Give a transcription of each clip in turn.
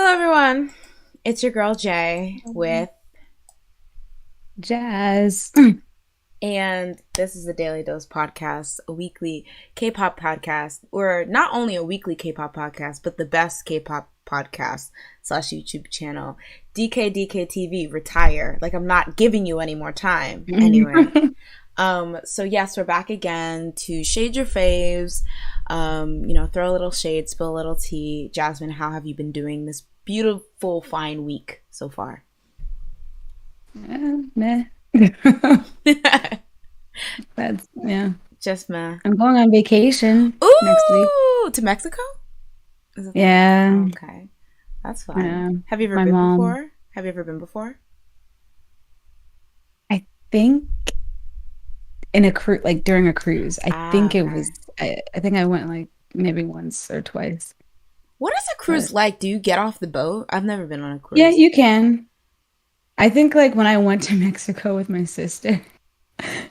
Hello, everyone. It's your girl Jay with, Jazz. and this is the Daily Dose Podcast, a weekly K-pop podcast, or not only a weekly K-pop podcast, but the best K-pop podcast slash YouTube channel. DKDKTV, retire. Like, I'm not giving you any more time. Anyway. So yes, we're back again to shade your faves, throw a little shade, spill a little tea. Jasmine, how have you been doing this beautiful, fine week so far? Meh. That's yeah. Just meh. I'm going on vacation next week. Ooh, to Mexico? Is it that? Yeah. Oh, okay, that's fun. Yeah. Have you ever My been mom. before? Have you ever been before? I think in a cruise, like during a cruise. I Ah, think it okay. was. I think I went like maybe once or twice. What is a cruise But like? Do you get off the boat? I've never been on a yeah, cruise. you can. I think like when I went to Mexico with my sister,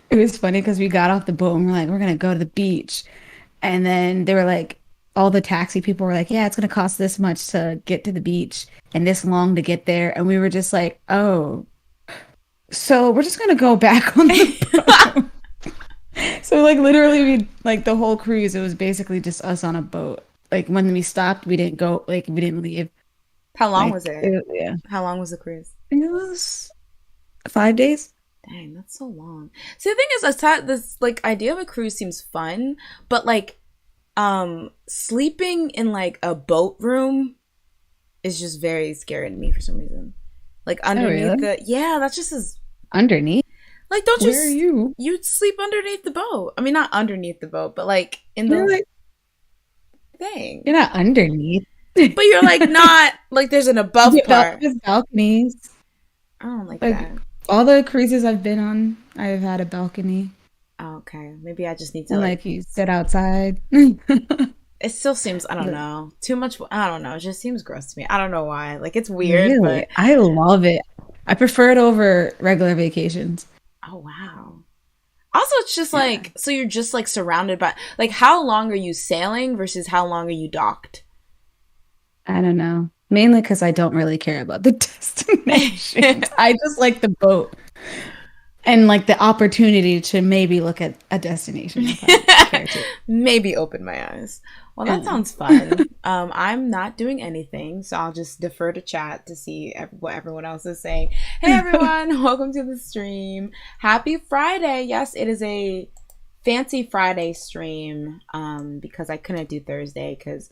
it was funny because we got off the boat and we're like, we're gonna go to the beach. And then they were like, all the taxi people were like, yeah, it's going to cost this much to get to the beach and this long to get there. And we were just like, oh, so we're just going to go back on the boat. So, like, literally, we like the whole cruise, it was basically just us on a boat. Like, when we stopped, we didn't go, like, we didn't leave. How long was Like, it? yeah, I How long was the cruise? think it was 5 days. Dang, that's so long. See, the thing is, this like idea of a cruise seems fun, but like, sleeping in like a boat room is just very scary to me for some reason. Like Oh, underneath really? the, yeah, that's just as Underneath? like, don't you Where are you? you'd sleep underneath the boat? I mean, not underneath the boat, but like in You're the like, thing. you're not underneath. But you're like not like there's an above part. There's balconies. I don't like Like that. all the cruises I've been on, I've had a balcony Oh, okay, maybe I just need to and like. like you sit outside. It still seems, I don't But know, too much. I don't know. It just seems gross to me. I don't know why. Like it's weird, really, but I love it. I prefer it over regular vacations. oh wow. Also, it's just Yeah, like, so you're just like surrounded by, like, how long are you sailing versus how long are you docked? I don't know. Mainly because I don't really care about the destinations. I just like the boat and like the opportunity to maybe look at a destination if I care to. Maybe open my eyes. Well, that Yeah. sounds fun. I'm not doing anything, so I'll just defer to chat to see what everyone else is saying. Hey, everyone, welcome to the stream. Happy Friday. Yes, it is a fancy Friday stream because I couldn't do Thursday because,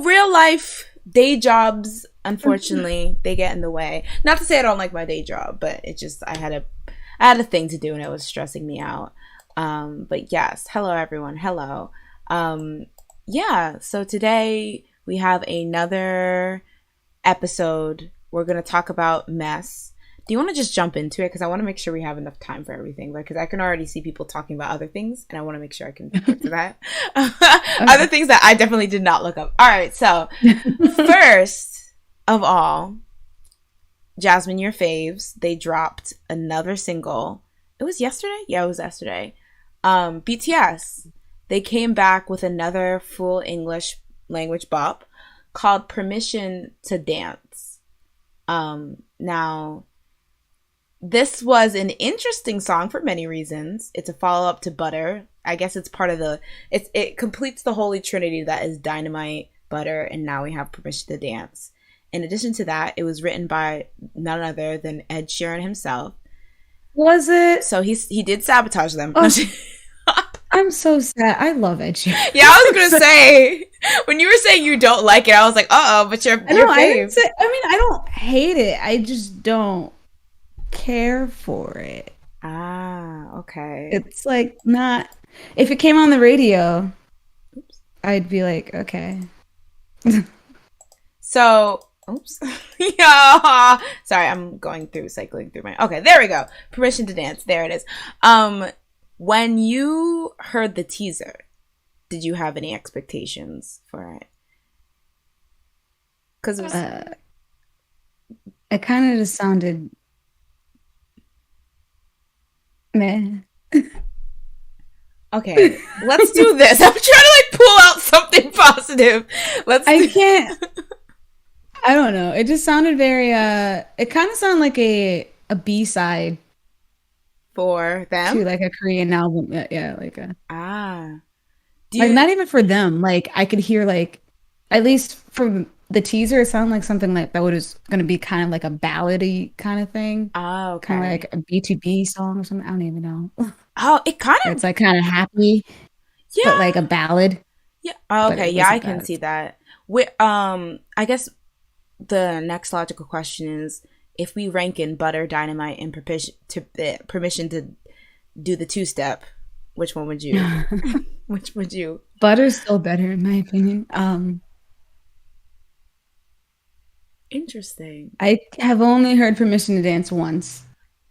real life day jobs, unfortunately, they get in the way. Not to say I don't like my day job, but it just, I had a thing to do and it was stressing me out. But yes, hello everyone. Hello. Yeah, so today we have another episode. We're going to talk about mess. Do you want to just jump into it? Because I want to make sure we have enough time for everything. Because I can already see people talking about other things, and I want to make sure I can get to that. Other Okay. things that I definitely did not look up. All right, so first of all, Jasmine, your faves, they dropped another single. It was yesterday? Yeah, it was yesterday. BTS. They came back with another full English language bop called Permission to Dance. Now, this was an interesting song for many reasons. It's a follow up to Butter. I guess it's part of it completes the holy trinity that is Dynamite, Butter, and now we have Permission to Dance. In addition to that, it was written by none other than Ed Sheeran himself. Was it? So he did sabotage them. Oh, I'm so sad. I love Ed Sheeran. Yeah, I was gonna say, when you were saying you don't like it, I was like, uh oh, but I your know, I didn't fave. say, I mean, I don't hate it. I just don't care for it. Ah, okay. It's like not, if it came on the radio, Oops. I'd be like, okay. So, oops. Yeah. Sorry, I'm going through cycling through my. Okay, there we go. Permission to Dance. There it is. When you heard the teaser, did you have any expectations for it? Because it was Uh, it kind of just sounded meh. okay. Let's do this. I'm trying to like pull out something positive. Let's I do. can't. I don't know. It just sounded very it kind of sounded like a B-side For them? to like a Korean album. Yeah, yeah, like a Ah. Do like you not even for them. Like I could hear like at least from the teaser, it sounded like something like that was gonna be kind of like a ballady kind of thing. Oh, Kind of okay. like a B2B song or something. I don't even know. Oh, it kind Where of it's like kind of happy, but yeah. like a ballad, Yeah. Oh, but okay. it Yeah, I wasn't can that. see that. I guess the next logical question is if we rank in Butter, Dynamite, and permission to do the two step, which one would you? Which would you? Butter's still better in my opinion. Interesting. I have only heard Permission to Dance once.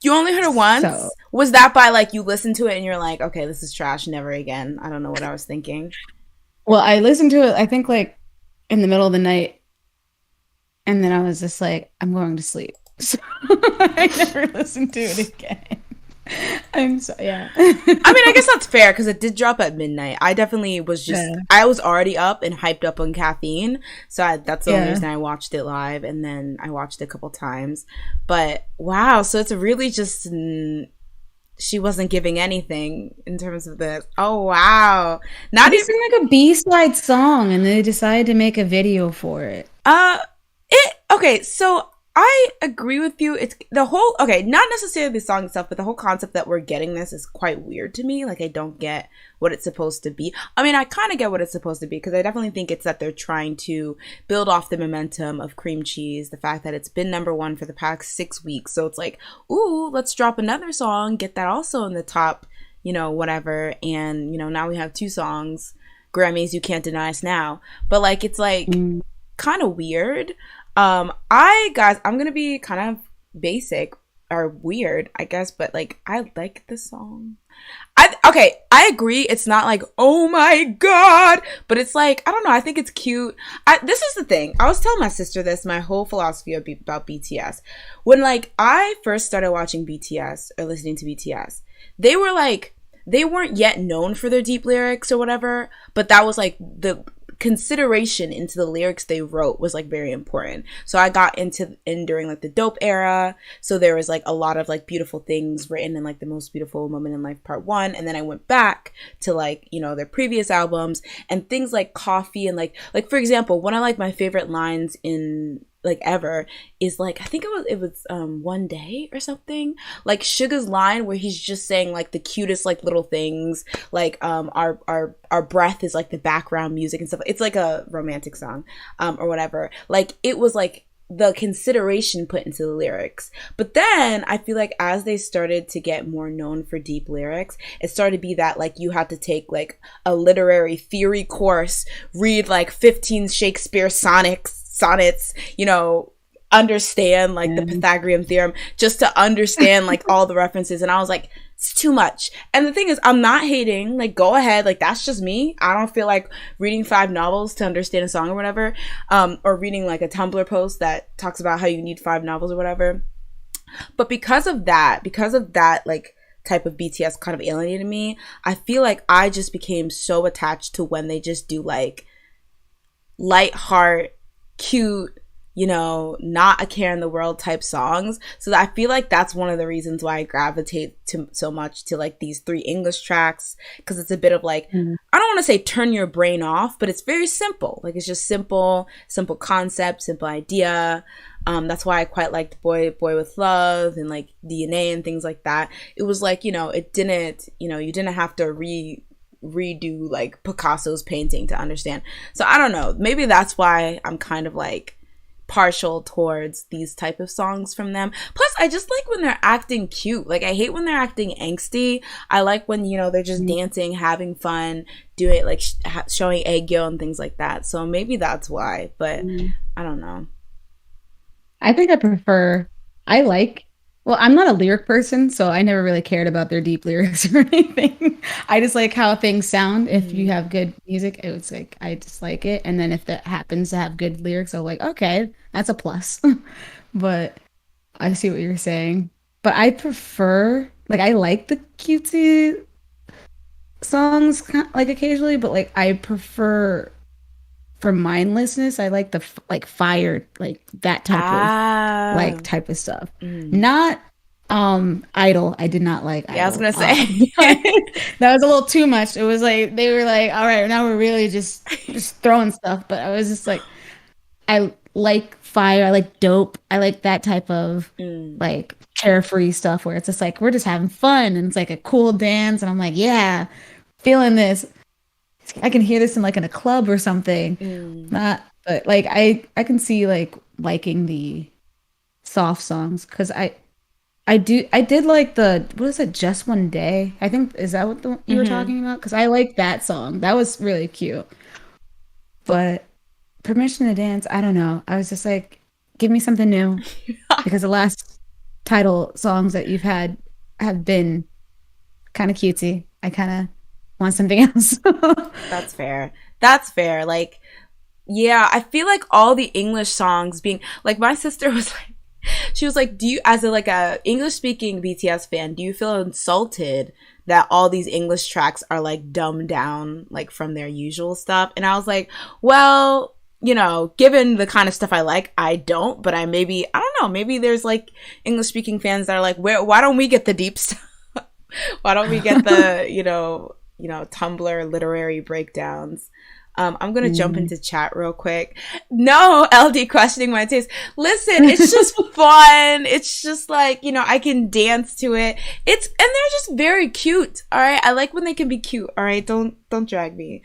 You only heard it So, once? Was that by like you listened to it and you're like, okay, this is trash, never again? I don't know what I was thinking. well, I listened to it, I think like in the middle of the night, and then I was just like, I'm going to sleep. So I never listened to it again. I'm so, yeah. I mean, I guess that's fair because it did drop at midnight. I definitely was just, Yeah. I was already up and hyped up on caffeine. That's the only Yeah. reason I watched it live. And then I watched it a couple times. But wow, so it's really just, she wasn't giving anything in terms of this. Oh, wow. It Not just even, seemed like a B-side song, and they decided to make a video for it. uh, okay, so I agree with you. It's the whole, okay, not necessarily the song itself, but the whole concept that we're getting this is quite weird to me. Like, I don't get what it's supposed to be. I mean, I kind of get what it's supposed to be because I definitely think it's that they're trying to build off the momentum of Cream Cheese, the fact that it's been number one for the past 6 weeks. So it's like, ooh, let's drop another song, get that also in the top, whatever. And, now we have two songs. Grammys, You Can't Deny Us Now. But like, it's like, Mm. kind of weird. I'm gonna be kind of basic or weird, I guess, but like I like the song. I agree. It's not like oh my god, but it's like I don't know. I think it's cute. This is the thing. I was telling my sister this. My whole philosophy about BTS. When like I first started watching BTS or listening to BTS, they were like they weren't yet known for their deep lyrics or whatever, but that was like the consideration into the lyrics they wrote was like very important. So I got into in during like the dope era. So there was like a lot of like beautiful things written in like the most beautiful moment in life part one. And then I went back to like, their previous albums and things like coffee and like for example, one of like my favorite lines in like ever is like I think it was one day or something like Suga's line where he's just saying like the cutest like little things like our breath is like the background music and stuff. It's like a romantic song or whatever. Like it was like the consideration put into the lyrics. But then I feel like as they started to get more known for deep lyrics, it started to be that like you had to take like a literary theory course, read like 15 Shakespeare sonnets, understand like the Yeah. Pythagorean theorem just to understand like all the references. And I was like, it's too much. And the thing is, I'm not hating. Like, go ahead. Like, that's just me. I don't feel like reading 5 novels to understand a song or whatever. Or reading like a Tumblr post that talks about how you need 5 novels or whatever. But because of that, like type of BTS kind of alienated me. I feel like I just became so attached to when they just do like light heart, cute, not a care in the world type songs. So I feel like that's one of the reasons why I gravitate to so much to like these 3 English tracks because it's a bit of like Mm. I don't want to say turn your brain off, but it's very simple. Like it's just simple concept, simple idea. That's why I quite liked Boy with Love and like DNA and things like that. It was like it didn't you didn't have to redo like Picasso's painting to understand. So I don't know. Maybe that's why I'm kind of like partial towards these type of songs from them. Plus, I just like when they're acting cute. Like I hate when they're acting angsty. I like when they're just dancing, having fun, doing like showing aegyo and things like that. So maybe that's why. But Mm. I don't know. I think I prefer, I like, well, I'm not a lyric person, so I never really cared about their deep lyrics or anything. I just like how things sound. If you Mm. have good music, it's like, I just like it. And then if that happens to have good lyrics, I'm like, okay, that's a plus. But I see what you're saying. But I prefer, like, I like the cutesy songs, like occasionally, but like, I prefer for mindlessness, I like the like fire, like that Ah. type of stuff. Mm. Not Idol. I did not like Yeah, I was Idol. gonna say. But that was a little too much. It was like they were like, all right, now we're really just throwing stuff. But I was just like, I like fire. I like dope. I like that type of Mm. like carefree stuff where it's just like we're just having fun and it's like a cool dance and I'm like, yeah, feeling this. I can hear this in like in a club or something. Mm. Not, but like I can see like liking the soft songs because I did like the what is it, Just One Day? I think is that what you were Mm-hmm. talking about? Because I like that song. That was really cute. But Permission to Dance, I don't know. I was just like, give me something new because the last title songs that you've had have been kind of cutesy. I kind of want something else. That's fair. That's fair. Like, yeah, I feel like all the English songs being like my sister was like she was like, "Do you as a like a English speaking BTS fan, do you feel insulted that all these English tracks are like dumbed down like from their usual stuff?" And I was like, "Well, you know, given the kind of stuff I like, I don't, but I don't know, maybe there's like English speaking fans that are like, why don't we get the deep stuff? Why don't we get the, Tumblr literary breakdowns?" I'm gonna jump Mm. into chat real quick. No, LD questioning my taste. Listen, it's just fun. It's just like, I can dance to it. And they're just very cute. All right. I like when they can be cute. All right. Don't drag me.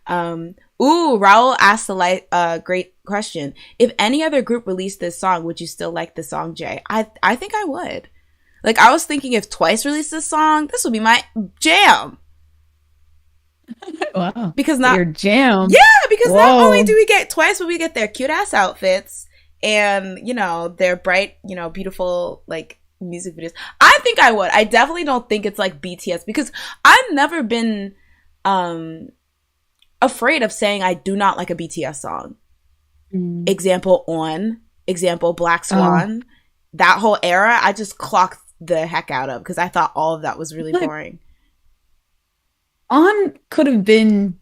Raul asked a great question. If any other group released this song, would you still like the song, Jay? I think I would. Like, I was thinking if Twice released this song, this would be my jam. Wow. Because Your jam. not only Whoa. do we get Twice, but we get their cute ass outfits and, their bright, beautiful, like, music videos. I think I would. I definitely don't think it's like BTS because I've never been afraid of saying I do not like a BTS song. Mm. Example Black Oh, Swan. That whole era, I just clocked the heck out of because I thought all of that was really like boring. On could have been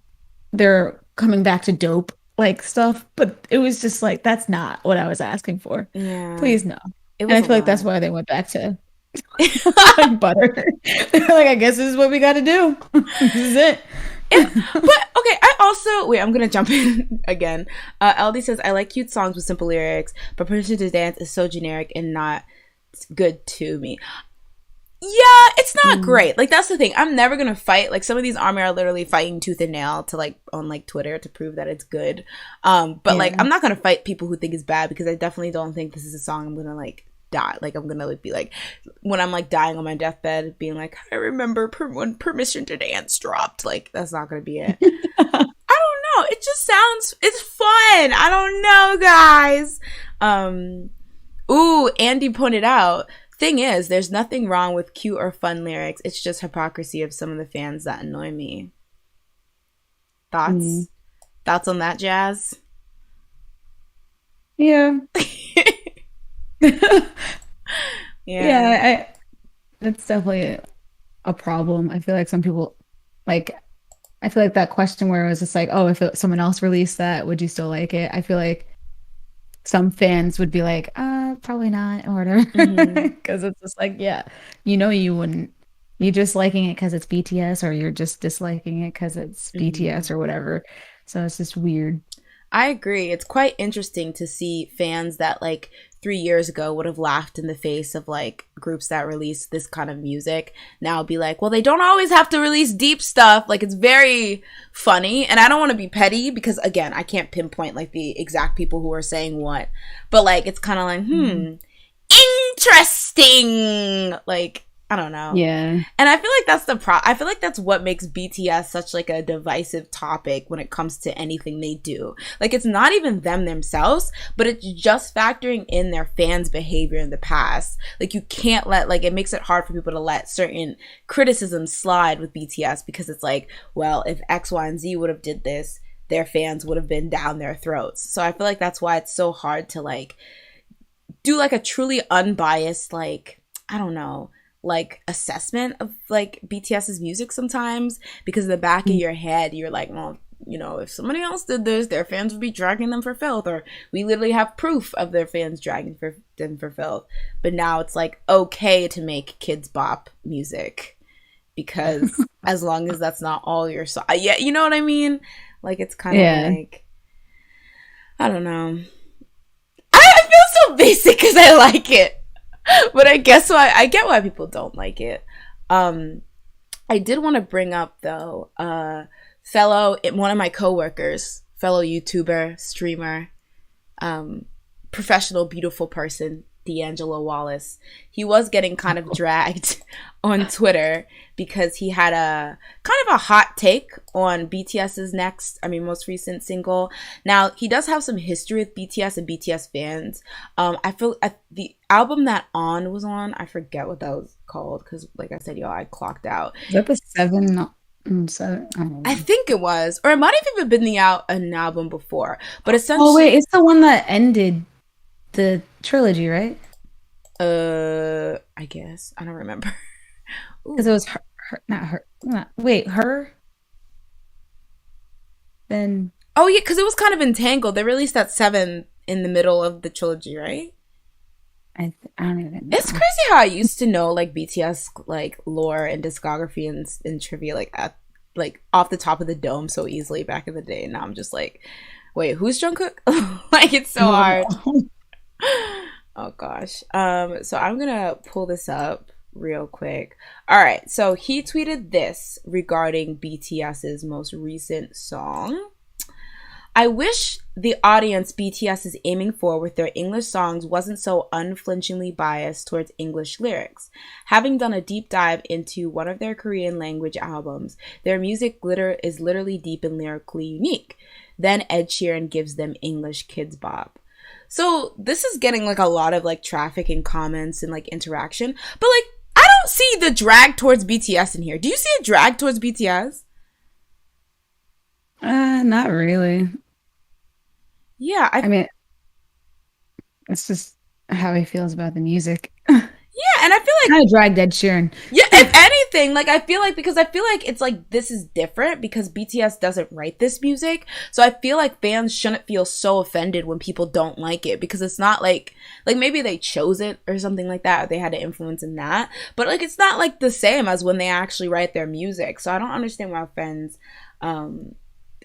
their coming back to dope like stuff, but it was just like that's not what I was asking for. Yeah, Please no. it And was I a feel like that's lot. why they went back to like butter. They're like, I guess this is what we got to do. This is it. But okay, I also wait. I'm gonna jump in again. LD says I like cute songs with simple lyrics, but Permission to Dance is so generic and not good to me. Yeah, it's not Mm, great. Like that's the thing. I'm never gonna fight. Like some of these army are literally fighting tooth and nail to like on like Twitter to prove that it's good. But like yeah. I'm not gonna fight people who think it's bad because I definitely don't think this is a song I'm gonna like die. Like I'm gonna like, be like when I'm like dying on my deathbed, being like I remember when Permission to Dance dropped. Like that's not gonna be it. I don't know. It just sounds it's fun. I don't know, guys. Andy pointed out. Thing is, there's nothing wrong with cute or fun lyrics. It's just hypocrisy of some of the fans that annoy me. Mm. Thoughts? Thoughts on that, Jazz? Yeah. Yeah. Yeah, that's definitely a problem. I feel like some people like I feel like that question where it was just like, oh, if someone else released that, would you still like it? I feel like some fans would be like, probably not, or whatever. Mm-hmm. Because it's just like, yeah, you wouldn't. You just liking it because it's BTS, or you're just disliking it because it's Mm-hmm. BTS or whatever. So it's just weird. I agree. It's quite interesting to see fans that like 3 years ago would have laughed in the face of like groups that release this kind of music now be like, well, they don't always have to release deep stuff. Like it's very funny. And I don't want to be petty because again, I can't pinpoint like the exact people who are saying what. But like it's kind of like, Mhm. interesting. Like, I don't know. Yeah. And I feel like that's I feel like that's what makes BTS such like a divisive topic when it comes to anything they do. Like it's not even them themselves, but it's just factoring in their fans' behavior in the past. Like you can't let like it makes it hard for people to let certain criticisms slide with BTS because it's like, well, if X, Y, and Z would have did this, their fans would have been down their throats. So I feel like that's why it's so hard to like do like a truly unbiased like I don't know like assessment of like BTS's music sometimes because in the back of Mm. your head you're like, well, if somebody else did this, their fans would be dragging them for filth, or we literally have proof of their fans dragging them for filth. But now it's like okay to make kids bop music because as long as that's not all your song, yeah, you know what I mean? Like it's kind of like, I don't know. I feel so basic because I like it, but I guess I get why people don't like it. I did want to bring up though, one of my coworkers, fellow YouTuber, streamer, professional, beautiful person, D'Angelo Wallace. He was getting kind of dragged on Twitter because he had a kind of a hot take on BTS's most recent single. Now, he does have some history with BTS and BTS fans. I feel the album that On was on, I forget what that was called because, like I said, I clocked out. Is that the 7? I think it was, or it might have even been an album before. But essentially, oh wait, it's the one that ended the trilogy, right? I guess I don't remember because it was her. Then oh yeah, because it was kind of entangled. They released that 7 in the middle of the trilogy, right? I don't even know. It's crazy how I used to know like BTS like lore and discography and trivia like off the top of the dome so easily back in the day. Now I'm just like, wait, who's Jungkook? Like it's so hard. Oh gosh. So I'm gonna pull this up real quick. All right. So he tweeted this regarding BTS's most recent song. I wish the audience BTS is aiming for with their English songs wasn't so unflinchingly biased towards English lyrics. Having done a deep dive into one of their Korean language albums, their music is literally deep and lyrically unique. Then Ed Sheeran gives them English kids bop. So this is getting like a lot of like traffic and comments and like interaction. But like I don't see the drag towards BTS in here. Do you see a drag towards BTS? Not really. Yeah, I mean, it's just how he feels about the music. Yeah, and I feel like kind of dragged Ed Sheeran. Yeah, if anything, like I feel like it's like this is different because BTS doesn't write this music. So I feel like fans shouldn't feel so offended when people don't like it because it's not like maybe they chose it or something like that, or they had an influence in that. But like it's not like the same as when they actually write their music. So I don't understand why fans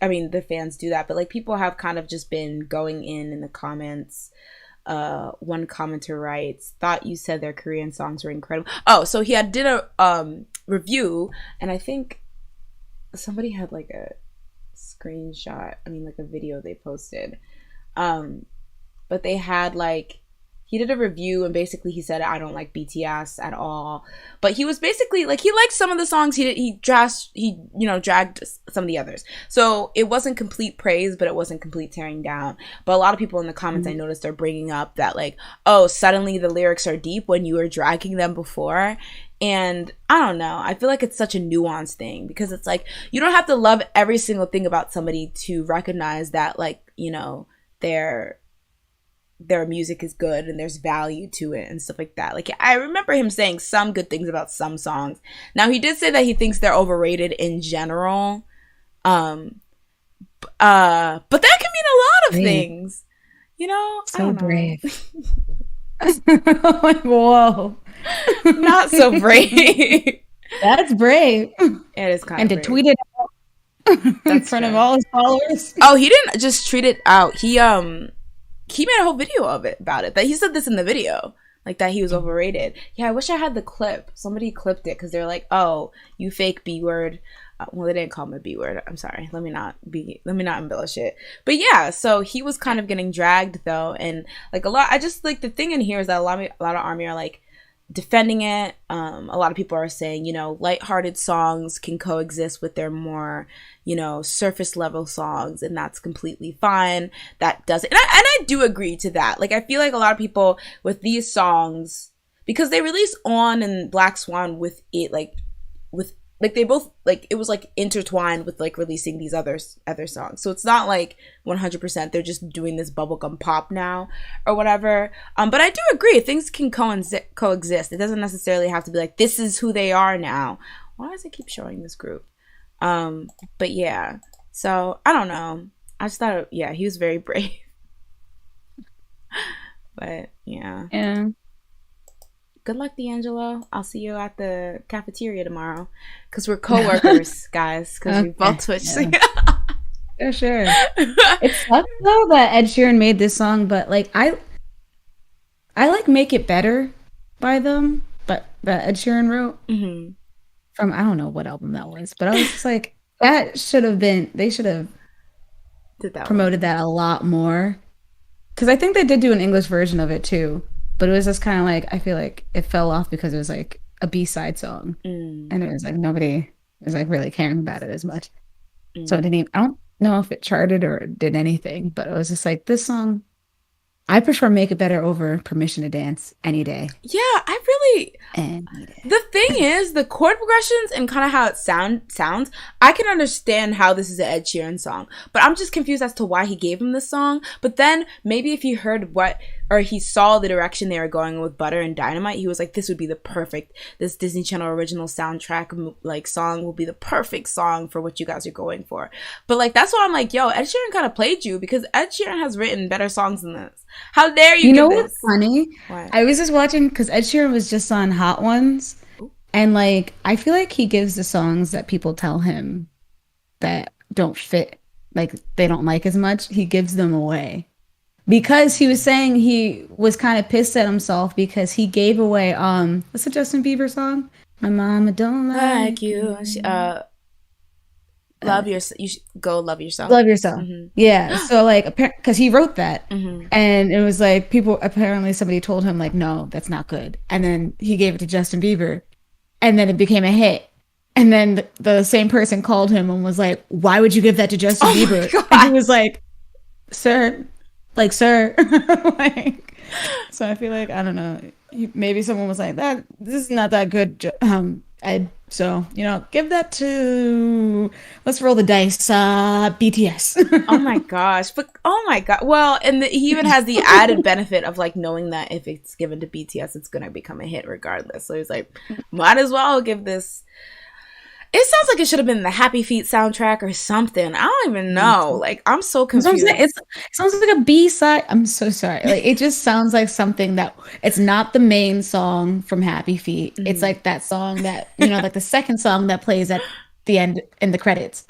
the fans do that, but like people have kind of just been going in the comments. One commenter writes, thought you said their Korean songs were incredible. Oh, so he did a review, and I think somebody had like a screenshot, like a video they posted. But they had like, he did a review and basically he said, I don't like BTS at all. But he was basically like, he liked some of the songs. He dragged some of the others. So it wasn't complete praise, but it wasn't complete tearing down. But a lot of people in the comments I noticed are bringing up that like, oh, suddenly the lyrics are deep when you were dragging them before. And I don't know. I feel like it's such a nuanced thing because it's like, you don't have to love every single thing about somebody to recognize that like, their music is good and there's value to it and stuff like that. Like I remember him saying some good things about some songs. Now he did say that he thinks they're overrated in general. But that can mean a lot of things. So I don't know. Brave. Like, whoa. Not so brave. That's brave. It is kind of brave. And to tweet it out in front of all his followers. Oh, he didn't just tweet it out. He made a whole video about it. That he said this in the video, like that he was overrated. Yeah, I wish I had the clip. Somebody clipped it because they're like, "Oh, you fake B word." Well, they didn't call him a B word. I'm sorry. Let me not embellish it. But yeah, so he was kind of getting dragged though, and like a lot. I just like the thing in here is that a lot of ARMY are like defending it. A lot of people are saying, lighthearted songs can coexist with their more, surface level songs, and that's completely fine. That doesn't, and I do agree to that. Like, I feel like a lot of people with these songs, because they released On and Black Swan with it, they both, like, it was, like, intertwined with, like, releasing these other songs. So it's not, like, 100% they're just doing this bubblegum pop now or whatever. But I do agree. Things can coexist. It doesn't necessarily have to be, like, this is who they are now. Why does it keep showing this group? But, yeah. So I don't know. I just thought, yeah, he was very brave. But yeah. Yeah. Good luck, D'Angelo. I'll see you at the cafeteria tomorrow. Because we're co-workers, guys. Because we both Okay. switched. Yeah. For sure. It sucks though that Ed Sheeran made this song, but like I like Make It Better by them, but that Ed Sheeran wrote Hmm. from I don't know what album that was, but I was just like that should have been they should have Did that one. promoted that a lot more. Because I think they did do an English version of it too, but it was just kind of like I feel like it fell off because it was like a B-side song, Mm, and it was like nobody was like really caring about it as much. So it mm. didn't even, I don't know if it charted or did anything, but it was just like this song. I prefer Make It Better over Permission to Dance any day. Yeah, I really. Any day. The thing is, the chord progressions and kind of how it sounds, I can understand how this is an Ed Sheeran song, but I'm just confused as to why he gave him this song. But then maybe if he heard what, or he saw the direction they were going with Butter and Dynamite, he was like, this would be the perfect, this Disney Channel original soundtrack like song will be the perfect song for what you guys are going for. But like that's why I'm like, yo, Ed Sheeran kind of played you because Ed Sheeran has written better songs than this. How dare you You give know what's this? funny? What? I was just watching because Ed Sheeran was just on Hot Ones, and like I feel like he gives the songs that people tell him that don't fit, like they don't like as much, he gives them away. Because he was saying he was kind of pissed at himself because he gave away what's the Justin Bieber song? My mama don't Like like you, you. love your, you should go love yourself. Love yourself. Mm-hmm. Yeah. So like, because he wrote that, Mm-hmm. and it was like people apparently somebody told him like, no, that's not good, and then he gave it to Justin Bieber, and then it became a hit. And then the same person called him and was like, "Why would you give that to Justin Oh my Bieber?" And he god. was like, "Sir, like, sir." Like, so I feel like I don't know. Maybe someone was like, "That this is not that good, Ed." So give that to let's roll the dice. BTS. Oh my gosh. But oh my god. Well, and he even has the added benefit of like knowing that if it's given to BTS, it's gonna become a hit regardless. So he's like, might as well give this. It sounds like it should have been the Happy Feet soundtrack or something. I don't even know. Like I'm so That's what I'm saying. confused. It sounds like a B-side. I'm so sorry. Like it just sounds like something that it's not the main song from Happy Feet. It's Mhm. like that song that, like the second song that plays at the end in the credits.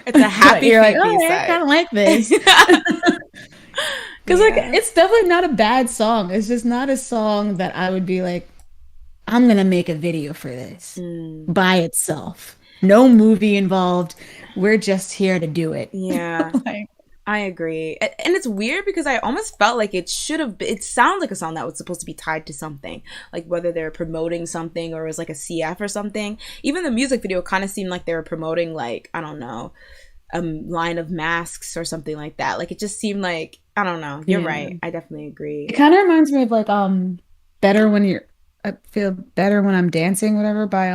It's a But Happy you're like, Feet oh, B I side. kind of like this. Because like Yeah. it's definitely not a bad song. It's just not a song that I would be like, I'm gonna make a video for this Mm. by itself. No movie involved. We're just here to do it. Yeah. Like, I agree. And it's weird because I almost felt like it should have been, it sounds like a song that was supposed to be tied to something. Like whether they're promoting something or it was like a CF or something. Even the music video kind of seemed like they were promoting like, I don't know, a line of masks or something like that. Like it just seemed like, I don't know. You're yeah. right. I definitely It agree. kind of reminds me of like better when you're I feel better when I'm dancing, whatever, by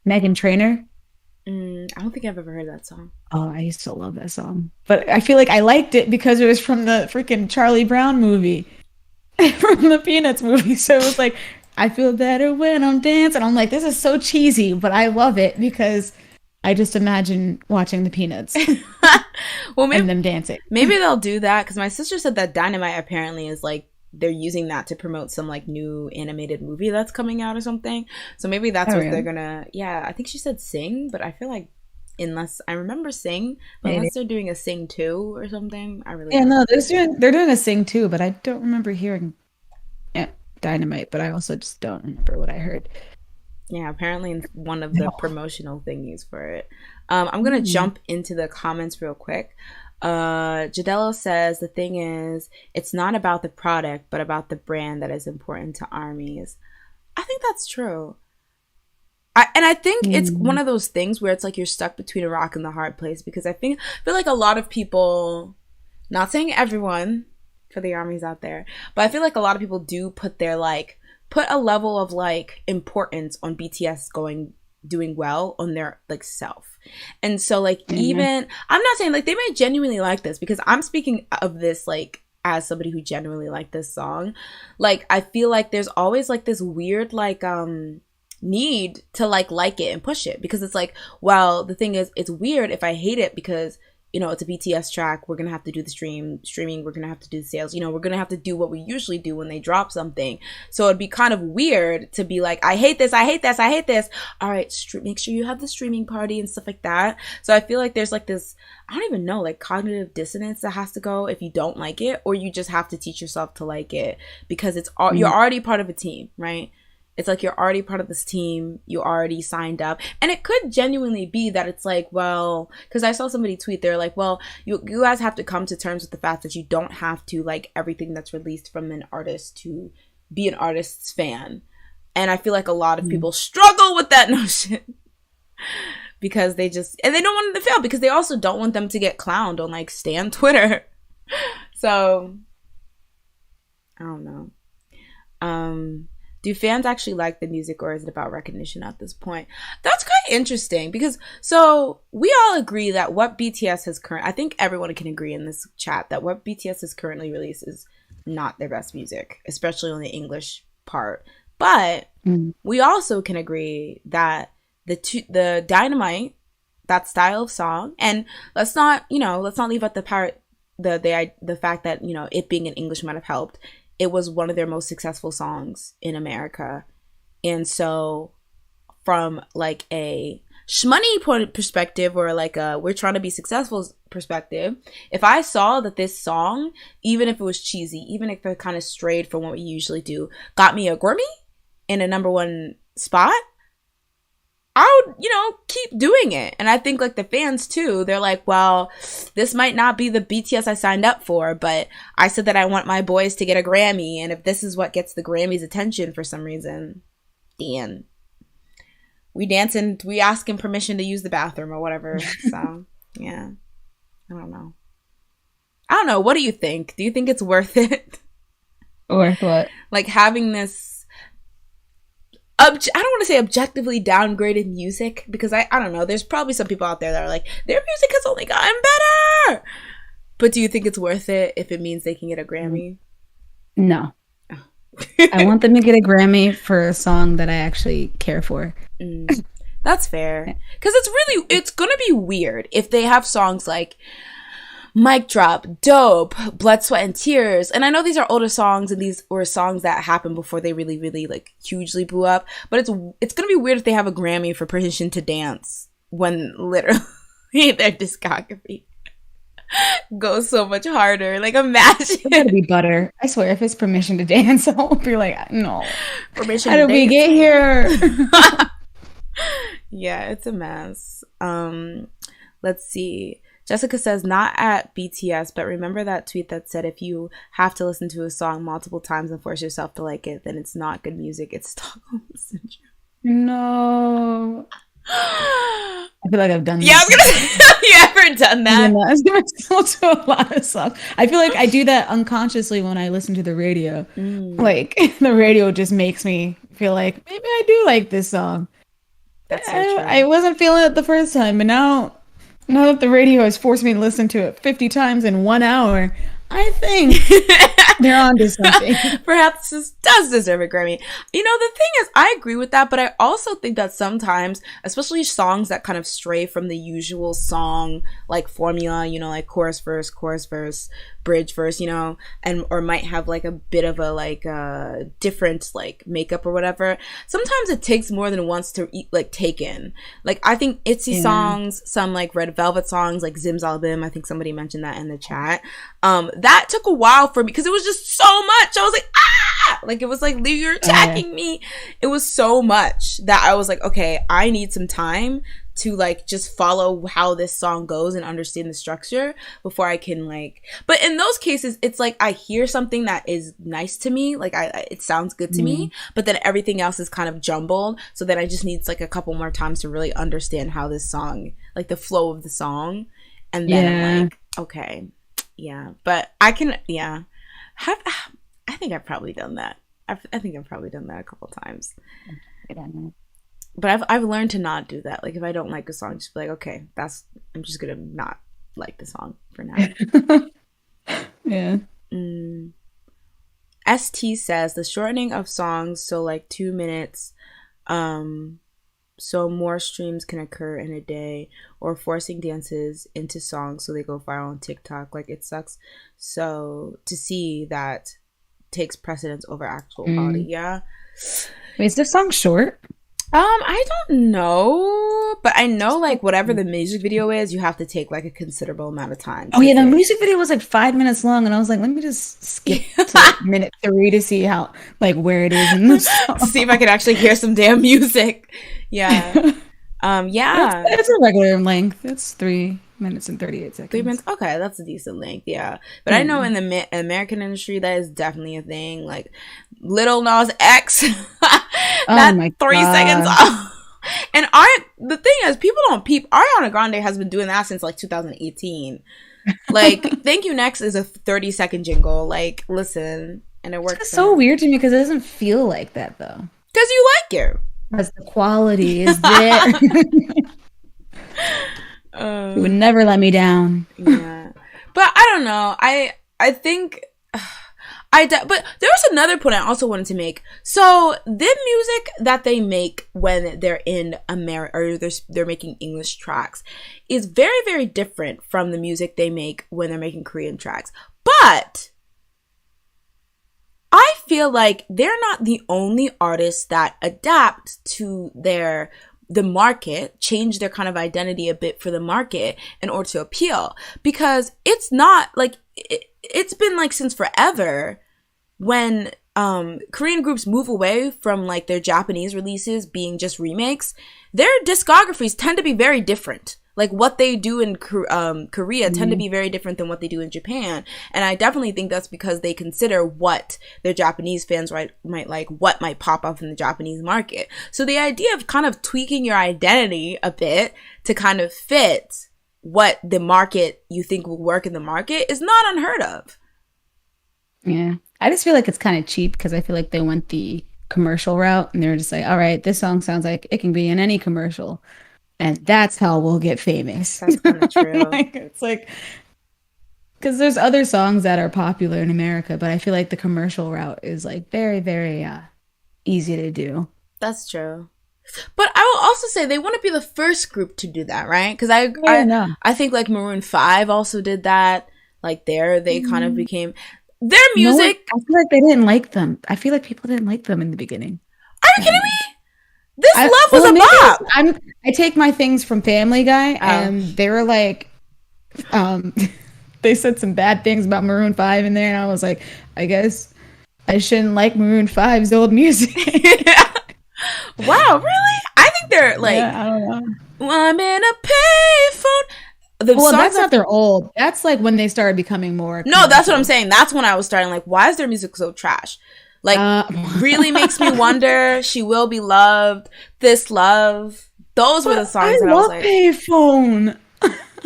Megan Trainor. I don't think I've ever heard that song. Oh, I used to love that song. But I feel like I liked it because it was from the freaking Charlie Brown movie. From the Peanuts movie. So it was like I feel better when I'm dancing. I'm like, this is so cheesy, but I love it because I just imagine watching the Peanuts Well, maybe and them dancing. maybe they'll do that because my sister said that Dynamite apparently is like they're using that to promote some like new animated movie that's coming out or something. So maybe that's Oh what yeah. they're gonna. Yeah, I think she said Sing, but I feel like unless I remember Sing, but Maybe. unless they're doing a Sing 2 or something, I really Yeah, don't. no, they're doing a sing too, but I don't remember hearing Dynamite, but I also just don't remember what I heard. Yeah, apparently in one of the No. promotional thingies for it. I'm gonna Mm. jump into the comments real quick. Jadello says the thing is, it's not about the product, but about the brand that is important to armies. I think that's true. And I think it's one Mm. of those things where it's like you're stuck between a rock and the hard place because I feel like a lot of people, not saying everyone for the armies out there, but I feel like a lot of people do put their like put a level of like importance on BTS going doing well on their like self. And so like Yeah. even I'm not saying like they may genuinely like this because I'm speaking of this like as somebody who genuinely liked this song. Like I feel like there's always like this weird like need to like it and push it, because it's like, well, the thing is, it's weird if I hate it because, you know, it's a BTS track. We're gonna have to do the streaming. We're gonna have to do the sales. You know, we're gonna have to do what we usually do when they drop something. So it'd be kind of weird to be like, I hate this, I hate this, I hate this. All right, make sure you have the streaming party and stuff like that. So I feel like there's like this, I don't even know, like cognitive dissonance that has to go if you don't like it, or you just have to teach yourself to like it, because it's all, you're already part of a team, right? It's like you're already part of this team. You already signed up. And it could genuinely be that it's like, well, because I saw somebody tweet, they're like, well, you guys have to come to terms with the fact that you don't have to like everything that's released from an artist to be an artist's fan. And I feel like a lot of people struggle with that notion because they just, and they don't want them to fail, because they also don't want them to get clowned on like Stan Twitter. So, I don't know. Do fans actually like the music, or is it about recognition at this point? That's kind of interesting, because so we all agree that what BTS has I think everyone can agree in this chat that what BTS has currently released is not their best music, especially on the English part. But we also can agree that the Dynamite, that style of song, and let's not leave out the part, the fact that, you know, it being in English might have helped. It was one of their most successful songs in America. And so from like a shmoney perspective, or like a we're trying to be successful perspective, if I saw that this song, even if it was cheesy, even if it kind of strayed from what we usually do, got me a Grammy in a #1 spot, I would, you know, keep doing it. And I think like the fans too, they're like, well, this might not be the BTS I signed up for, but I said that I want my boys to get a Grammy, and if this is what gets the Grammy's attention for some reason, Dan, we dancing, we asking permission to use the bathroom or whatever. So yeah, I don't know. What do you think? Do you think it's worth it? Worth what? Like having this, I don't want to say objectively downgraded music, because I don't know. There's probably some people out there that are like, their music has only gotten better. But do you think it's worth it if it means they can get a Grammy? No. Oh. I want them to get a Grammy for a song that I actually care for. That's fair. Because it's going to be weird if they have songs like Mic Drop, Dope, Blood, Sweat, and Tears. And I know these are older songs, and these were songs that happened before they really, really like hugely blew up. But it's going to be weird if they have a Grammy for Permission to Dance, when literally their discography goes so much harder. Like, imagine. It's gonna be butter. I swear, if it's Permission to Dance, I won't be like, no. Permission How to did we get here? Yeah, it's a mess. Let's see. Jessica says, not at BTS, but remember that tweet that said if you have to listen to a song multiple times and force yourself to like it, then it's not good music. It's Stockholm Syndrome. No. I feel like I've done that. Yeah, I was gonna say, have you ever done that? To a lot of songs. I feel like I do that unconsciously when I listen to the radio. Like, the radio just makes me feel like, maybe I do like this song. That's so true. I wasn't feeling it the first time, but now that the radio has forced me to listen to it 50 times in 1 hour, I think they're onto something. Perhaps this does deserve a Grammy. You know, the thing is, I agree with that, but I also think that sometimes, especially songs that kind of stray from the usual song, like formula, you know, like chorus, verse, bridge, verse, you know, or might have like a bit of a like different like makeup or whatever. Sometimes it takes more than once to take in. Like, I think ITZY songs, some like Red Velvet songs, like Zimzalbim, I think somebody mentioned that in the chat. That took a while for me because it was just so much. I was like, like, it was like, you're attacking me. It was so much that I was like, okay, I need some time to like just follow how this song goes and understand the structure before I can like. But in those cases, it's like I hear something that is nice to me, like it sounds good to me, but then everything else is kind of jumbled. So then I just need like a couple more times to really understand how this song, like the flow of the song, and then I'm like, okay, yeah. But I can, I think I've probably done that. I think I've probably done that a couple times. But I've learned to not do that. Like, if I don't like a song, just be like, okay, I'm just gonna not like the song for now. Yeah. ST says the shortening of songs, so like 2 minutes Um, so more streams can occur in a day, or forcing dances into songs so they go viral on TikTok. Like it sucks. So to see that takes precedence over actual quality. Mm. Yeah. Wait, is this song short? I don't know, but I know like whatever the music video is, you have to take like a considerable amount of time Oh to yeah, the fit. music video was like 5 minutes long, and I was like, let me just skip to like minute 3 to see how like where it is in the See if song. I could actually hear some damn music. Yeah. Yeah. It's a regular length. It's 3 minutes and 38 3 minutes. seconds. Okay, that's a decent length. Yeah, but I know Yeah. in the American industry that is definitely a thing. Like Little Nas X, Oh that my 3 seconds. God. And the thing is, people don't peep. Ariana Grande has been doing that since like 2018. Like, Thank You Next is a 30-second jingle. Like, listen, and it It's works just for so her weird to me because it doesn't feel like that though. because you like it. Because the quality is there. It would Uh, never let me down. yeah, but I don't know. I think but there was another point I also wanted to make. So the music that they make when they're in America, or they're making English tracks, is very very different from the music they make when they're making Korean tracks. But I feel like they're not the only artists that adapt to the market, change their kind of identity a bit for the market in order to appeal. Because it's not like it's been like since forever when Korean groups move away from like their Japanese releases being just remakes, their discographies tend to be very different. Like what they do in Korea tend to Mm. be very different than what they do in Japan, and I definitely think that's because they consider what their Japanese fans might like, what might pop up in the Japanese market. So the idea of kind of tweaking your identity a bit to kind of fit what the market you think will work in the market is not unheard of. Yeah. I just feel like it's kind of cheap because I feel like they went the commercial route and they were just like, all right, this song sounds like it can be in any commercial. And that's how we'll get famous. That's kind of true. Like it's like because there's other songs that are popular in America, but I feel like the commercial route is like very, very easy to do. That's true. But I will also say they want to be the first group to do that, right? Because Yeah, no. I think like Maroon 5 also did that. Like they kind of Mm. became their No one, music. I feel like they didn't like them. I feel like people didn't like them in the beginning. Are you I kidding don't know. me? This I love was well a maybe bop. I take my things from Family Guy Oh, and they were like um they said some bad things about Maroon 5 in there and I was like, I guess I shouldn't like Maroon 5's old music. wow, really? I think they're like Yeah, I don't know. I'm in a payphone. The Well, songs that's that not their old. That's like when they started becoming more no, that's what I'm commercial. saying. That's when I was starting. Like, why is their music so trash? Like, Uh, really makes me wonder. She will be loved. This love. Those were the but I songs that I was love like, Payphone.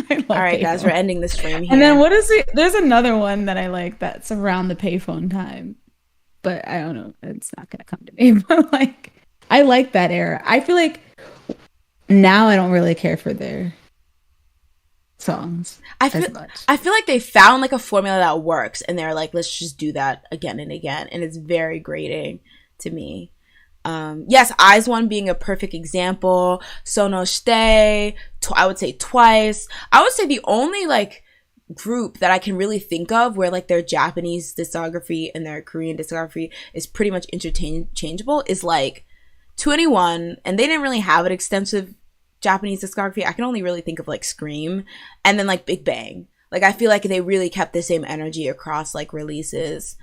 I all love right, guys, we're Payphone. ending the stream And then here. what is it? There's another one that I like that's around the payphone time, but I don't know. It's not gonna come to me. But like, I like that era. I feel like now I don't really care for their songs I as feel, much. I feel like they found like a formula that works, and they're like, let's just do that again and again, and it's very grating to me. Yes, Eyes One being a perfect example. Sonoshite, I would say Twice. I would say the only like group that I can really think of where like their Japanese discography and their Korean discography is pretty much interchangeable is like 21, and they didn't really have an extensive Japanese discography. I can only really think of like Scream and then like Big Bang. Like I feel like they really kept the same energy across like releases.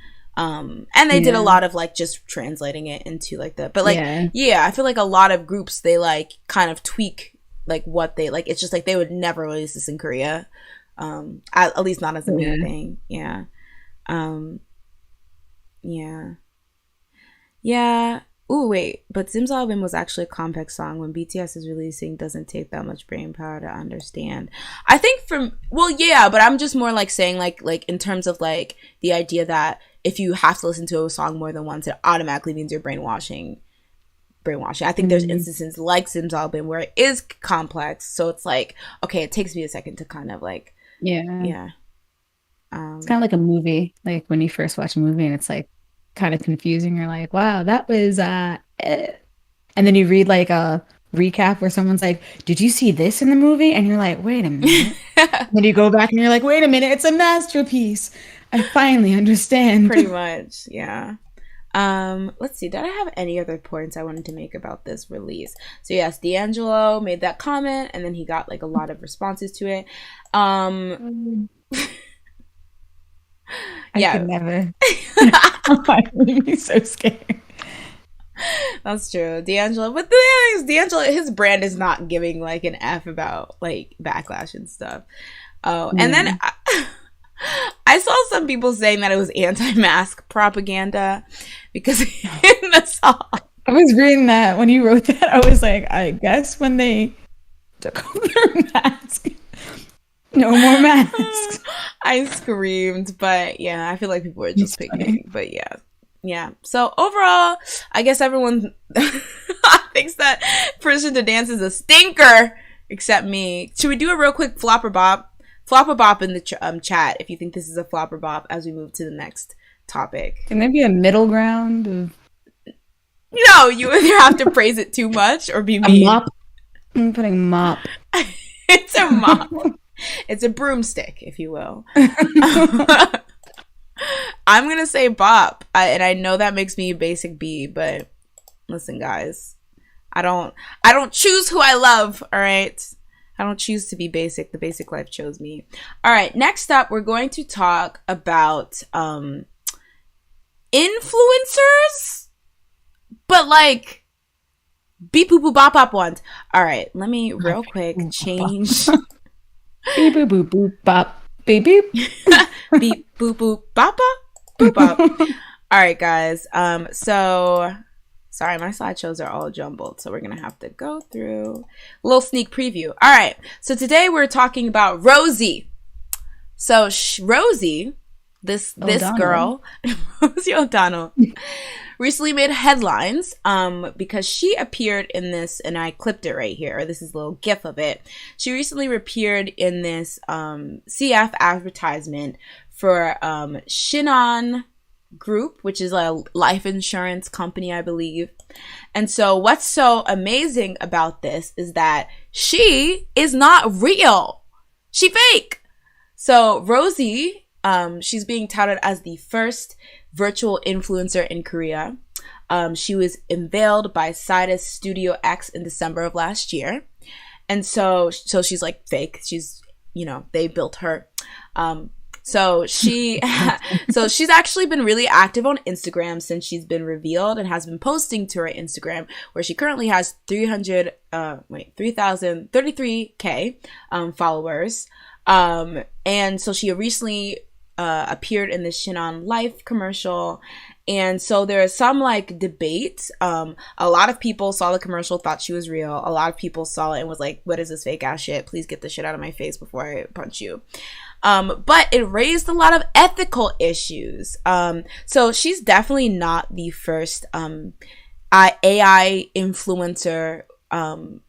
And they did a Yeah, lot of like just translating it into like but like yeah, yeah, I feel like a lot of groups they like kind of tweak like what they like. It's just like they would never release this in Korea. At least not as a main yeah. thing. Yeah. Um, yeah. Yeah. Ooh, wait. But Zim's album was actually a complex song. When BTS is releasing, doesn't take that much brain power to understand. I think from well, yeah, but I'm just more like saying like in terms of like the idea that if you have to listen to a song more than once, it automatically means you're brainwashing. I think there's Mm, instances like Zim's album where it is complex, so it's like okay, it takes me a second to kind of like yeah. yeah. It's Um, kind of like a movie, like when you first watch a movie and it's like kind of confusing. You're like, wow, that was and then you read like a recap where someone's like, "Did you see this in the movie?" And you're like, "Wait a minute." And then you go back and you're like, "Wait a minute, it's a masterpiece. I finally understand." Pretty much, yeah. Let's see. Did I have any other points I wanted to make about this release? So yes, D'Angelo made that comment, and then he got like a lot of responses to it. I Yeah, could never. I would be so scared. that's true. D'Angelo, but the thing is, D'Angelo, his brand is not giving like an F about like backlash and stuff. Oh, and then I saw some people saying that it was anti-mask propaganda because in the song. I was reading that when you wrote that. I was like, I guess when they took off their mask, no more masks. I screamed, but yeah, I feel like people were just picking. But yeah. Yeah. So overall, I guess everyone thinks that Permission to Dance is a stinker, except me. Should we do a real quick flop or bop? Flop or bop in the chat if you think this is a flop or bop as we move to the next topic. Can there be a middle ground of No, you either have to praise it too much or be a mean. mop? I'm putting mop. It's a mop. It's a broomstick, if you will. I'm gonna say bop, and I know that makes me a basic B, but listen, guys, I don't choose who I love. All right, I don't choose to be basic. The basic life chose me. All right, next up, we're going to talk about influencers, but like beep boop boop bop bop ones. All right, let me real quick change. Beep boop boop boop bop. Beep beep. Beep boop boop bop bop boop bop. All right, guys. So sorry, my slideshows are all jumbled, so we're gonna have to go through a little sneak preview. All right. So today we're talking about Rosie. So Rosie, this girl, Rosie O'Donnell, recently made headlines because she appeared in this, and I clipped it right here. This is a little gif of it. She recently appeared in this CF advertisement for Shinhan Group, which is a life insurance company, I believe. And so what's so amazing about this is that she is not real. She fake. So Rosie, she's being touted as the first virtual influencer in Korea. She was unveiled by Sidus Studio X in December of last year. And so she's like fake. She's, they built her. So she's actually been really active on Instagram since she's been revealed and has been posting to her Instagram, where she currently has 3,033K followers. And so she recently appeared in the Shinhan Life commercial. And so there is some like debate. A lot of people saw the commercial, thought she was real. A lot of people saw it and was like, what is this fake ass shit? Please get this shit out of my face before I punch you. But it raised a lot of ethical issues. So she's definitely not the first AI influencer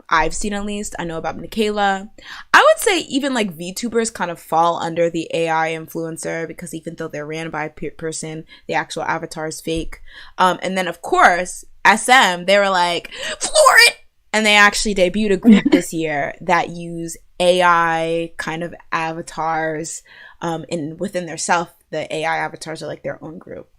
I've seen, at least. I know about Michaela. I would say even like VTubers kind of fall under the AI influencer, because even though they're ran by a person, the actual avatar is fake. And then of course, SM, they were like, floor it! And they actually debuted a group this year that use AI kind of avatars within their self. The AI avatars are like their own group.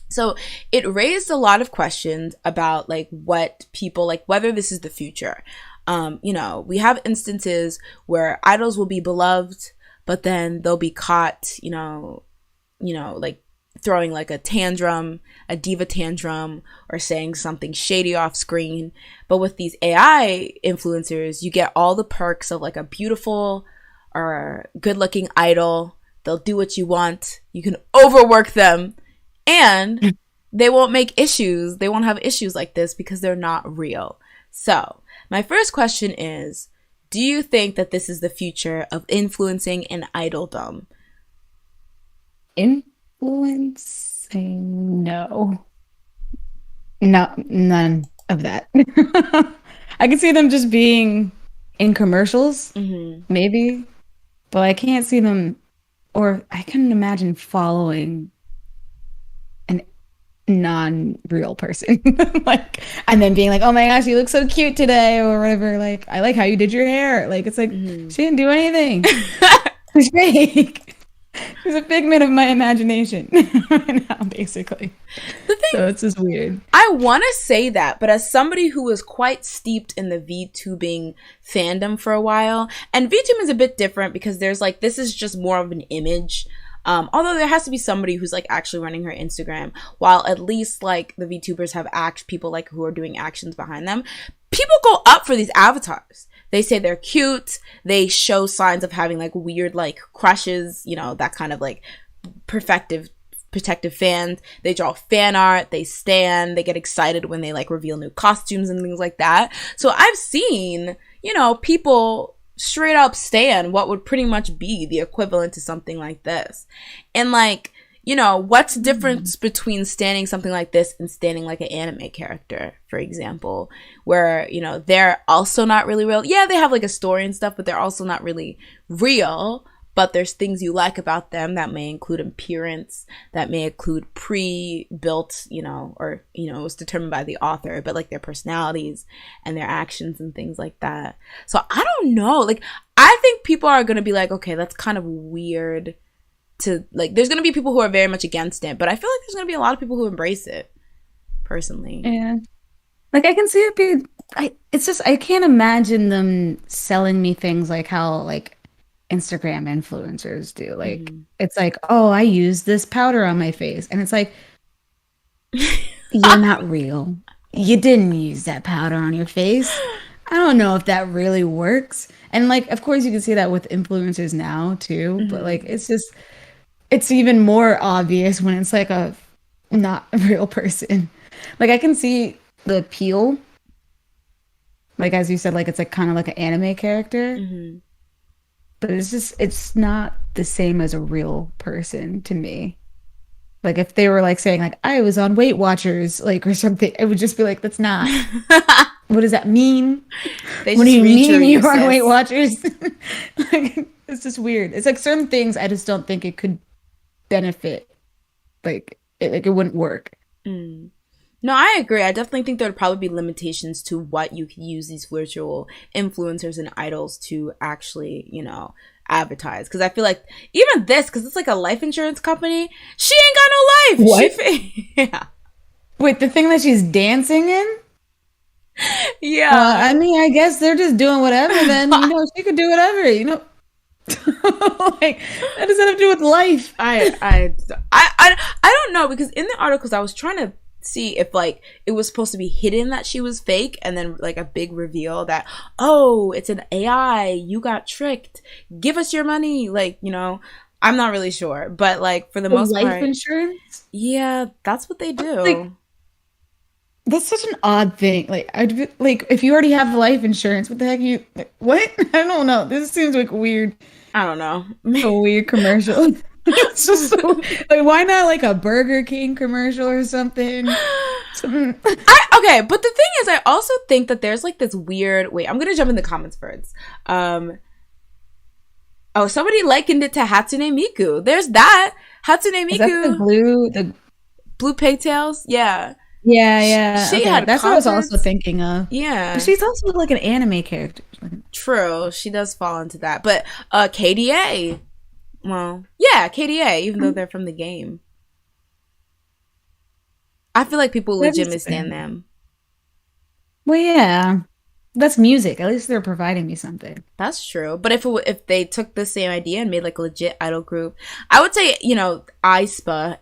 So it raised a lot of questions about like what people, like whether this is the future. We have instances where idols will be beloved, but then they'll be caught, like throwing like a tantrum, a diva tantrum, or saying something shady off screen. But with these AI influencers, you get all the perks of like a beautiful or good looking idol. They'll do what you want. You can overwork them. And they won't make issues. They won't have issues like this because they're not real. So my first question is, do you think that this is the future of influencing and idoldom? Influencing? No. No, none of that. I can see them just being in commercials, maybe, but I can't see them, or I couldn't imagine following non-real person. Like, and then being like, oh my gosh, you look so cute today, or whatever. Like, I like how you did your hair. Like, it's like, Mhm. she didn't do anything. She's fake. She's a figment of my imagination right now, basically. The thing So it's just weird. I want to say that, but as somebody who was quite steeped in the VTubing fandom for a while, and VTubing is a bit different because there's like, this is just more of an image. Although there has to be somebody who's like actually running her Instagram, while at least like the VTubers have people like who are doing actions behind them. People go up for these avatars. They say they're cute. They show signs of having like weird like crushes, you know, that kind of like perfective protective fans. They draw fan art, they stan, they get excited when they like reveal new costumes and things like that. So I've seen, you know, people straight up stan what would pretty much be the equivalent to something like this. And like, you know, what's the difference between standing something like this and standing like an anime character, for example, where, you know, they're also not really real. Yeah, they have like a story and stuff, but they're also not really real. But there's things you like about them that may include appearance, that may include pre-built, you know, or, you know, it was determined by the author, but like their personalities and their actions and things like that. So I don't know. Like, I think people are going to be like, okay, that's kind of weird to, like, there's going to be people who are very much against it, but I feel like there's going to be a lot of people who embrace it, personally. Yeah. Like, I can see it be, it's just, I can't imagine them selling me things like how, like, Instagram influencers do. Like, it's like, oh, I use this powder on my face. And it's like, you're not real. You didn't use that powder on your face. I don't know if that really works. And like, of course, you can see that with influencers now too. But like, it's just, it's even more obvious when it's like a not a real person. Like, I can see the appeal. Like, as you said, like, it's like kind of like an anime character. But it's just, it's not the same as a real person to me. Like, if they were like saying like, I was on Weight Watchers, like, or something, it would just be like, that's not. What does that mean? They What do just you mean you, you are on sis. Weight Watchers? Like, it's just weird. It's like certain things I just don't think it could benefit. Like, it wouldn't work. No, I agree. I definitely think there would probably be limitations to what you could use these virtual influencers and idols to actually, you know, advertise. Because I feel like even this, because it's like a life insurance company, she ain't got no life. What? Yeah. Wait, the thing that she's dancing in? Yeah. I mean, I guess they're just doing whatever then. You know, she could do whatever, you know? Like, that does that have to do with life? I don't know, because in the articles I was trying to see if like it was supposed to be hidden that she was fake, and then like a big reveal that, oh, it's an AI, you got tricked, give us your money. Like, you know, I'm not really sure, but like for the most Life part, insurance? yeah, that's what they do. Like, that's such an odd thing. Like, like if you already have life insurance, what the heck you like, what? I don't know. This seems like weird. I don't know. A weird commercial. It's just so, like, why not like a Burger King commercial or something? Okay, but the thing is, I also think that there's like this weird. Wait, I'm gonna jump in the comments first. Oh, somebody likened it to Hatsune Miku. There's that Hatsune Miku. Is that the blue pigtails? Yeah. Yeah. She okay, had that's concerts. what I was also thinking of. Yeah. But she's also like an anime character. True, she does fall into that. But KDA. Well, yeah, KDA, even though they're from the game. I feel like people legitimately stand them. Well, yeah. That's music. At least they're providing me something. That's true. But if they took the same idea and made like a legit idol group, I would say, you know, aespa,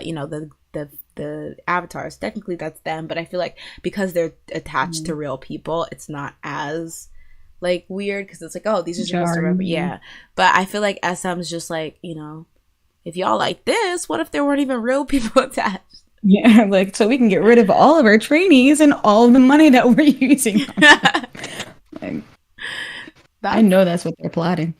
you know, the avatars. Technically that's them, but I feel like because they're attached to real people, it's not as like weird, because it's like, oh, these are just remember. Yeah. But I feel like SM's just like, you know, if y'all like this, what if there weren't even real people attached? Yeah, like, so we can get rid of all of our trainees and all the money that we're using. Like, I know that's what they're plotting.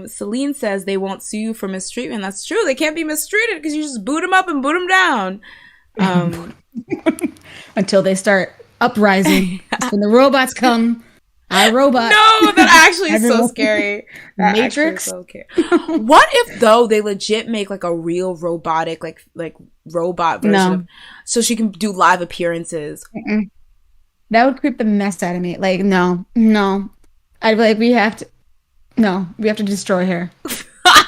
Celine says they won't sue you for mistreatment. That's true. They can't be mistreated because you just boot them up and boot them down. Until they start uprising. When the robots come, I robot. No, that actually is so Everyone. scary. That actually is Matrix. so scary. What if though they legit make like a real robotic like robot version of, No. so she can do live appearances? Mm-mm. That would creep the mess out of me. Like, no, no. I'd be like, we have to destroy her. Like,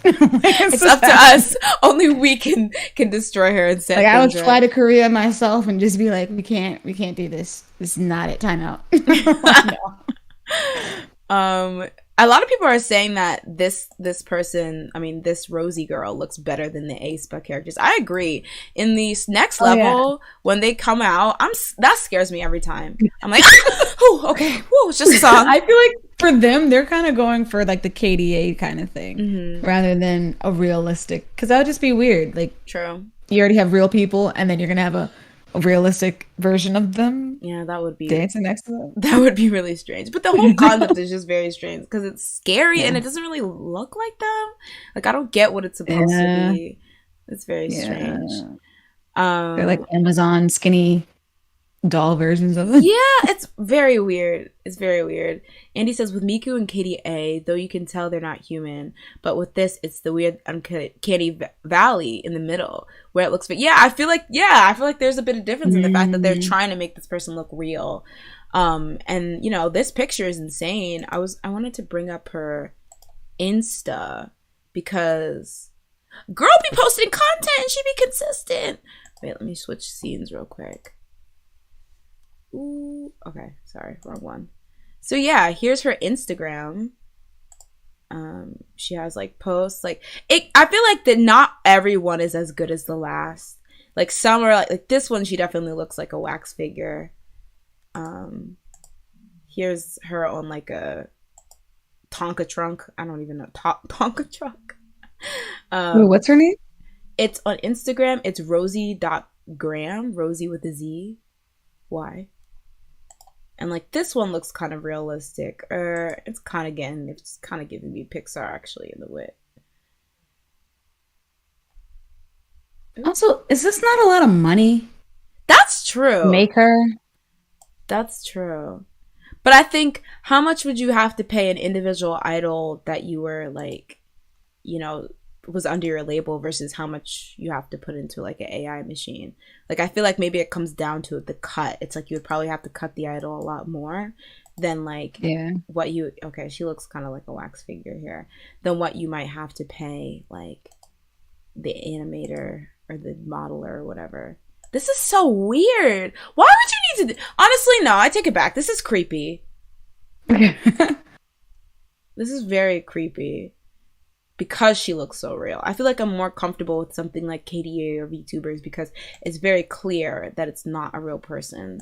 It's up to us. Only we can destroy her and set like I would things fly right. to Korea myself and just be like, we can't do this. This is not it. Time out. No. Um, a lot of people are saying that this person, I mean, this Rosie girl looks better than the aespa characters. I agree. In these next Oh yeah. level, when they come out, that scares me every time. I'm like, oh, okay, whoa, it's just a song. I feel like for them, they're kind of going for like the KDA kind of thing Mm-hmm. rather than a realistic. Because that would just be weird. Like True. you already have real people, and then you're gonna have a realistic version of them Yeah, that would be dancing next to them. that would be really strange. But the whole concept is just very strange because it's scary and Yeah. it doesn't really look like them. Like I don't get what it's supposed to Yeah. be. It's very strange. Yeah. They're like Um, Amazon skinny doll versions of them. yeah, it's very weird. It's very weird. Andy says with Miku and KDA, though you can tell they're not human, but with this, it's the weird uncanny valley in the middle where it looks. Yeah, I feel like there's a bit of difference in the fact that they're trying to make this person look real. And you know, this picture is insane. I wanted to bring up her Insta because girl be posting content and she be consistent. Wait, let me switch scenes real quick. Ooh, okay, sorry, wrong one. So yeah, here's her Instagram. She has like posts like it. I feel like that not everyone is as good as the last. Like some are like this one. She definitely looks like a wax figure. Here's her on like a Tonka trunk. I don't even know Tonka trunk. Wait, what's her name? It's on Instagram. It's Rosie.gram. Rosie with a Z. Y. And like this one looks kind of realistic. It's kind of giving me Pixar actually in the wit. Also, is this not a lot of money? That's true. Make her? That's true. But I think how much would you have to pay an individual idol that you were like, you know, was under your label versus how much you have to put into like an AI machine? Like I feel like maybe it comes down to the cut. It's like you would probably have to cut the idol a lot more than like what you okay, she looks kind of like a wax figure here. Than what you might have to pay like the animator or the modeler or whatever. This is so weird. Why would you need to honestly, no, I take it back. This is creepy. This is very creepy. Because she looks so real. I feel like I'm more comfortable with something like KDA or VTubers because it's very clear that it's not a real person.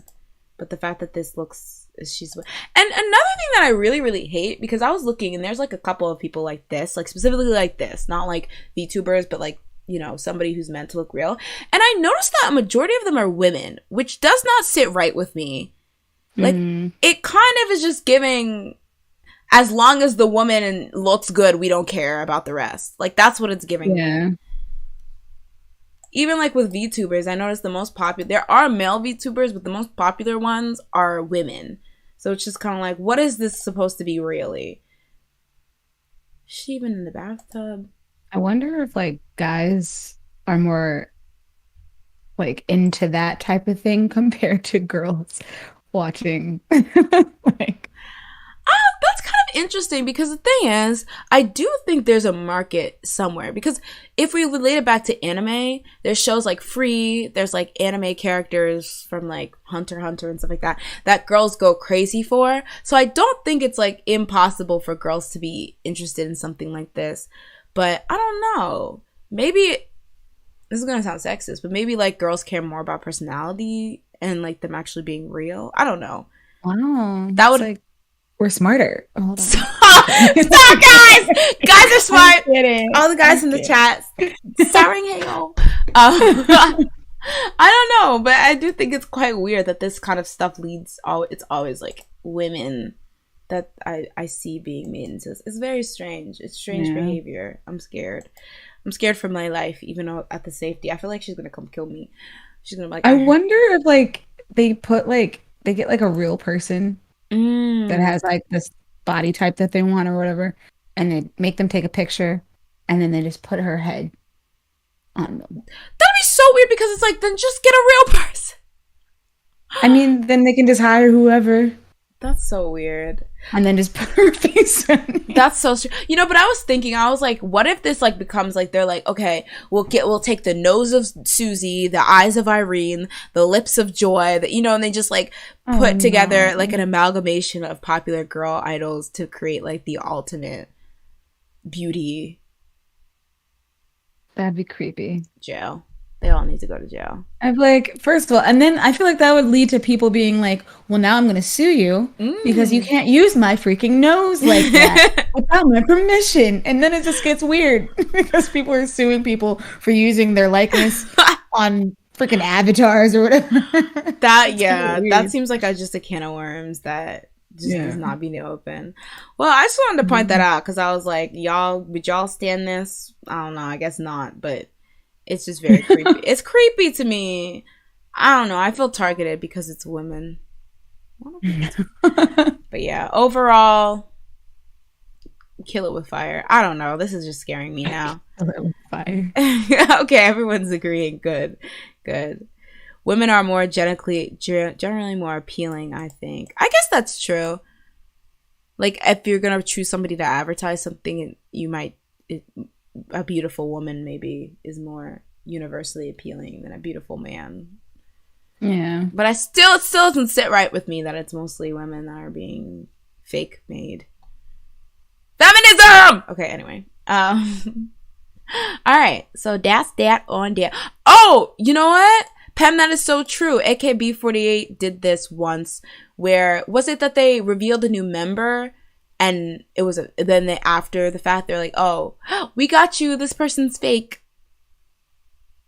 But the fact that this looks she's and another thing that I really really hate, because I was looking and there's like a couple of people like this, like specifically like this, not like VTubers, but like, you know, somebody who's meant to look real. And I noticed that a majority of them are women, which does not sit right with me. Like it kind of is just giving, as long as the woman looks good, we don't care about the rest. Like, that's what it's giving me. Even, like, with VTubers, I noticed the most popular... There are male VTubers, but the most popular ones are women. So it's just kind of like, what is this supposed to be, really? Is she even in the bathtub? I wonder if, like, guys are more, like, into that type of thing compared to girls watching. Like... That's kind of interesting because the thing is, I do think there's a market somewhere, because if we relate it back to anime, there's shows like Free, there's like anime characters from like Hunter x Hunter and stuff like that girls go crazy for. So I don't think it's like impossible for girls to be interested in something like this. But I don't know. Maybe this is gonna sound sexist, but maybe like girls care more about personality and like them actually being real. I don't know. Wow. That would like we're smarter. Oh, hold on. Stop, guys! Guys are smart. All the guys in the chat. Starring Halo. I don't know, but I do think it's quite weird that this kind of stuff leads. It's always like women that I see being made into this. It's very strange. It's strange behavior. I'm scared. I'm scared for my life, even though at the safety. I feel like she's gonna come kill me. She's gonna be like. I wonder if like they get like a real person that Mm. has like this body type that they want or whatever, and they make them take a picture, and then they just put her head on them. That'd be so weird because it's like, then just get a real person. I mean, then they can just hire whoever That's so weird. and then just put her face on it. That's so you know, but I was thinking, I was like, what if this like becomes like they're like, okay, we'll take the nose of Susie, the eyes of Irene, the lips of Joy, that, you know, and they just like Oh put together no, like an amalgamation of popular girl idols to create like the ultimate beauty that'd be creepy. jail. They all need to go to jail. I'm like, first of all, and then I feel like that would lead to people being like, well, now I'm going to sue you because you Mm. can't use my freaking nose like that without my permission. And then it just gets weird because people are suing people for using their likeness on freaking avatars or whatever. That, It's kind of yeah, that weird. seems like just a can of worms that just does Yeah. not be open. Well, I just wanted to point that Mhm. out because I was like, y'all, would y'all stand this? I don't know. I guess not, but it's just very creepy. It's creepy to me. I don't know. I feel targeted because it's women. But yeah, overall, kill it with fire. I don't know. This is just scaring me now. A little fire. Okay, everyone's agreeing. Good, good. Women are more generally more appealing, I think. I guess that's true. Like, if you're gonna choose somebody to advertise something, you might a beautiful woman maybe is more universally appealing than a beautiful man. Yeah. But it still doesn't sit right with me that it's mostly women that are being fake made. Feminism. Okay, anyway. All right, so that's that on that. Oh, you know what? Pam, that is so true. AKB48 did this once where, was it that they revealed a new member and it was then they, after the fact, they're like, oh, we got you. This person's fake.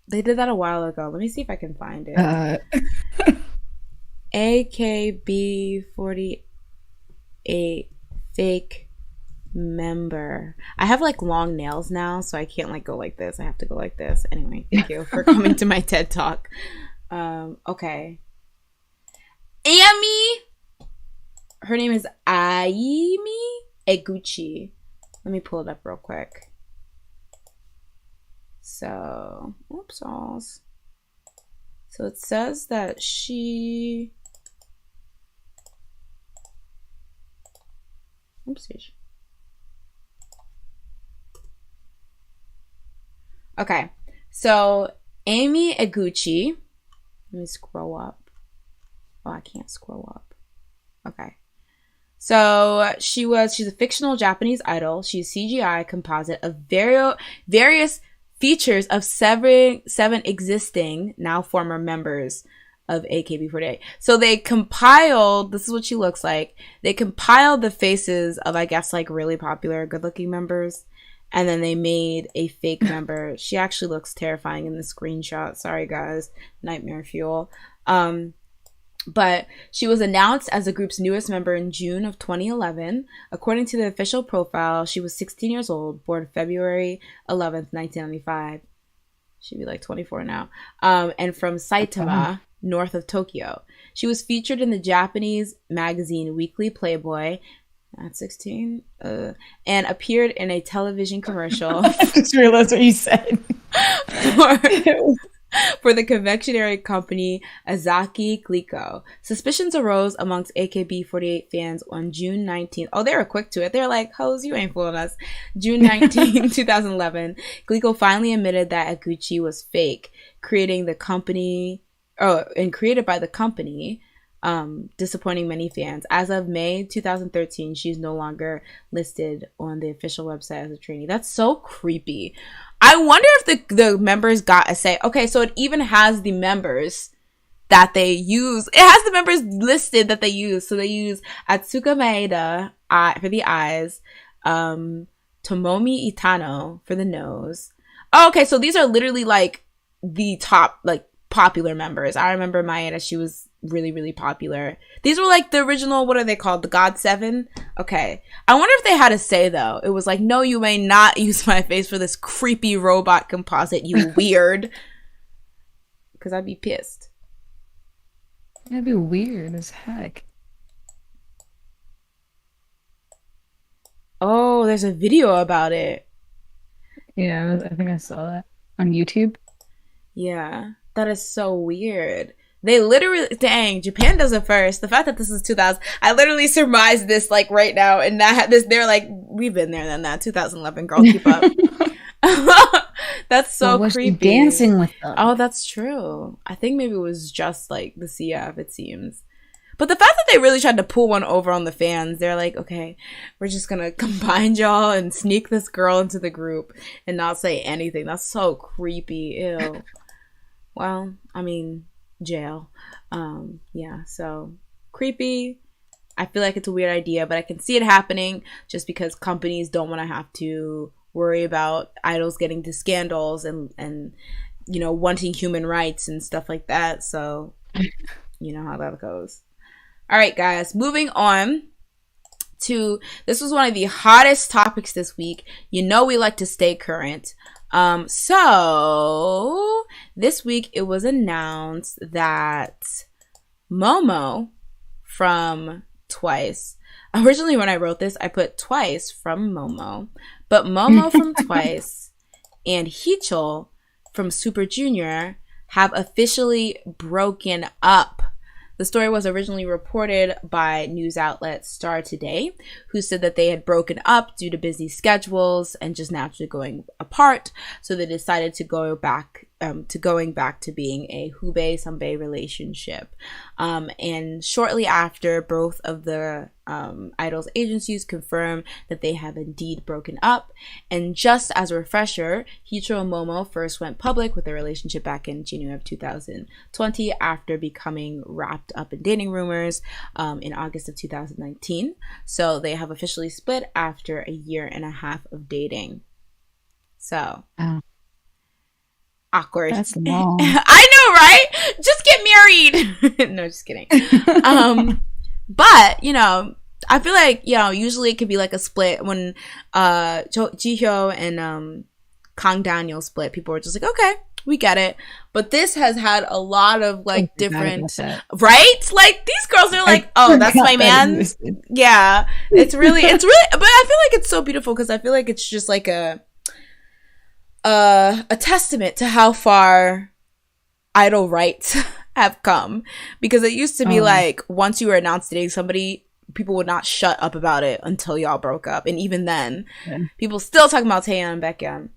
They did that a while ago. Let me see if I can find it. AKB48 fake member. I have like long nails now, so I can't like go like this. I have to go like this. Anyway, thank you for coming to my TED Talk. Okay. Amy. Her name is Aimi Eguchi. Let me pull it up real quick. So, oopsies. So it says that she. Oopsies. Okay, so Amy Eguchi. Let me scroll up. Oh, I can't scroll up. Okay. So she's a fictional Japanese idol. She's CGI composite of various features of seven existing, now former members of AKB48. So they compiled, this is what she looks like. They compiled the faces of, I guess, like really popular, good looking members. And then they made a fake member. She actually looks terrifying in the screenshot. Sorry, guys. Nightmare fuel. But she was announced as the group's newest member in June of 2011. According to the official profile, she was 16 years old, born February 11th, 1995. She'd be like 24 now. And from Saitama, north of Tokyo. She was featured in the Japanese magazine Weekly Playboy at 16 and appeared in a television commercial. I just realized what you said. For the confectionery company Azaki Glico. Suspicions arose amongst AKB48 fans on June 19th. Oh, they were quick to it. They're like, hoes, you ain't fooling us. June 19, 2011. Glico finally admitted that Eguchi was fake, created by the company, disappointing many fans. As of May 2013, she's no longer listed on the official website as a trainee. That's so creepy. I wonder if the members got a say. Okay, so it even has the members that they use. It has the members listed that they use. So they use Atsuka Maeda for the eyes, Tomomi Itano for the nose. Oh, okay, so these are literally like the top like popular members. I remember Maeda, she was really, really popular. These were like the original, what are they called? The God Seven? Okay. I wonder if they had a say though. It was like, no, you may not use my face for this creepy robot composite, you weird. Because I'd be pissed. That'd be weird as heck. Oh, there's a video about it. Yeah, I think I saw that on YouTube. Yeah, that is so weird. They literally, dang, Japan does it first. The fact that this is 2000, I literally surmised this like right now, and that this, they're like, we've been there than that. 2011, girl, keep up. That's Or so was she creepy. dancing with them? Oh, that's true. I think maybe it was just like the CF, it seems. But the fact that they really tried to pull one over on the fans, they're like, okay, we're just gonna combine y'all and sneak this girl into the group and not say anything. That's so creepy. Ew. Well, I mean, jail. Yeah, so creepy. I feel like it's a weird idea, but I can see it happening just because companies don't want to have to worry about idols getting into scandals and wanting human rights and stuff like that. So you know how that goes. All right, guys, moving on to, this was one of the hottest topics this week. You know we like to stay current. So this week it was announced that Momo from Twice, originally when I wrote this, I put Twice from Momo, but Momo from Twice and Heechul from Super Junior have officially broken up. The story was originally reported by news outlet Star Today, who said that they had broken up due to busy schedules and just naturally going apart. So they decided to go back to being a Hubei Sanbei relationship. And shortly after, both of the idols agencies confirmed that they have indeed broken up. And just as a refresher, Heechul and Momo first went public with their relationship back in January of 2020 after becoming wrapped up in dating rumors in August of 2019. So they have officially split after a year and a half of dating. So awkward. That's long. I know, right? Just get married. No, just kidding. But I feel like usually it could be like a split when Jihyo and Kang Daniel split. People were just like, okay, we get it. But this has had a lot of like different, right? Like these girls are like, oh, that's my man. Yeah, it's really. But I feel like it's so beautiful because I feel like it's just like a testament to how far idol rights have come, because it used to be like once you were announced dating somebody, people would not shut up about it until y'all broke up, and even then people still talking about Taeyeon and Baekhyun.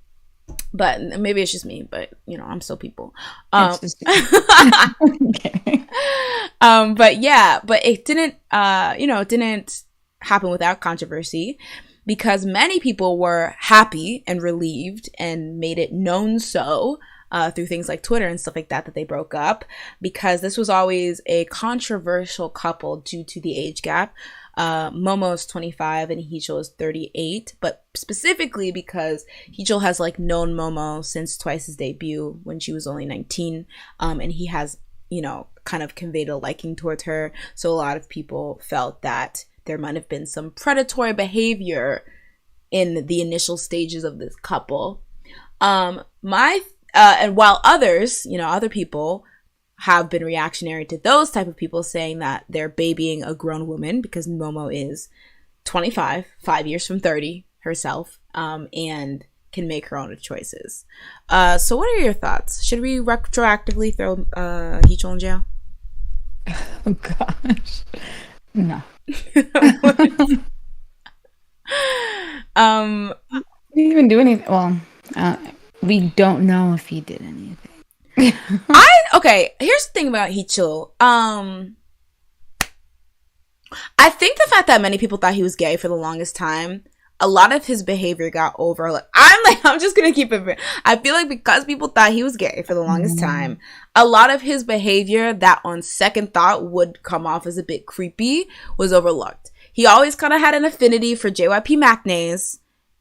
But maybe it's just me, but I'm still people. But yeah, but it didn't it didn't happen without controversy, because many people were happy and relieved and made it known so through things like Twitter and stuff like that they broke up, because this was always a controversial couple due to the age gap. Momo is 25 and Heechul is 38, but specifically because Heechul has like known Momo since Twice's debut when she was only 19, and he has kind of conveyed a liking towards her. So a lot of people felt that there might have been some predatory behavior in the initial stages of this couple. And while others, other people have been reactionary to those type of people, saying that they're babying a grown woman, because Momo is 25, 5 years from 30 herself, and can make her own choices. So what are your thoughts? Should we retroactively throw Heechul in jail? Oh gosh, no. He didn't even do anything. Well, we don't know if he did anything. Okay, here's the thing about Heechul. I think the fact that many people thought he was gay for the longest time, a lot of his behavior got over. I'm just gonna keep it. I feel like because people thought he was gay for the longest time, a lot of his behavior that on second thought would come off as a bit creepy was overlooked. He always kind of had an affinity for JYP Macnays,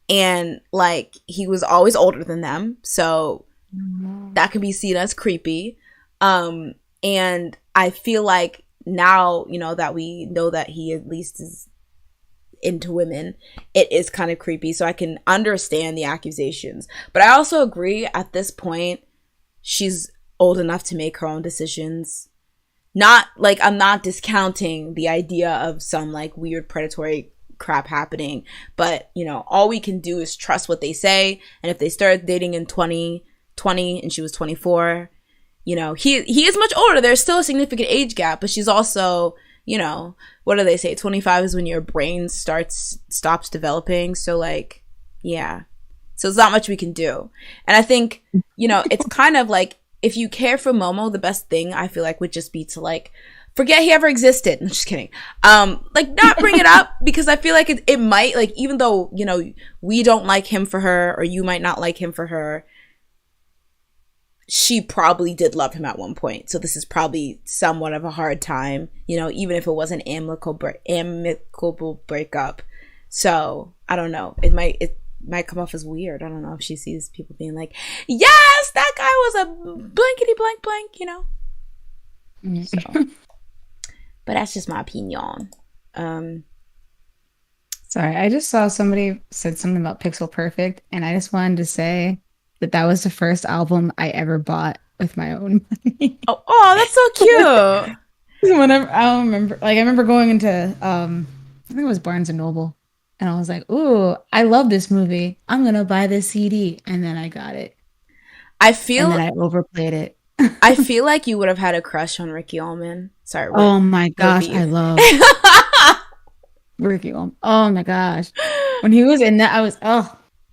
and like he was always older than them, so that can be seen as creepy. And I feel like now, that we know that he at least is into women, it is kind of creepy. So I can understand the accusations. But I also agree, at this point, she's old enough to make her own decisions. Not like, I'm not discounting the idea of some like weird predatory crap happening. But, you know, all we can do is trust what they say. And if they started dating in 2020 and she was 24, you know, he is much older. There's still a significant age gap, but she's also, you know, what do they say? 25 is when your brain stops developing. So like, yeah. So there's not much we can do. And I think, you know, it's kind of like, if you care for Momo, the best thing I feel like would just be to like, forget he ever existed. I'm just kidding. Like not bring it up, because I feel like it might, like, even though, you know, we don't like him for her, or you might not like him for her, she probably did love him at one point. So this is probably somewhat of a hard time, you know, even if it was an amicable breakup. So I don't know. It might come off as weird. I don't know if she sees people being like, yes, that guy was a blankety blank blank, you know. So, but that's just my opinion. Sorry, I just saw somebody said something about Pixel Perfect, and I just wanted to say that was the first album I ever bought with my own money. Oh, that's so cute. Whenever I remember, like I remember going into I think it was Barnes and Noble, and I was like, "Ooh, I love this movie. I'm gonna buy this CD," and then I got it. And then I overplayed it. I feel like you would have had a crush on Ricky Ullman. Sorry. Oh my gosh, I love Ricky Ullman. Oh my gosh, when he was in that, I was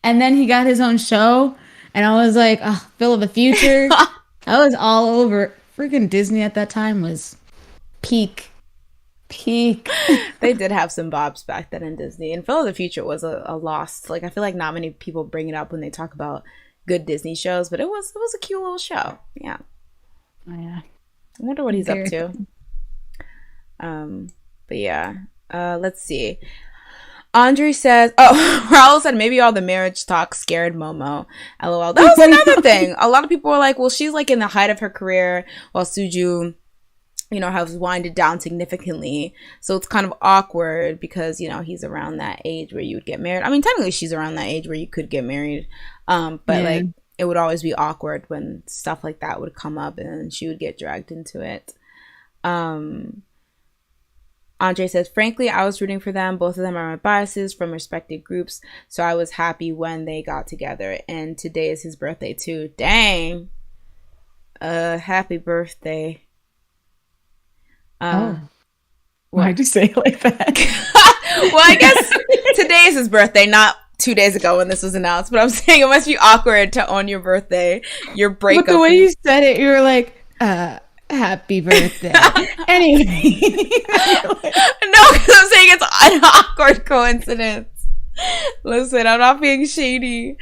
and then he got his own show. And I was like, oh, Phil of the Future. I was all over. Freaking Disney at that time was peak. They did have some bobs back then in Disney. And Phil of the Future was a lost. Like, I feel like not many people bring it up when they talk about good Disney shows. But it was a cute little show. Yeah. Oh, yeah. I wonder what he's up to. But yeah. Let's see. Andre says, Raul said maybe all the marriage talk scared Momo. LOL. That was another thing. A lot of people were like, well, she's like in the height of her career while Suju, you know, has winded down significantly. So it's kind of awkward because, you know, he's around that age where you would get married. I mean, technically she's around that age where you could get married. But like, it would always be awkward when stuff like that would come up and she would get dragged into it. Andre says, frankly, I was rooting for them. Both of them are my biases from respected groups. So I was happy when they got together. And today is his birthday too. Dang. Happy birthday. Why'd you say it like that? Well, I guess today is his birthday, not 2 days ago when this was announced. But I'm saying it must be awkward to own your birthday, your breakup. But the way you said it, you were like, happy birthday. Anyway. No, because I'm saying it's an awkward coincidence. Listen, I'm not being shady.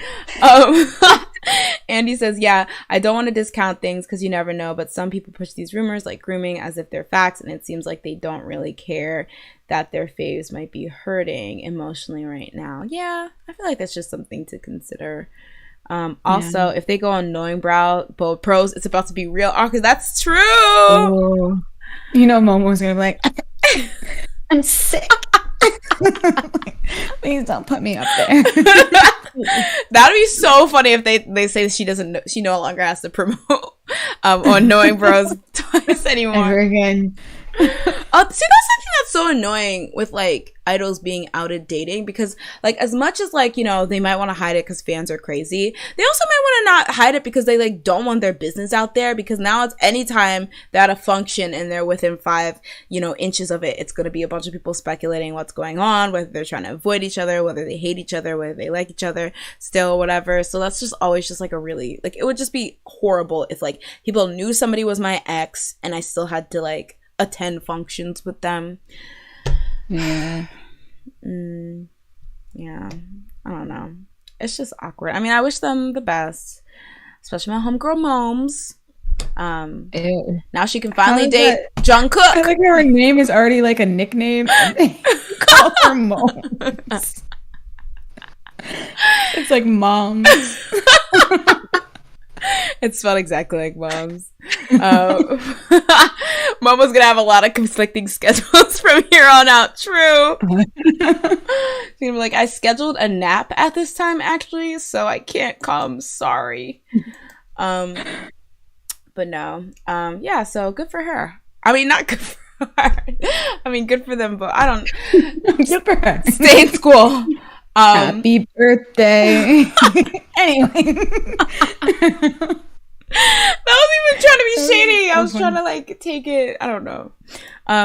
Andy says, yeah, I don't want to discount things because you never know, but some people push these rumors like grooming as if they're facts, and it seems like they don't really care that their faves might be hurting emotionally right now. Yeah, I feel like that's just something to consider. Also, if they go on Knowing Bold Pros, it's about to be real awkward. That's true. Oh. You know, Momo's gonna be like, I'm sick. Please don't put me up there. That'd be so funny if they say she no longer has to promote on Knowing Bros twice anymore. Ever again. See, that's something that's so annoying with like idols being outed dating, because like as much as like, you know, they might want to hide it because fans are crazy, they also might want to not hide it because they like don't want their business out there, because now it's anytime they're at a function and they're within 5 inches of it, it's going to be a bunch of people speculating what's going on, whether they're trying to avoid each other, whether they hate each other, whether they like each other still, whatever. So that's just always just like a really, like, it would just be horrible if like people knew somebody was my ex and I still had to like attend functions with them. Yeah. Yeah. I don't know. It's just awkward. I mean, I wish them the best, especially my homegirl Moms. Ew. Now she can finally date Jungkook. I think her name is already like a nickname. And they call her Moms. It's like Moms. It's spelled exactly like Mom's. Momo's gonna have a lot of conflicting schedules from here on out. True. She's gonna be like, I scheduled a nap at this time actually, so I can't come. Sorry. But no. Yeah. So good for her. I mean, not good for I mean, good for them, but I don't. Good for her. Stay in school. Happy birthday. Anyway. That wasn't even trying to be shady. I was trying to like take it. I don't know.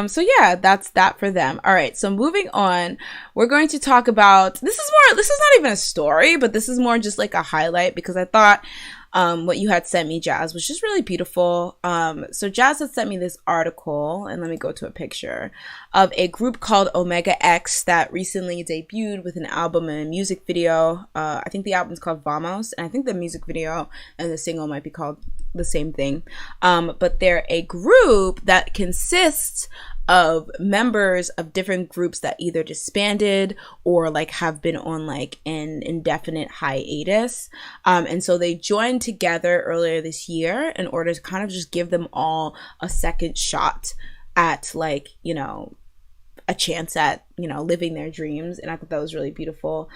So yeah, that's that for them. All right. So moving on, we're going to talk about, this is not even a story, but this is more just like a highlight because I thought what you had sent me, Jazz, was just really beautiful. So Jazz had sent me this article, and let me go to a picture of a group called Omega X that recently debuted with an album and a music video. I think the album's called Vamos, and I think the music video and the single might be called the same thing. But they're a group that consists of members of different groups that either disbanded or like have been on like an indefinite hiatus. And so they joined together earlier this year in order to kind of just give them all a second shot at like, you know, a chance at, you know, living their dreams. And I thought that was really beautiful.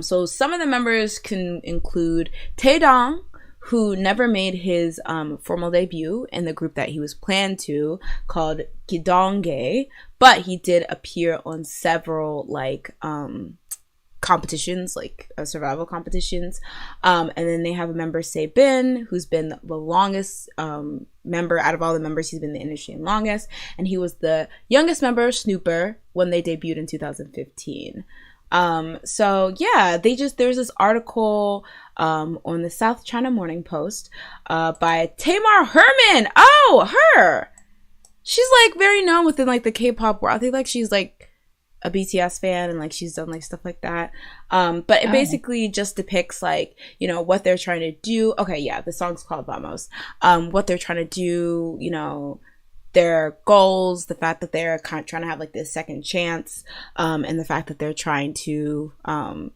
So some of the members can include Taedong, who never made his formal debut in the group that he was planned to, called Gidonggae, but he did appear on several like competitions, like survival competitions. And then they have a member, Bin, who's been the longest member out of all the members. He's been in the industry the longest, and he was the youngest member, Snooper, when they debuted in 2015. So yeah, there's this article on the South China Morning Post by Tamar Herman. Oh, her. She's like very known within like the K-pop world. I think like she's like a BTS fan and like she's done like stuff like that. But it basically just depicts like, you know, what they're trying to do. Okay, yeah, the song's called Vamos. What they're trying to do, you know, their goals, the fact that they're kind of trying to have like this second chance, and the fact that they're trying to,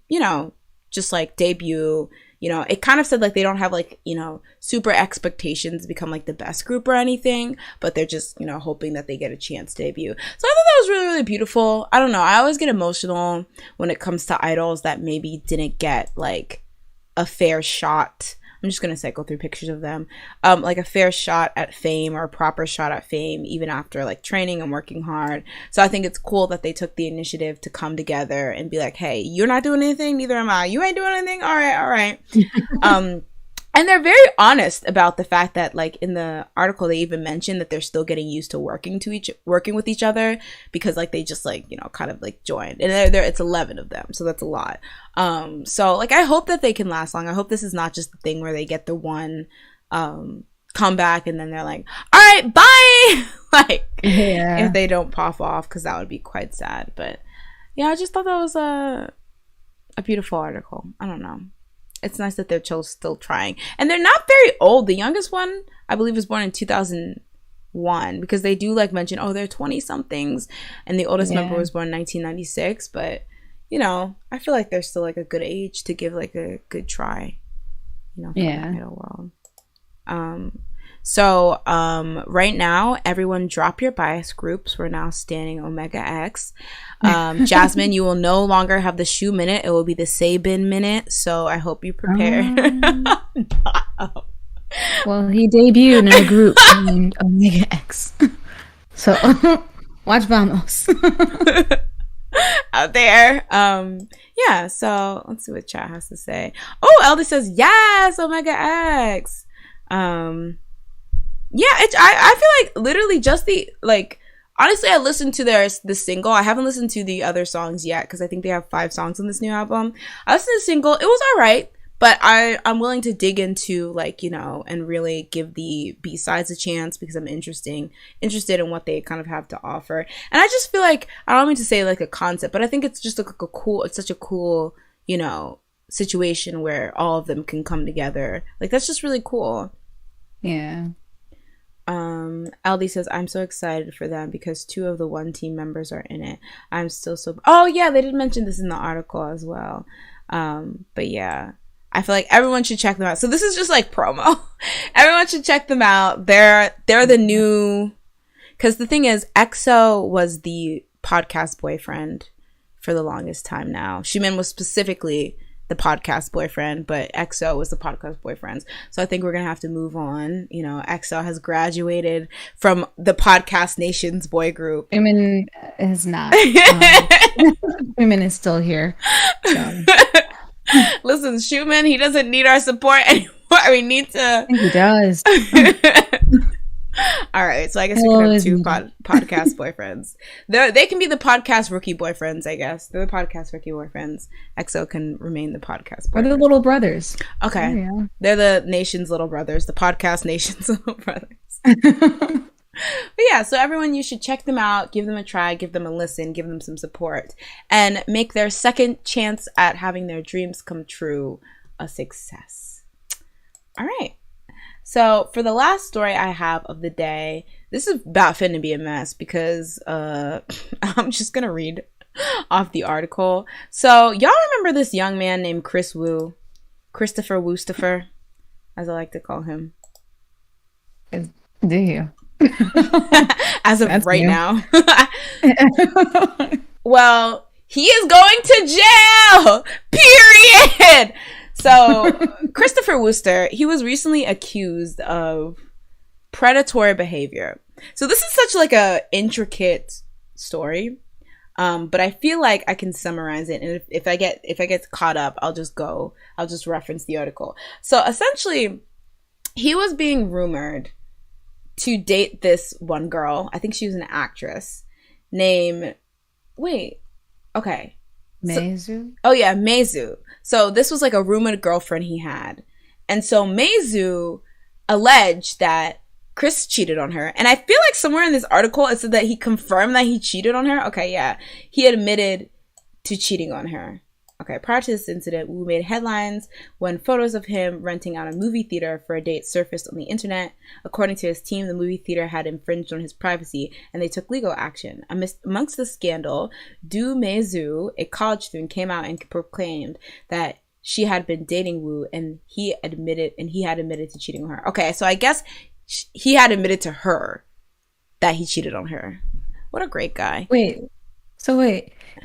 you know, just like debut. You know, it kind of said like they don't have like, you know, super expectations to become like the best group or anything, but they're just, you know, hoping that they get a chance to debut. So I thought that was really, really beautiful. I don't know. I always get emotional when it comes to idols that maybe didn't get like a fair shot. I'm just going to cycle through pictures of them. Like a fair shot at fame or a proper shot at fame, even after like training and working hard. So I think it's cool that they took the initiative to come together and be like, hey, you're not doing anything, neither am I. You ain't doing anything. All right. And they're very honest about the fact that like in the article, they even mentioned that they're still getting used to working with each other because like they just like, you know, kind of like joined, and it's 11 of them. So that's a lot. So like, I hope that they can last long. I hope this is not just the thing where they get the one, comeback and then they're like, all right, bye. Like if they don't pop off, cause that would be quite sad. But yeah, I just thought that was a beautiful article. I don't know. It's nice that they're still trying. And they're not very old. The youngest one, I believe, was born in 2001. Because they do, like, mention, oh, they're 20-somethings. And the oldest member was born in 1996. But, you know, I feel like they're still, like, a good age to give, like, a good try. You know, for the idol world. So, right now, everyone drop your bias groups. We're now standing Omega X. Jasmine, you will no longer have the Shoe Minute. It will be the Sabin Minute. So I hope you prepare. Well, he debuted in a group named Omega X. So, watch Vamos. Out there. Yeah, so let's see what chat has to say. Oh, Elder says, yes, Omega X. Yeah, I feel like literally just the, like, honestly, I listened to the single. I haven't listened to the other songs yet because I think they have 5 songs on this new album. I listened to the single. It was all right, but I'm willing to dig into, like, you know, and really give the B-sides a chance because I'm interested in what they kind of have to offer. And I just feel like, I don't mean to say like a concept, but I think it's just like it's such a cool, you know, situation where all of them can come together. Like, that's just really cool. Yeah. LD says, I'm so excited for them because 2 of the one team members are in it. I'm still so... Oh, yeah, they did mention this in the article as well. But yeah, I feel like everyone should check them out. So this is just like promo. Everyone should check them out. They're the new... Because the thing is, EXO was the podcast boyfriend for the longest time now. Ximin was specifically the podcast boyfriend, but EXO was the podcast boyfriends. So I think we're gonna have to move on. You know, EXO has graduated from the podcast nation's boy group. Women is not. Women is still here. So. Listen, Schumann, he doesn't need our support anymore. We need to. I think he does. All right, so I guess we can have two podcast boyfriends. They can be the podcast rookie boyfriends, I guess. They're the podcast rookie boyfriends. EXO can remain the podcast boyfriends. Or the little brothers. Okay. Yeah. They're the nation's little brothers, the podcast nation's little brothers. But yeah, so everyone, you should check them out, give them a try, give them a listen, give them some support, and make their second chance at having their dreams come true a success. All right. So for the last story I have of the day, this is about finna be a mess because I'm just gonna read off the article. So y'all remember this young man named Christopher Woostafer, as I like to call him? Do you? As of That's right new. Now. Well, he is going to jail! Period! So, Christopher Wooster, he was recently accused of predatory behavior. So this is such like a intricate story, but I feel like I can summarize it. And if I get caught up, I'll just reference the article. So essentially, he was being rumored to date this one girl. I think she was an actress named. Meizu? Meizu. So this was like a rumored girlfriend he had. And so Meizu alleged that Chris cheated on her. And I feel like somewhere in this article it said that he confirmed that he cheated on her. Okay, yeah. He admitted to cheating on her. Okay, prior to this incident, Wu made headlines when photos of him renting out a movie theater for a date surfaced on the internet. According to his team, the movie theater had infringed on his privacy, and they took legal action. Amongst the scandal, Du Meizu, a college student, came out and proclaimed that she had been dating Wu, and he had admitted to cheating on her. Okay, so I guess he had admitted to her that he cheated on her. What a great guy. Wait,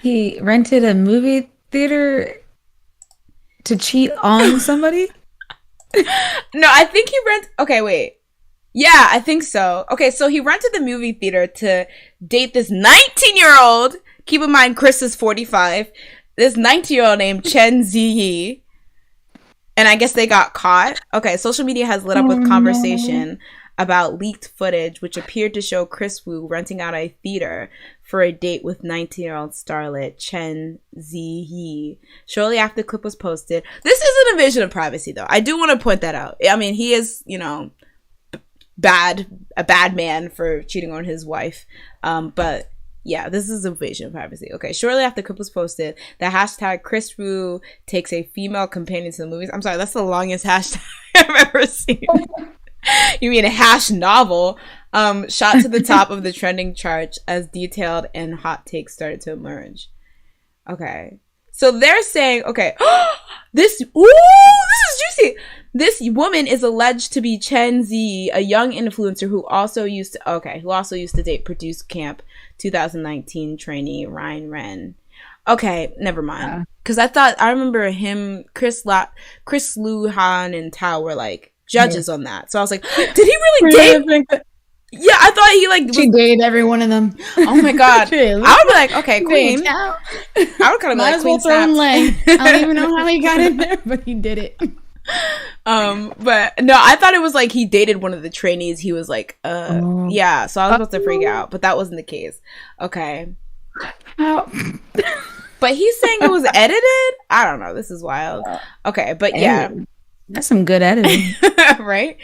he rented a movie theater to cheat on somebody? No, I think he yeah, I think so. Okay, so he rented the movie theater to date this 19-year-old. Keep in mind, Chris is 45. This 19-year-old named Chen Ziyi. And I guess they got caught. Okay, social media has lit up with conversation about leaked footage, which appeared to show Chris Wu renting out a theater for a date with 19-year-old starlet Chen Ziyi. Shortly after the clip was posted, this is an invasion of privacy, though. I do want to point that out. I mean, he is, a bad man for cheating on his wife. But yeah, this is invasion of privacy. Okay, shortly after the clip was posted, the hashtag Chris Wu takes a female companion to the movies. I'm sorry, that's the longest hashtag I've ever seen. You mean a hash novel? Shot to the top of the trending chart as detailed and hot takes started to emerge. Okay. So they're saying, okay, this is juicy. This woman is alleged to be Chen Zi, a young influencer who also used to date Produce Camp 2019 trainee Ryan Ren. Okay, never mind. Because I remember him, Chris Luhan and Tao were like judges on that. So I was like, did he really date? Yeah, I thought he she dated every one of them. Oh my god. I would be like, okay, Queen. I would kind of be like, Queen snaps. I don't even know how he got in there, but he did it. But no, I thought it was like he dated one of the trainees. He was like, yeah. So I was about to freak out, but that wasn't the case. Okay. But he's saying it was edited. I don't know. This is wild. Okay, but yeah, that's some good editing, right?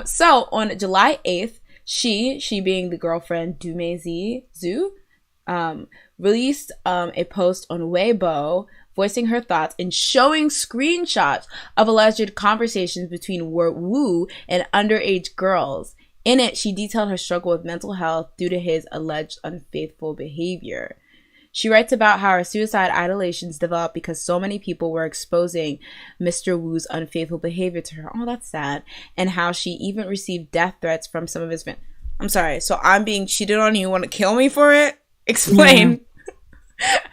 So on July 8th. She being the girlfriend Du Meizu, released a post on Weibo voicing her thoughts and showing screenshots of alleged conversations between Wu and underage girls. In it, she detailed her struggle with mental health due to his alleged unfaithful behavior. She writes about how her suicide ideations developed because so many people were exposing Mr. Wu's unfaithful behavior to her. Oh, that's sad. And how she even received death threats from some of his friends. I'm sorry. So I'm being cheated on. You want to kill me for it? Explain.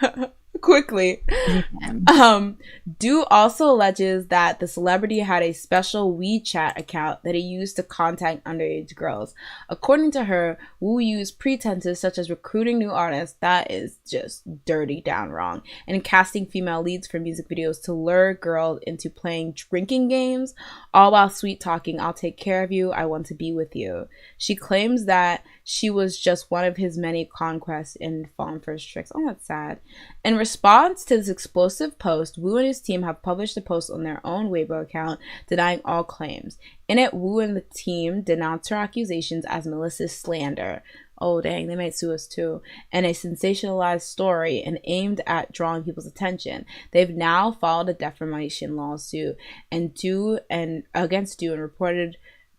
Yeah. quickly. You can. Do also alleges that the celebrity had a special WeChat account that he used to contact underage girls. According to her, Wu used pretenses such as recruiting new artists, that is just dirty down wrong, and casting female leads for music videos to lure girls into playing drinking games, all while sweet talking, "I'll take care of you, I want to be with you." She claims that she was just one of his many conquests and fallen for his tricks. Oh, that's sad. In response to this explosive post, Wu and his team have published a post on their own Weibo account denying all claims. In it, Wu and the team denounced her accusations as malicious slander. Oh, dang, they might sue us too. And a sensationalized story and aimed at drawing people's attention. They've now filed a defamation lawsuit against Du and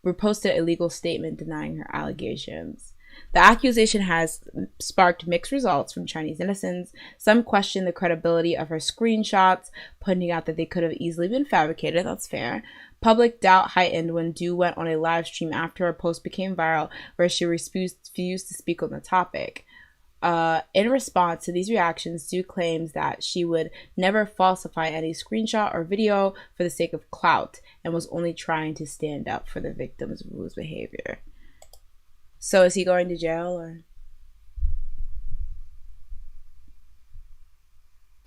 reposted a legal statement denying her allegations. The accusation has sparked mixed results from Chinese netizens. Some question the credibility of her screenshots, pointing out that they could have easily been fabricated. That's fair. Public doubt heightened when Du went on a live stream after her post became viral, where she refused to speak on the topic. In response to these reactions, Du claims that she would never falsify any screenshot or video for the sake of clout and was only trying to stand up for the victims of Wu's behavior. So is he going to jail or?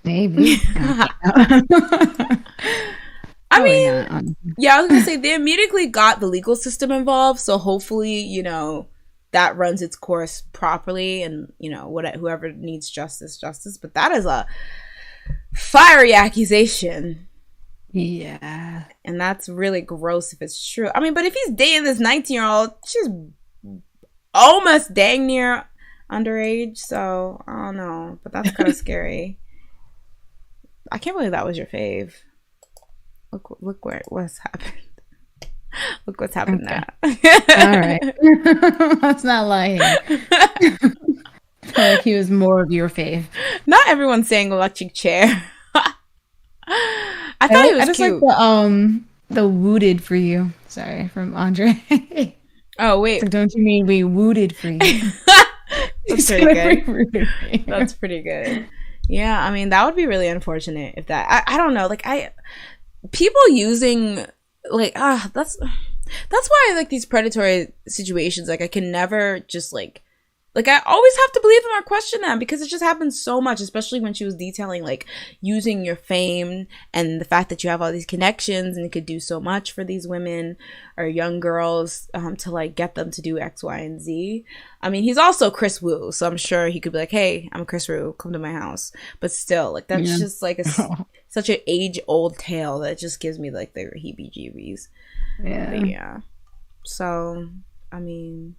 Maybe. I mean, yeah, I was gonna say they immediately got the legal system involved, so hopefully, you know, that runs its course properly, and you know, whoever needs justice. But that is a fiery accusation. Yeah, and that's really gross if it's true. I mean, but if he's dating this 19-year-old, she's almost dang near underage, so I don't know, but that's kind of scary. I can't believe that was your fave. Look what's happened. Look what's happened now. All right. Let's not lie here. I feel like he was more of your fave. Not everyone's saying electric chair. I thought he was cute. Like the wooted for you. Sorry, from Andre. Oh, wait. So don't you mean we wooted for you? That's pretty good. That's pretty good. Yeah, I mean, that would be really unfortunate if that... I don't know. Like, people using... Like, that's why I like these predatory situations. Like, I can never just, like, I always have to believe them or question them because it just happens so much, especially when she was detailing, like, using your fame and the fact that you have all these connections and you could do so much for these women or young girls to, like, get them to do X, Y, and Z. I mean, he's also Chris Wu, so I'm sure he could be like, "Hey, I'm Chris Wu, come to my house." But still, like, that's just, like, such an age-old tale that just gives me, like, the heebie-jeebies. Yeah. But, yeah. So, I mean...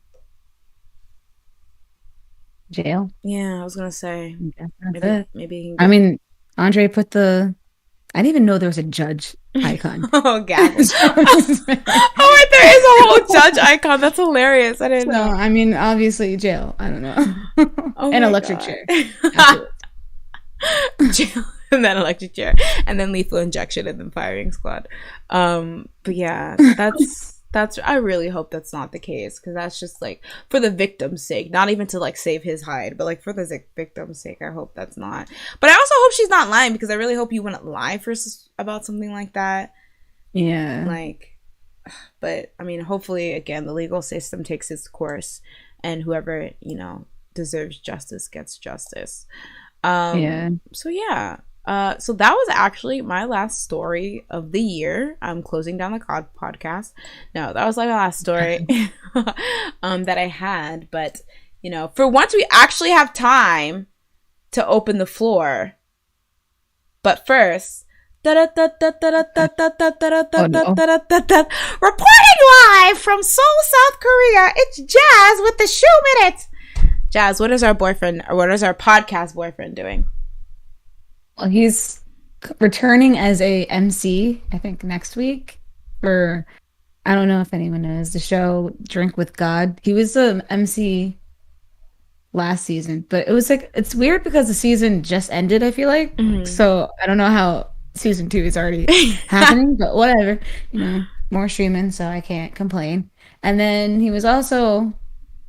Jail. Yeah, I was gonna say. Maybe he can I mean, Andre put the... I didn't even know there was a judge icon. Oh, gavel. Oh, wait, there is a whole judge icon. That's hilarious. I didn't know. I mean, obviously jail. I don't know. Oh, and electric chair. Jail, and then electric chair, and then lethal injection, and then firing squad. But yeah, that's I really hope that's not the case, because that's just, like, for the victim's sake, not even to, like, save his hide, but, like, for the victim's sake, I hope that's not. But I also hope she's not lying, because I really hope you wouldn't lie about something like that. Yeah. Like, but I mean, hopefully, again, the legal system takes its course, and whoever, you know, deserves justice gets justice. Yeah. So yeah. So that was actually my last story of the year. I'm closing down the podcast. No, that was like my last story that I had. But, you know, for once we actually have time to open the floor. But first, reporting live from Seoul, South Korea, it's Jazz with the Shoe Minute. Jazz, what is our podcast boyfriend doing? Well, he's returning as a MC, I think, next week for, I don't know if anyone knows, the show Drink with God. He was the MC last season, but it was like, it's weird because the season just ended, I feel like. Mm-hmm. So I don't know how season 2 is already happening, but whatever. You know, more streaming, so I can't complain. And then he was also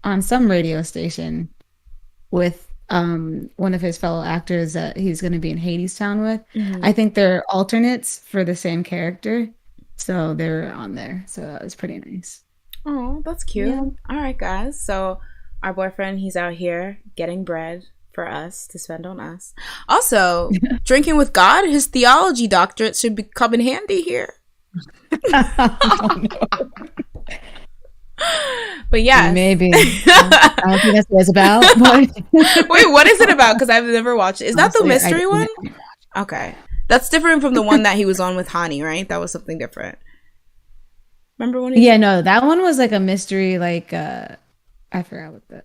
on some radio station with one of his fellow actors that he's going to be in Hades Town with. Mm-hmm. I think they're alternates for the same character. So they're on there. So that was pretty nice. Oh, that's cute. Yeah. All right, guys. So our boyfriend, he's out here getting bread for us to spend on us. Also, drinking with God, his theology doctorate should be come in handy here. Oh, no. But yes. Maybe. I don't think that's what it's about. But Wait, what is it about? Because I've never watched it. Is that the honestly, mystery one? Okay. That's different from the one that he was on with Hani, right? That was something different. Remember when he... Yeah, no, that one was like a mystery, like I forgot what the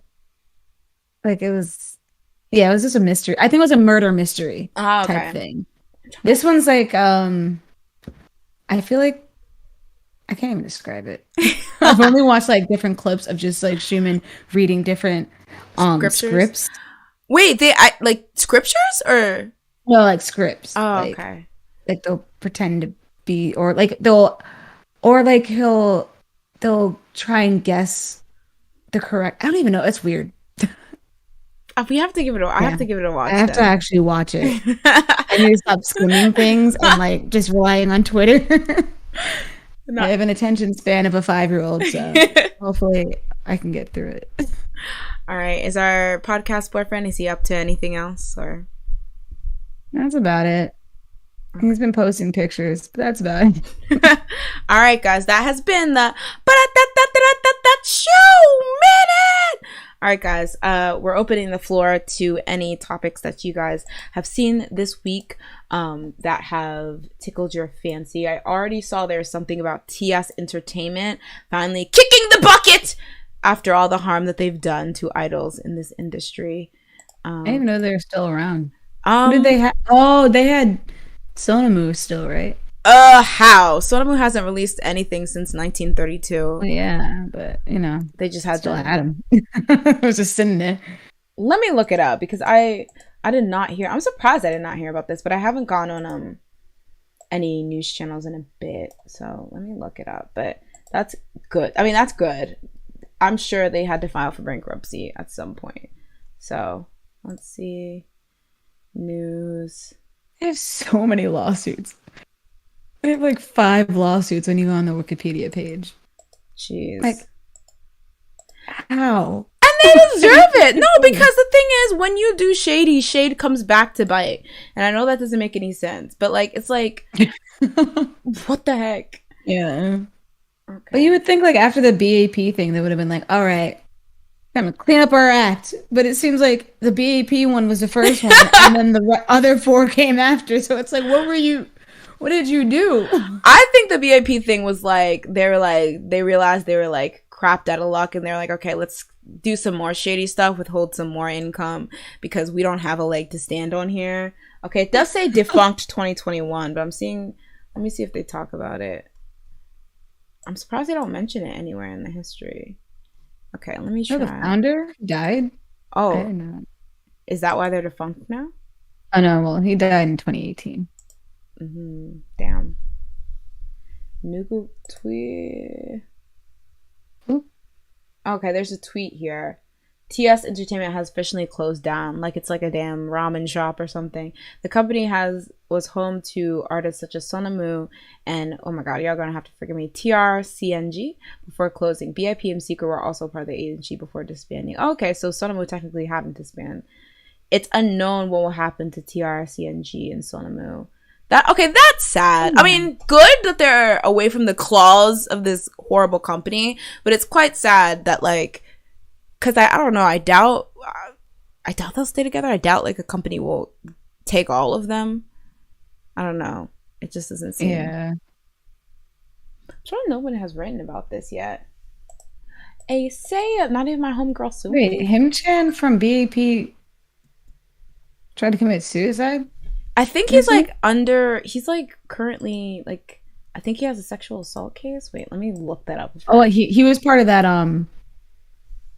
like it was. Yeah, it was just a mystery. I think it was a murder mystery Oh, type okay. thing. This one's like I feel like I can't even describe it. I've only watched like different clips of just like Schumann reading different Scriptures? scripts. Wait, like scriptures or... No, like scripts. Oh, okay. Like they'll pretend to be or like they'll or like they'll try and guess the correct. I don't even know. It's weird. We have to give it a... I have to give it a watch. I have to actually watch it. I need to stop skimming things and like just relying on Twitter. I have an attention span of a 5-year-old, so hopefully I can get through it. All right. Is our podcast boyfriend, is he up to anything else or? That's about it. He's been posting pictures, but that's about it. All right, guys. That has been the show minute. All right, guys. We're opening the floor to any topics that you guys have seen this week that have tickled your fancy. I already saw there's something about TS Entertainment finally kicking the bucket after all the harm that they've done to idols in this industry. I didn't even know they were still around. What did they have? Oh, they had Sonamu still, right? How? Sonamu hasn't released anything since 1932. Well, yeah, but you know, they just had still had him. It was just sitting there. Let me look it up because I did not hear. I'm surprised I did not hear about this, but I haven't gone on any news channels in a bit. So let me look it up. But that's good. I mean, that's good. I'm sure they had to file for bankruptcy at some point. So let's see. News. They have so many lawsuits. They have like 5 lawsuits when you go on the Wikipedia page. Jeez. Like, how? And they deserve it. No, because the thing is, when you do shady, shade comes back to bite. And I know that doesn't make any sense, but like, it's like, what the heck? Yeah. Okay. But you would think like after the BAP thing, they would have been like, all right, I'm gonna clean up our act. But it seems like the BAP one was the first one, and then the other 4 came after. So it's like, what did you do? I think the BAP thing was like, they realized they were like crapped out of luck, and they're like, okay, let's do some more shady stuff, withhold some more income because we don't have a leg to stand on here. Okay, it does say defunct 2021, but let me see if they talk about it. I'm surprised they don't mention it anywhere in the history. Okay, let me try. Oh, the founder died? Oh, I didn't know. Is that why they're defunct now? Oh no, well, he died in 2018. Damn. Nugu tweet. Ooh. Okay, there's a tweet here. TS Entertainment has officially closed down, like it's like a damn ramen shop or something. The company was home to artists such as Sonamu and, oh my god, y'all gonna have to forgive me, TRCNG before closing. BIP and Seeker were also part of the agency before disbanding. Okay, so Sonamu technically hadn't disbanded. It's unknown what will happen to TRCNG and Sonamu. That's sad. I mean, good that they're away from the claws of this horrible company, but it's quite sad that like, because I don't know, I doubt they'll stay together. I doubt like a company will take all of them. I don't know. It just doesn't seem. Yeah. I'm sure no one has written about this yet. Not even my homegirl Sue. Wait, Himchan from BAP tried to commit suicide? I think he's like currently like, I think he has a sexual assault case. Wait, let me look that up. Oh, he was part of that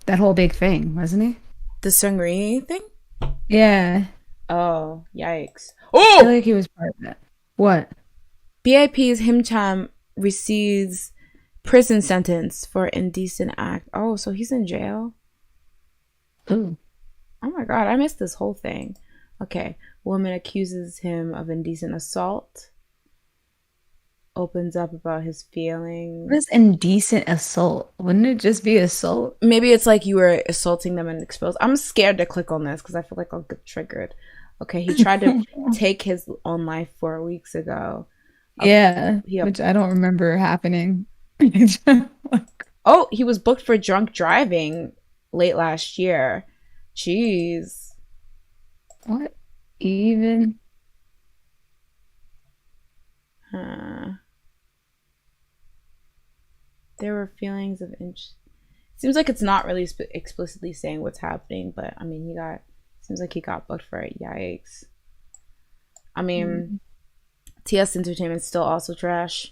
that whole big thing, wasn't he? The Seungri thing? Yeah. Oh, yikes. Oh! I feel like he was part of that. What? BIP's Himcham receives prison sentence for indecent act. Oh, so he's in jail? Ooh. Oh my god, I missed this whole thing. Okay, woman accuses him of indecent assault. Opens up about his What is feelings. indecent assault? Wouldn't it just be assault? Maybe it's like you were assaulting them and exposed. I'm scared to click on this because I feel like I'll get triggered. Okay, he tried to take his own life 4 weeks ago. Yeah, He which I don't remember happening. Oh, he was booked for drunk driving late last year. Jeez. What even? Huh. There were feelings of seems like it's not really explicitly saying what's happening, but I mean, seems like he got booked for it. Yikes. I mean, TS Entertainment's still also trash.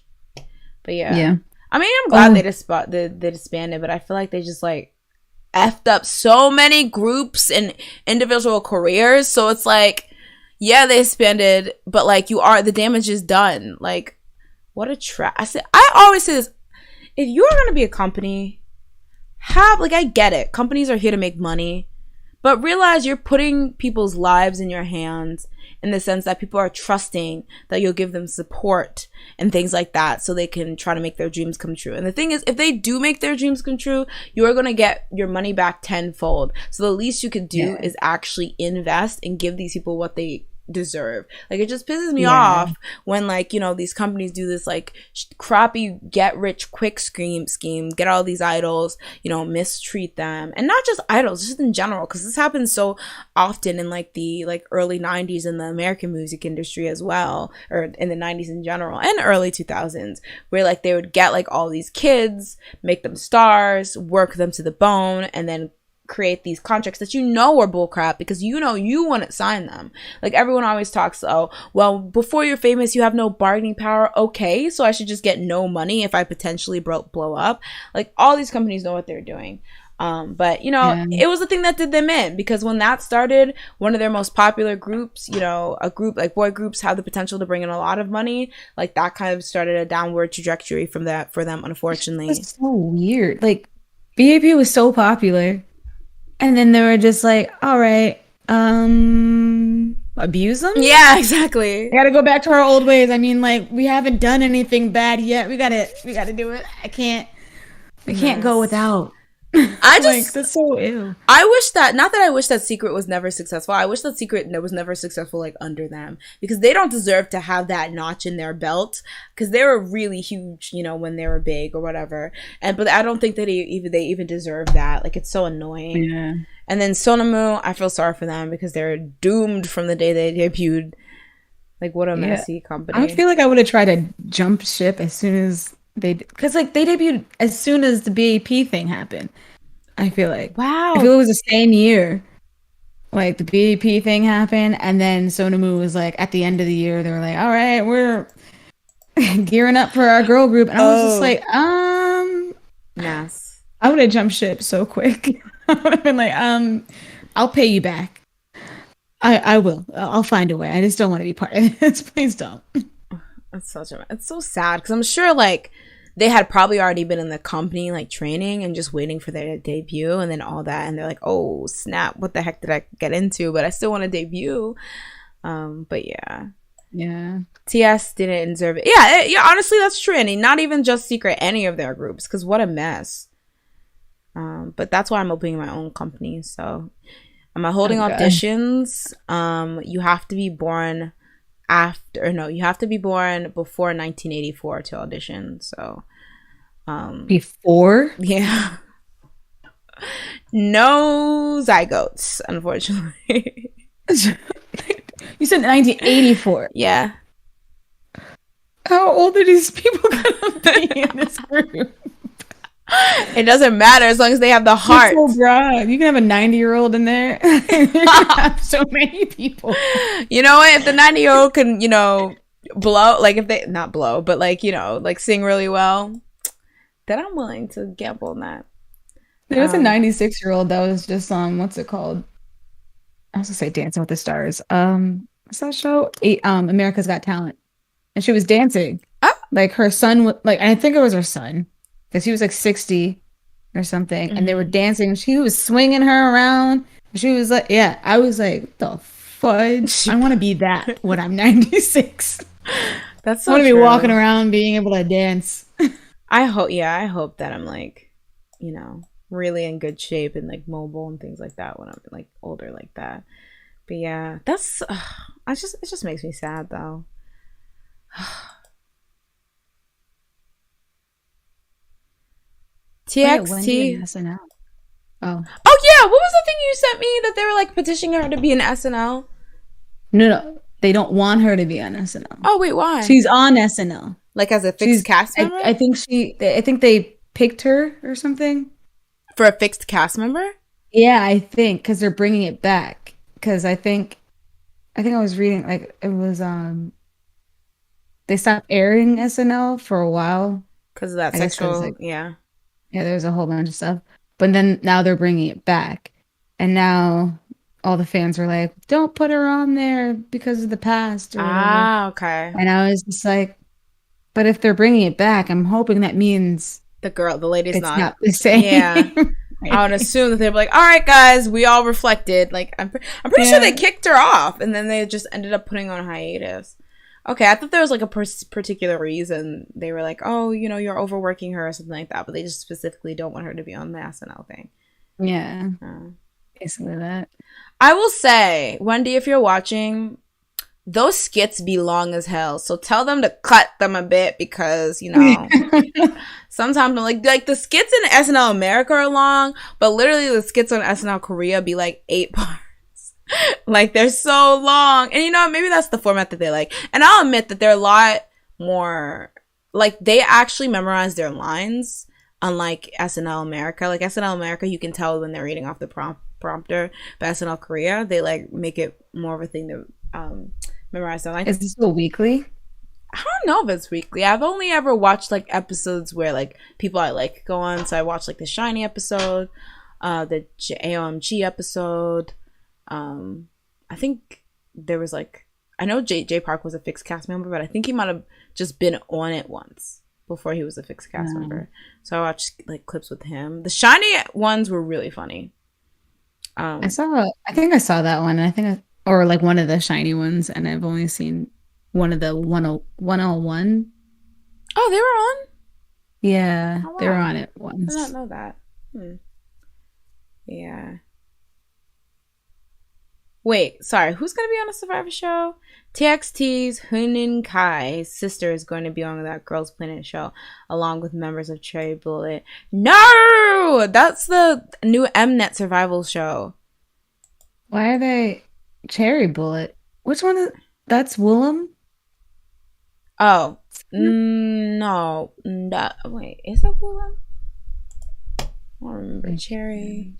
But yeah. Yeah. I mean, I'm glad they disbanded, but I feel like they just like effed up so many groups and individual careers. So it's like, yeah, they disbanded, but like the damage is done. Like, what a trash. I always say this: if you're gonna be a company, I get it. Companies are here to make money, but realize you're putting people's lives in your hands in the sense that people are trusting that you'll give them support and things like that so they can try to make their dreams come true. And the thing is, if they do make their dreams come true, you are going to get your money back tenfold. So the least you could do is actually invest and give these people what they deserve. Like, it just pisses me off when, like, you know, these companies do this like crappy get rich quick scheme, get all these idols, you know, mistreat them. And not just idols, just in general, because this happens so often in like the early 90s in the American music industry as well, or in the 90s in general, and early 2000s, where like they would get like all these kids, make them stars, work them to the bone, and then create these contracts that you know are bullcrap because you know you wouldn't sign them. Like, everyone always talks, oh, well, before you're famous, you have no bargaining power. Okay, so I should just get no money if I potentially blow up. Like, all these companies know what they're doing. But, you know, it was the thing that did them in, because when that started, one of their most popular groups, you know, a group like boy groups have the potential to bring in a lot of money. Like, that kind of started a downward trajectory from that for them, unfortunately. It's so weird. Like, BAP was so popular. And then they were just like, all right, abuse them? Yeah, exactly. We gotta go back to our old ways. I mean, like, we haven't done anything bad yet. We gotta do it. I can't go without. I just like, that's so ill. I wish that, not that I wish that Secret was never successful. I wish that Secret was never successful like under them, because they don't deserve to have that notch in their belt, because they were really huge, you know, when they were big or whatever. But I don't think that they even deserve that. Like, it's so annoying. Yeah. And then Sonamu, I feel sorry for them because they're doomed from the day they debuted. Like, what a messy company. I feel like I would have tried to jump ship as soon as because like they debuted as soon as the BAP thing happened. I feel like. Wow. I feel it was the same year. Like, the BAP thing happened, and then Sonamu was like, at the end of the year, they were like, all right, we're gearing up for our girl group. And I was just like, yes. I would have jumped ship so quick. I would have been like, I'll pay you back. I will. I'll find a way. I just don't want to be part of this. Please don't. It's so sad, because I'm sure like they had probably already been in the company like training and just waiting for their debut, and then all that, and they're like, oh snap, what the heck did I get into? But I still want to debut. But yeah, TS didn't deserve it. Yeah, honestly, that's true. And not even just Secret, any of their groups, because what a mess. But that's why I'm opening my own company. So I'm holding auditions. You have to be born you have to be born before 1984 to audition. So before? Yeah. No zygotes, unfortunately. You said 1984. Yeah. How old are these people gonna be in this group? It doesn't matter as long as they have the heart. So broad. You can have a 90-year-old in there. You have so many people. You know what? If the 90-year-old can, you know, blow, like if they not blow, but like, you know, like sing really well, then I'm willing to gamble on that. There was a 96-year-old that was just what's it called? I was gonna say Dancing with the Stars. What's that show? America's Got Talent, and she was dancing. Oh. Like her son, like I think it was her son, because he was like 60 or something, and they were dancing. She was swinging her around, She was like, yeah, I was like, the fudge. I want to be that when I'm 96. That's I so want to be walking true. around being able to dance. I hope that I'm like, really in good shape and like mobile and things like that when I'm like older like that. But yeah, that's it just makes me sad though. Wait, Wendy TXT. and SNL. Oh, Oh yeah, what was the thing you sent me that they were like petitioning her to be in SNL? no. They don't want her to be on SNL. Oh wait, why? She's on SNL. Like as a fixed She's, cast member? I think they picked her or something. For a fixed cast member? Yeah, I think because they're bringing it back. Because I think I was reading like it was they stopped airing SNL for a while. Because of that I guess because sexual, like yeah. yeah, there's a whole bunch of stuff. But then now they're bringing it back, and now all the fans are like, "Don't put her on there because of the past or whatever." Ah, okay. And I was just like, "But if they're bringing it back, I'm hoping that means The lady's it's not. not the Yeah. same." I would assume that they'd be like, all right, guys, we all reflected. Like, I'm pretty sure they Yeah. kicked her off and then they just ended up putting her on hiatus. Okay, I thought there was like a particular reason. They were like, oh, you're overworking her or something like that, but they just specifically don't want her to be on the SNL thing. Yeah, Oh. basically that. I will say, Wendy, if you're watching, those skits be long as hell. So tell them to cut them a bit because, sometimes I'm like the skits in SNL America are long, but literally the skits on SNL Korea be like 8 parts. Like they're so long. And maybe that's the format that they like. And I'll admit that they're a lot more like they actually memorize their lines, unlike SNL America. Like SNL America, you can tell when they're reading off the prompter, but SNL Korea, they like make it more of a thing to memorize their lines. Is this still weekly? I don't know if it's weekly. I've only ever watched like episodes where like people I like go on. So I watched like the Shiny episode, the AOMG episode. I think there was like I know J Park was a fixed cast member, but I think he might have just been on it once before he was a fixed cast member. So I watched like clips with him. The Shiny ones were really funny. I think I saw that one. And I think or like one of the shiny ones, and I've only seen one of the 101. Oh, they were on? Yeah, Oh, wow. they were on it I once. did not know that. Yeah. Wait, sorry, who's gonna be on a Survivor show? TXT's Hunin Kai's sister is going to be on that Girls Planet show, along with members of Cherry Bullet. No! That's the new Mnet survival show. Why are they Cherry Bullet? Which one is that's Willem? Oh, no. Wait, is that Willem? I don't remember. Cherry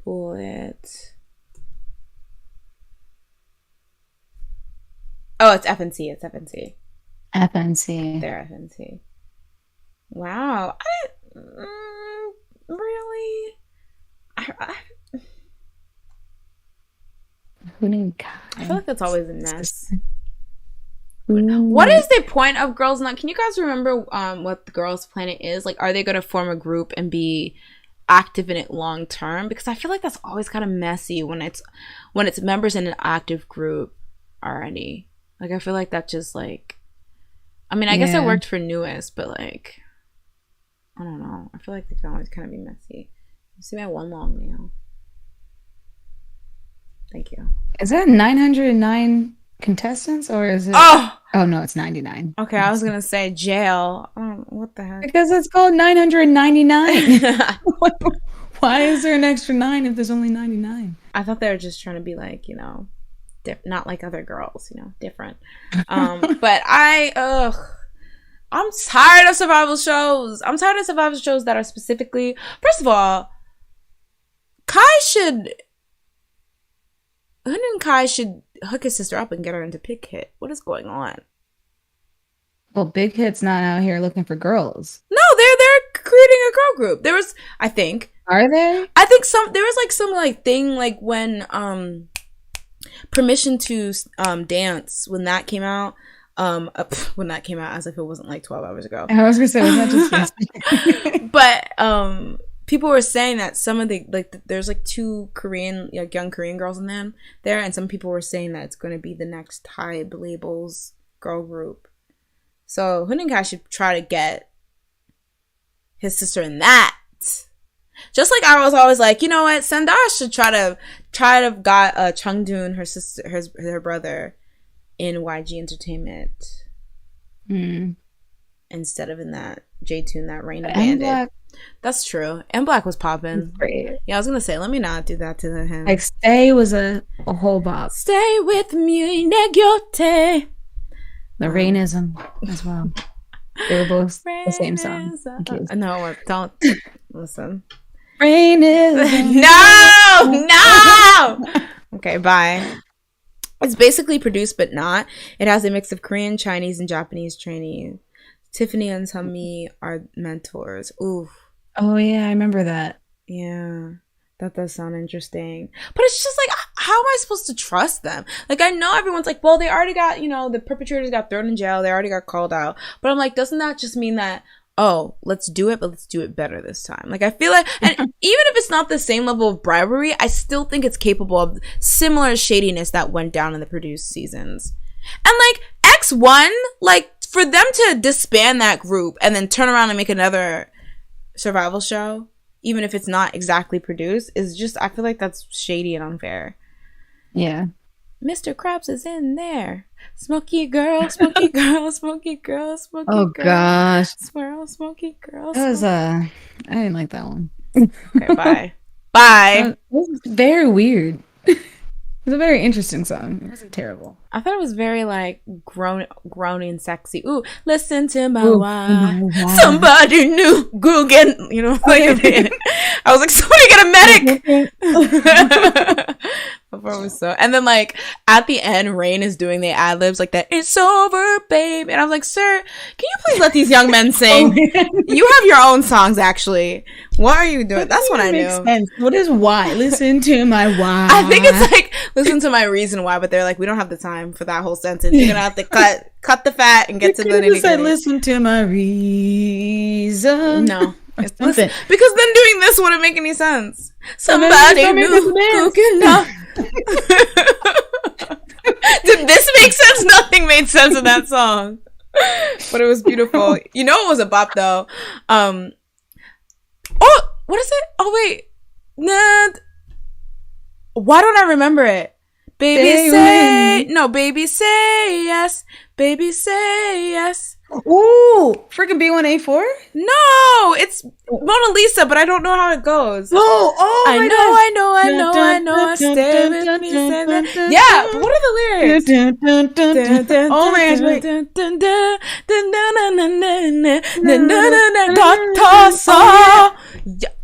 Bullet. Oh, it's FNC. It's FNC. FNC. They're FNC. Wow. Really? Hunin Kai. I feel like that's always a mess. What is the point of Girls Not? Can you guys remember what the Girls Planet is? Like, are they going to form a group and be active in it long term? Because I feel like that's always kind of messy when it's members in an active group already. Like, I feel like that just like, I mean, I guess it worked for Newest, but like, I don't know. I feel like they can always kind of be messy. You see my one long nail. Thank you. Is that 909 contestants or is it? Oh no, it's 99. Okay, I was gonna say jail. What the heck? Because it's called 999. Why is there an extra 9 if there's only 99? I thought they were just trying to be like, not like other girls, different. But I'm tired of survival shows. I'm tired of survival shows that are specifically. First of all, Kai should hook his sister up and get her into Big Hit. What is going on? Well, Big Hit's not out here looking for girls. No, they're creating a girl group. There was, I think. Are they? I think there was like some like thing like when Permission to Dance when that came out. When that came out, as if it wasn't like 12 hours ago. I was gonna say, was that just yesterday? But people were saying that some of the there's like two Korean like young Korean girls in them there, and some people were saying that it's going to be the next Hybe labels girl group. So Huninka should try to get his sister in that. Just like I was always like, you know what, Sandar should try to got Chungdoon, her sister, her brother, in YG Entertainment instead of in that J-Tune, that Rain Bandit. That's true. And Black was popping. Yeah, I was gonna say, let me not do that to him. Like Stay was a whole bop. Stay with me, negyote. The Rainism as well. They were both the same song. No, don't listen. Rainism. No. Okay, bye. It's basically produced but not. It has a mix of Korean, Chinese, and Japanese trainees. Tiffany and Sami are mentors. Ooh. Oh yeah, I remember that. Yeah, that does sound interesting. But it's just like, how am I supposed to trust them? Like, I know everyone's like, well, they already got, the perpetrators got thrown in jail. They already got called out. But I'm like, doesn't that just mean that, oh, let's do it, but let's do it better this time? Like, I feel like, and even if it's not the same level of bribery, I still think it's capable of similar shadiness that went down in the produced seasons. And like, X1, like, for them to disband that group and then turn around and make another survival show, even if it's not exactly produced, is just, I feel like that's shady and unfair. Yeah. Mr. Krabs is in there. Smoky girl, smoky girl, smoky girl, smoky girl. Oh gosh. Swirl, smoky girl. That was I didn't like that one. Okay, bye. Bye. It was very weird. It was a very interesting song. It wasn't terrible. I thought it was very like groany and sexy. Ooh, listen to my wife. Somebody new Google. You know, like I was like, somebody get a medic. Before it was so, and then like at the end, Rain is doing the ad libs like that. It's over, babe. And I was like, sir, can you please let these young men sing? You have your own songs, actually. What are you doing? That's what I knew. Sense. What is why? Listen to my why. I think it's like listen to my reason why, but they're like, we don't have the time for that whole sentence. You're gonna have to cut the fat and get to the nitty gritty. Listen to my reason. No. Listen, because then doing this wouldn't make any sense. Somebody new who can know. Did this make sense? Nothing made sense in that song, but it was beautiful. You know, it was a bop though. Oh, what is it? Oh wait, nah. Why don't I remember it? Baby baby say yes. Baby say yes. Ooh, freaking B1A4? No, it's Mona Lisa, but I don't know how it goes. I know. Stay with me, say that. Yeah, but what are the lyrics? Oh my gosh,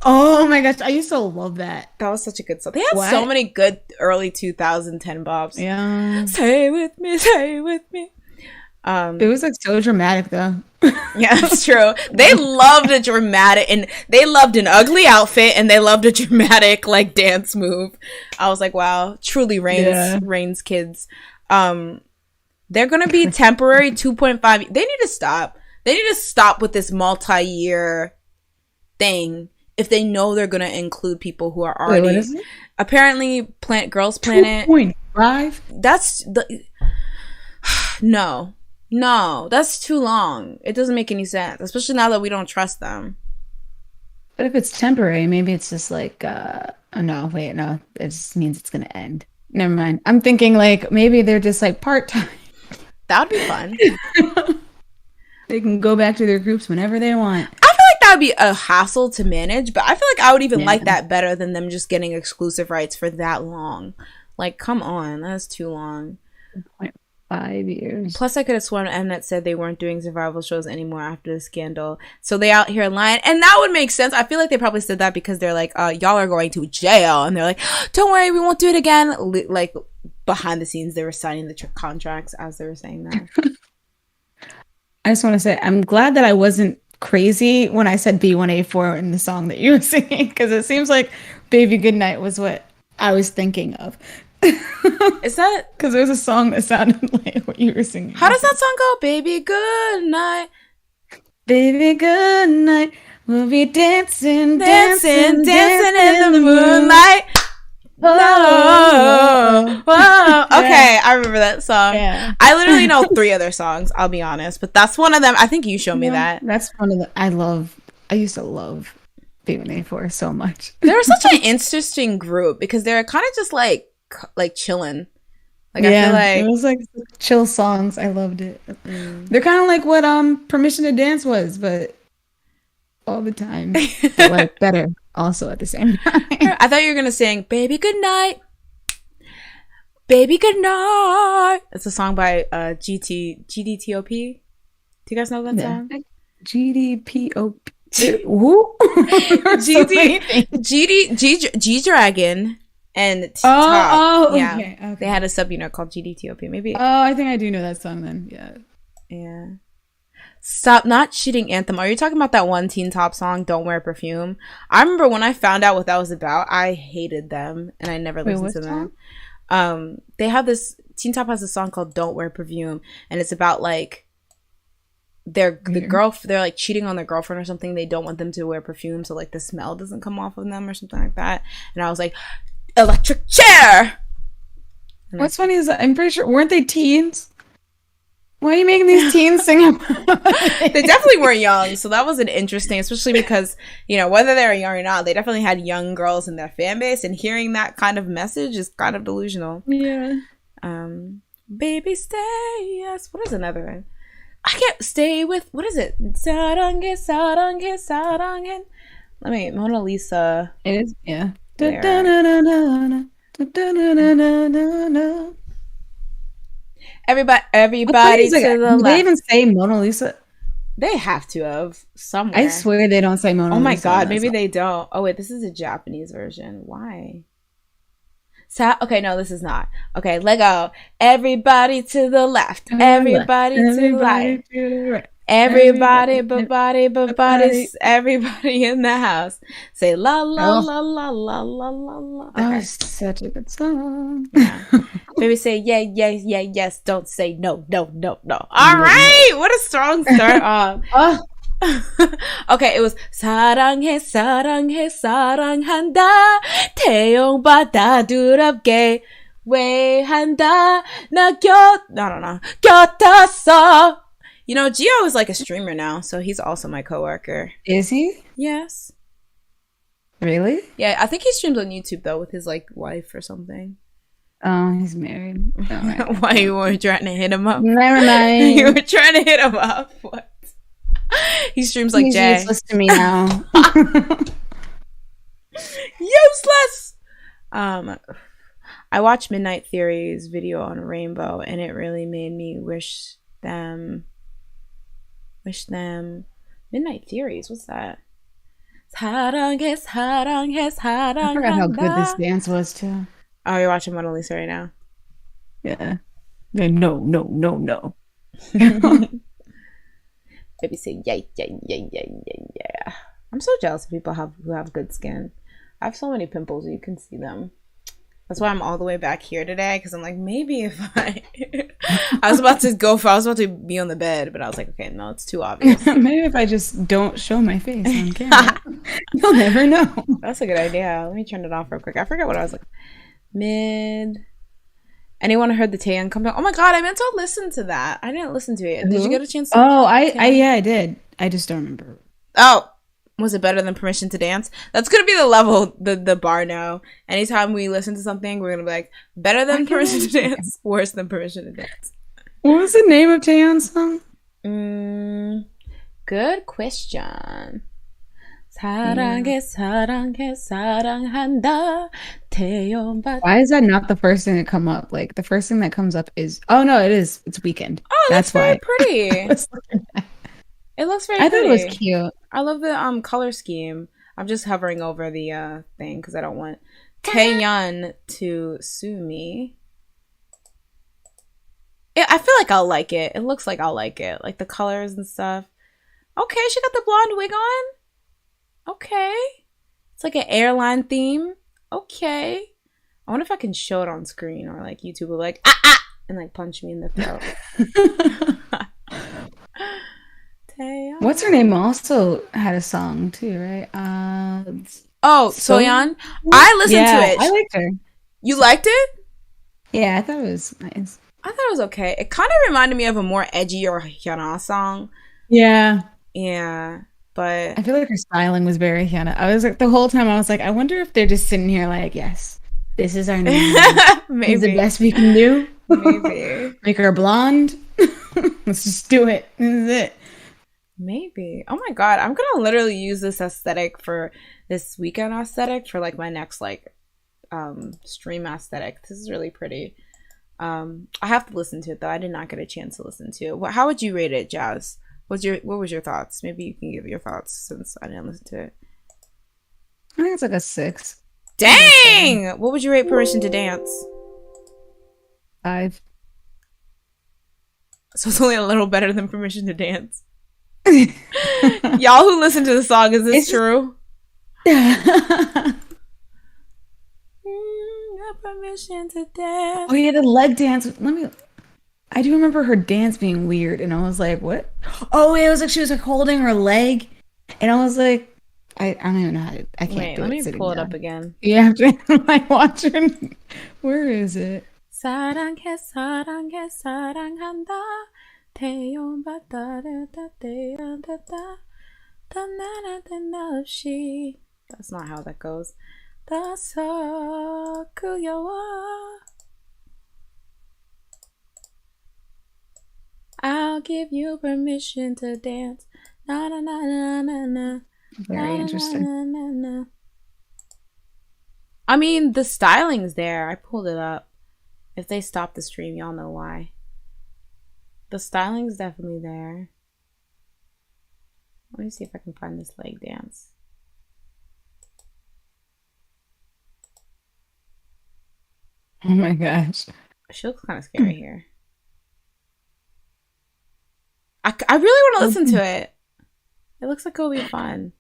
oh my gosh, I used to love that. That was such a good song. They had so many good early 2010 bops. Yeah. Stay with me, stay with me. It was like so dramatic though. Yeah, that's true. They loved a dramatic, and they loved an ugly outfit, and they loved a dramatic like dance move. I was like, wow, truly Rain's kids. They're gonna be temporary 2.5. They need to stop. They need to stop with this multi-year thing if they know they're gonna include people who are already. Wait, what is it? Apparently Girls Planet 2.5. That's the No, that's too long. It doesn't make any sense, especially now that we don't trust them. But if it's temporary, maybe it's just like, no, it just means it's going to end. Never mind. I'm thinking like maybe they're just like part-time. That would be fun. They can go back to their groups whenever they want. I feel like that would be a hassle to manage, but I feel like I would even like that better than them just getting exclusive rights for that long. Like, come on, that's too long. 5 years. Plus, I could have sworn Mnet said they weren't doing survival shows anymore after the scandal. So they out here lying. And that would make sense. I feel like they probably said that because they're like, y'all are going to jail. And they're like, don't worry, we won't do it again. Like, behind the scenes, they were signing the contracts as they were saying that. I just want to say, I'm glad that I wasn't crazy when I said B1A4 in the song that you were singing. Because it seems like Baby Goodnight was what I was thinking of. Is that because there's a song that sounded like what you were singing? How does that song go? Baby good night, baby good night, We'll be dancing, Dancing, dancing, dancing dancing in in the the moon. moonlight. Oh, No. Whoa. yeah, Okay, I remember that song. yeah. I literally know 3 other songs, I'll be honest, but that's one of them. I think you showed me Yeah, that. that's one of the. I used to love B1A4 so much. They were such an interesting group because they're kind of just like chilling. Like I feel Yeah, it like was like chill songs. I loved it. mm. They're kind of like what Permission to Dance was, but all the time, but like better also at the same time. I thought you were gonna sing "Baby Good Night." Baby Good Night. It's a song by GDTOP. Do you guys know that Yeah. song? GDPOP. Who? So GD many things. G Dragon and Top. Oh, oh, Yeah, okay, they okay. had a sub unit called GDTOP. Maybe. Oh, I think I do know that song then. Yeah. Yeah. Stop Not Cheating Anthem. Are you talking about that one Teen Top song, Don't Wear Perfume? I remember when I found out what that was about, I hated them and I never Wait, listened what to song? them. They have this Teen Top has a song called Don't Wear Perfume, and it's about like they're like cheating on their girlfriend or something. They don't want them to wear perfume so like the smell doesn't come off of them or something like that. And I was like, electric chair. And What's funny is that I'm pretty sure weren't they teens? Why are you making these teens sing about they it? definitely were young, so that was an interesting, especially because, you know, whether they were young or not, they definitely had young girls in their fan base, and hearing that kind of message is kind of delusional. Yeah. Baby stay, yes. What is another one? I can't stay with, what is it? 사랑해, 사랑해, 사랑해. Let me, Mona Lisa. It is, yeah. Where? Everybody to the Do they left. even say Mona Lisa? They have to have somewhere. I swear they don't say Mona Oh my Lisa. On god, that maybe song. they don't. Oh wait, this is a Japanese version. Why? Okay, no, this is not. Okay, Lego. Everybody to the left. Everybody to the right. to the right. Everybody, but body, body. everybody in the house. Say la la Oh. la la la la la la. That Okay. was such a good song. Yeah. Baby say yeah, yeah, yeah, yes. Don't say no, no, no, no. All right. What a strong start. Oh, Okay, it was 사랑해 사랑해 사랑한다 태용받아 두렵게 왜 한다 나 곁었어. You know, Gio is like a streamer now, so he's also my coworker. is he? Yes. Really? Yeah, I think he streams on YouTube though with his like wife or something. Oh, he's married. All right. Why you were trying to hit him up? Never You mind. were trying to hit him up. What? He streams like He's Jay. useless to me now. Useless. I watched Midnight Theory's video on Rainbow, and it really made me wish them. Midnight Theories. What's that? 사랑해 사랑해 I forgot how good this 사랑한다. dance was too. Oh, you're watching Mona Lisa right now. Yeah. No, no, no, no. Baby say yeah, yeah, yeah, yeah, yeah, yeah. I'm so jealous of people who have good skin. I have so many pimples, you can see them. That's why I'm all the way back here today, because I'm like, maybe if I was about to be on the bed, but I was like, okay, no, it's too obvious. Maybe if I just don't show my face on camera, you'll never know. That's a good idea. Let me turn it off real quick. I forget what I was like. Anyone heard the Taeyang comeback? Oh my god, I meant to listen to that. I didn't listen to it. Did you get a chance to? Oh, I did. I just don't remember. Oh, was it better than Permission to Dance? That's gonna be the level, the bar now. Anytime we listen to something, we're gonna be like, better than Permission to Dance, worse than Permission to Dance. What was the name of Taeyang's song? Good question. 사랑해 사랑해 사랑한다 태연받. Why is that not the first thing to come up? Like the first thing that comes up is it is. It's Weekend. Oh, that's very pretty. It looks very I pretty. thought it was cute. I love the color scheme. I'm just hovering over the thing because I don't want Taeyeon to sue me. I feel like I'll like it. It looks like I'll like it. Like the colors and stuff. Okay, she got the blonde wig on. Okay. It's like an airline theme. Okay. I wonder if I can show it on screen or like YouTube will be like, and like punch me in the throat. What's her name also had a song too, right? Oh, So Soyeon. I listened to yeah, I it. liked her. You liked it? Yeah, I thought it was nice. I thought it was okay. It kind of reminded me of a more edgy or Hyuna song. Yeah. Yeah, but I feel like her styling was very Hannah. I was like the whole time I was like, I wonder if they're just sitting here like, yes, this is our new Hannah. This is the maybe, best we can do. maybe, Make her blonde. Let's just do it. This is it. maybe. Oh my god, I'm gonna literally use this aesthetic for this weekend aesthetic for like my next like stream aesthetic. This is really pretty. I have to listen to it though. I did not get a chance to listen to it. How would you rate it, Jazz? What was your thoughts? Maybe you can give your thoughts since I didn't listen to it. I think it's like a 6. Dang! What would you rate Permission to Dance? 5. So it's only a little better than Permission to Dance. Y'all who listen to the song, is this true? Permission to dance. Oh yeah, the leg dance. I do remember her dance being weird, and I was like, "What?" Oh, yeah, it was like she was like holding her leg, and I was like, "I don't even know how to. I can't Wait, do let it me sitting pull it down." up again. You have to like watch her. Where is it? 사랑해 사랑해 사랑한다 태용받다르다 때란다다 단나라단나 없이. That's not how that goes. 다서 그여워. I'll give you permission to dance. Na na na na na na. Very interesting. Na, na, na, na. I mean, the styling's there. I pulled it up. If they stop the stream, y'all know why. The styling's definitely there. Let me see if I can find this leg dance. Oh my gosh. She looks kind of scary here. I really want to listen to it. It looks like it'll be fun.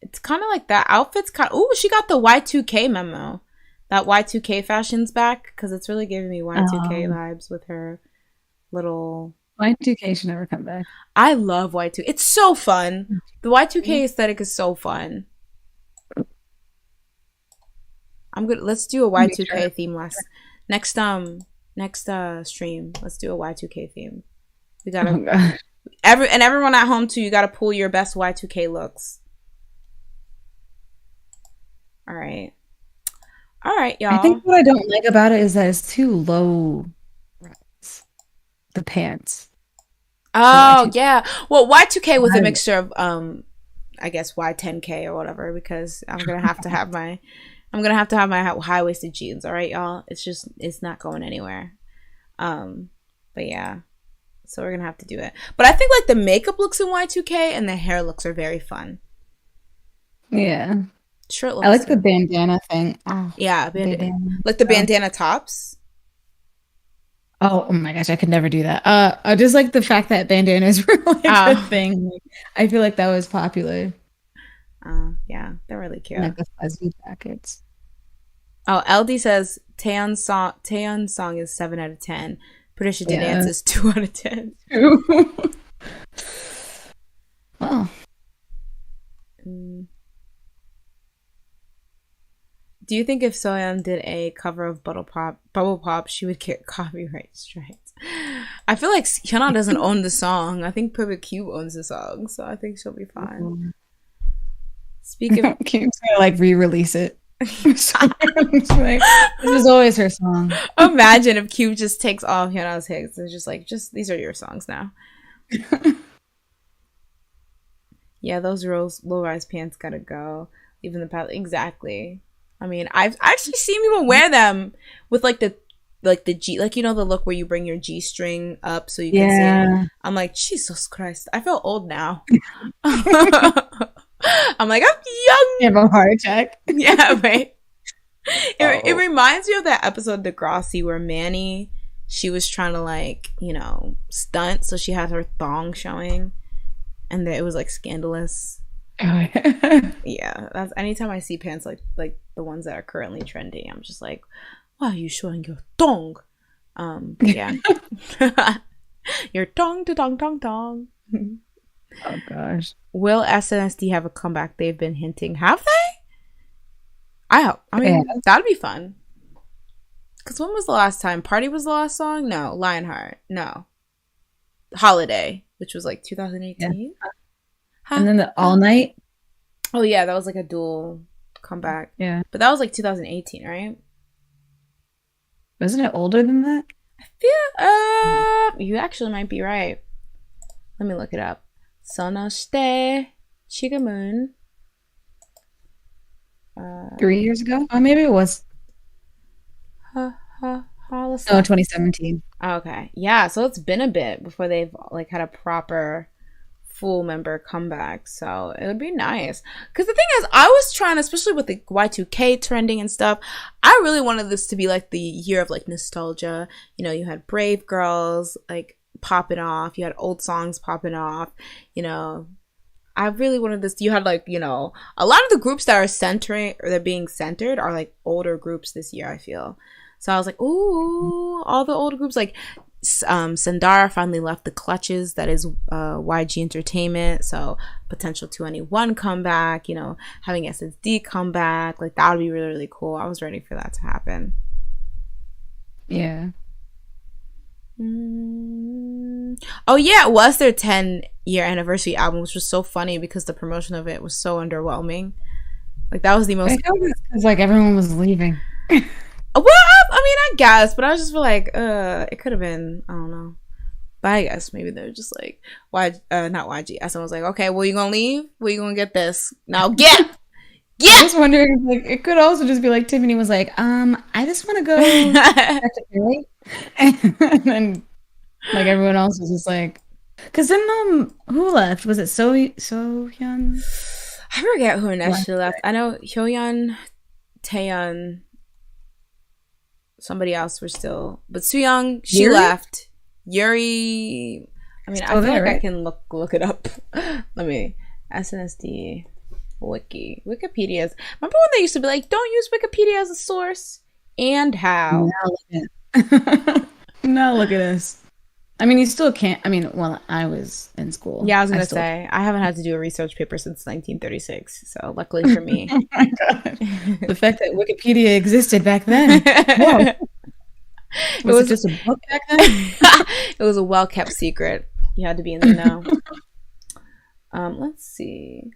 It's kind of like that outfit's kind of... Ooh, she got the Y2K memo. That Y2K fashion's back because it's really giving me Y2K vibes with her little... Y2K should never come back. I love Y2K. It's so fun. The Y2K aesthetic is so fun. I'm good. Let's do a Y2K theme next stream. Let's do a Y2K theme. We gotta everyone at home too. You gotta pull your best Y2K looks. All right, y'all. I think what I don't like about it is that it's too low rise. The pants. Oh yeah. Well, Y2K with a mixture of I guess Y10K or whatever because I'm gonna have to have my high-waisted jeans. All right, y'all. It's not going anywhere. But yeah. So we're gonna have to do it. But I think like the makeup looks in Y2K and the hair looks are very fun. Yeah. Shirt looks I like the bandana thing. Oh, yeah, bandana. Like the bandana tops. Oh my gosh, I could never do that. I just like the fact that bandanas were like a thing. Like, I feel like that was popular. Yeah, they're really cute. Like the fuzzy jackets. Oh, LD says Taeyeon's song is 7 out of 10. Patricia to Dance is 2 out of 10. Well. Do you think if Soyeon did a cover of Bubble Pop, she would get copyright strikes? I feel like Hyuna doesn't own the song. I think Perfect Cube owns the song, so I think she'll be fine. Speaking of Cube's gonna like re-release it. Like, this is always her song. Imagine if Cube just takes all of Hyuna's hits and just these are your songs now. Yeah, those low-rise pants gotta go. Even the path exactly. I mean, I've actually seen people wear them with like the G, like, you know, the look where you bring your G string up so you can see it. I'm like, Jesus Christ, I feel old now. I'm like, I'm young. You have a heart attack. Yeah, right. It reminds me of that episode of Degrassi where Manny, she was trying to like, you know, stunt, so she had her thong showing, and it was like scandalous. Yeah, that's anytime I see pants like the ones that are currently trending, I'm just like, why are you showing your thong? Yeah. Your tong to tong tong tong. Oh gosh. Will SNSD have a comeback? They've been hinting. Have they? I hope. I mean, that'd be fun. Because when was the last time? Party was the last song? No. Lionheart. No. Holiday, which was like 2018. Yeah. And then the All Night. Oh yeah, that was like a dual comeback. Yeah. But that was like 2018, right? Wasn't it older than that? I feel you actually might be right. Let me look it up. 소녀시대 지금은 3 years ago? Oh, maybe it was. No, 2017. Okay. Yeah, so it's been a bit before they've like had a proper full member comeback. So it would be nice. Because the thing is, I was trying, especially with the Y2K trending and stuff, I really wanted this to be like the year of like nostalgia. You know, you had Brave Girls like popping off. You had old songs popping off. You know, I really wanted this. You had like, you know, a lot of the groups that are centering or they're being centered are like older groups this year, I feel. So I was like, ooh, all the old groups like Sandara finally left the clutches. That is YG Entertainment. So potential 2NE1 comeback, you know, having SSD come back. Like that would be really, really cool. I was ready for that to happen. Yeah. Oh yeah, it was their 10-year anniversary album, which was so funny because the promotion of it was so underwhelming. Like that was the most. Because like everyone was leaving. Well, I mean, I guess, but I just feel like it could have been, I don't know. But I guess maybe they're just like, not YG. Someone was like, okay, well, you gonna leave? Well, you gonna get this? Now get! I was wondering, like, it could also just be like Tiffany was like, I just want to go back to Philly. And then, like, everyone else was just like, because then, who left? Was it Sohyun? I forget who initially left. I know Hyoyeon, Taeyeon, somebody else were still, but Sooyoung, she left. Yuri, I mean, I feel like I can look it up. Let me SNSD Wikipedia's. Remember when they used to be like, don't use Wikipedia as a source? And how? Now look at us. I mean, you still can't. I mean, well, I was in school. Yeah, I was gonna say I haven't had to do a research paper since 1936. So luckily for me. Oh my God. The fact that Wikipedia existed back then. Whoa. Was it just a book back then? It was a well-kept secret. You had to be in the know. Let's see.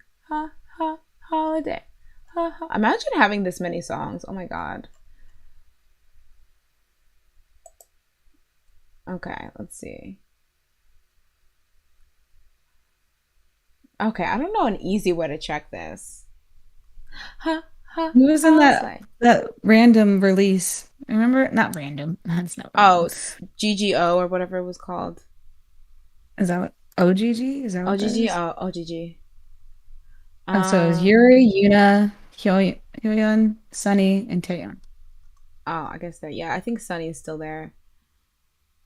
Holiday. Imagine having this many songs. Oh my God. Okay, let's see. Okay, I don't know an easy way to check this. Who was in that random release? Remember? Not random. That's not random. Oh, GGO or whatever it was called. Is that what? OGG? Is that what OGG? Oh, OGG. So it was Yuri, Yuna, Hyoyeon, Sunny, and Taeyeon. Oh, I guess that. Yeah, I think Sunny is still there.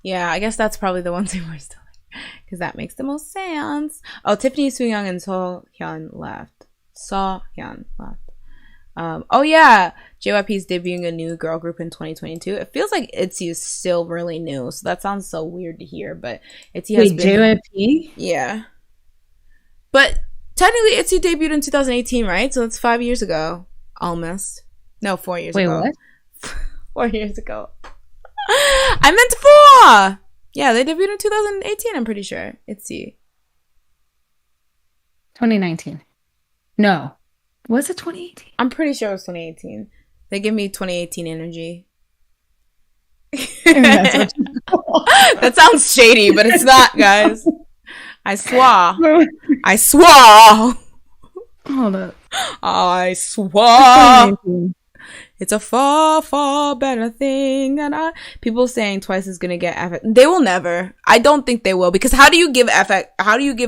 Yeah, I guess that's probably the ones who were still there. Because that makes the most sense. Oh, Tiffany, Sooyoung, and Sohyun left. Oh yeah, JYP is debuting a new girl group in 2022. It feels like ITZY is still really new, so that sounds so weird to hear. But ITZY has been JYP. Yeah, but technically ITZY debuted in 2018, right? So that's 5 years ago, almost. No, 4 years ago. Wait, what? 4 years ago. I meant 4. Yeah, they debuted in 2018. I'm pretty sure. ITZY. 2019. No. Was it 2018? I'm pretty sure it was 2018. They give me 2018 energy. That sounds shady, but it's not, guys. I swear. Hold up. I swear. It's a far, far better thing than people saying Twice is gonna get FX. They will never. I don't think they will, because how do you give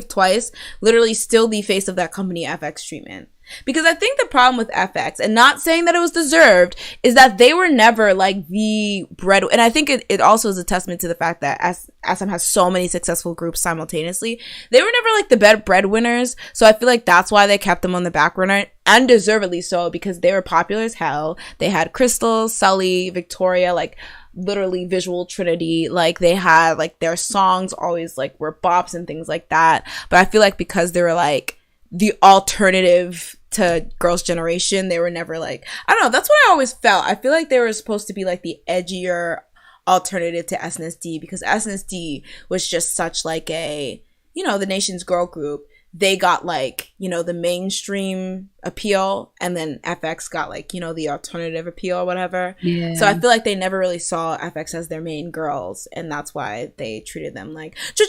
Twice literally still the face of that company FX treatment? Because I think the problem with FX, and not saying that it was deserved, is that they were never like the bread. And I think it also is a testament to the fact that SM has so many successful groups simultaneously. They were never like the breadwinners. So I feel like that's why they kept them on the back burner, and deservedly so, because they were popular as hell. They had Crystal, Sully, Victoria, like literally visual trinity. Like they had like their songs always like were bops and things like that. But I feel like because they were like the alternative to Girls' Generation, they were never like, I don't know, that's what I always felt. I feel like they were supposed to be like the edgier alternative to SNSD, because SNSD was just such like a, you know, the nation's girl group. They got like, you know, the mainstream appeal, and then FX got like, you know, the alternative appeal or whatever. Yeah. So I feel like they never really saw FX as their main girls, and that's why they treated them like trash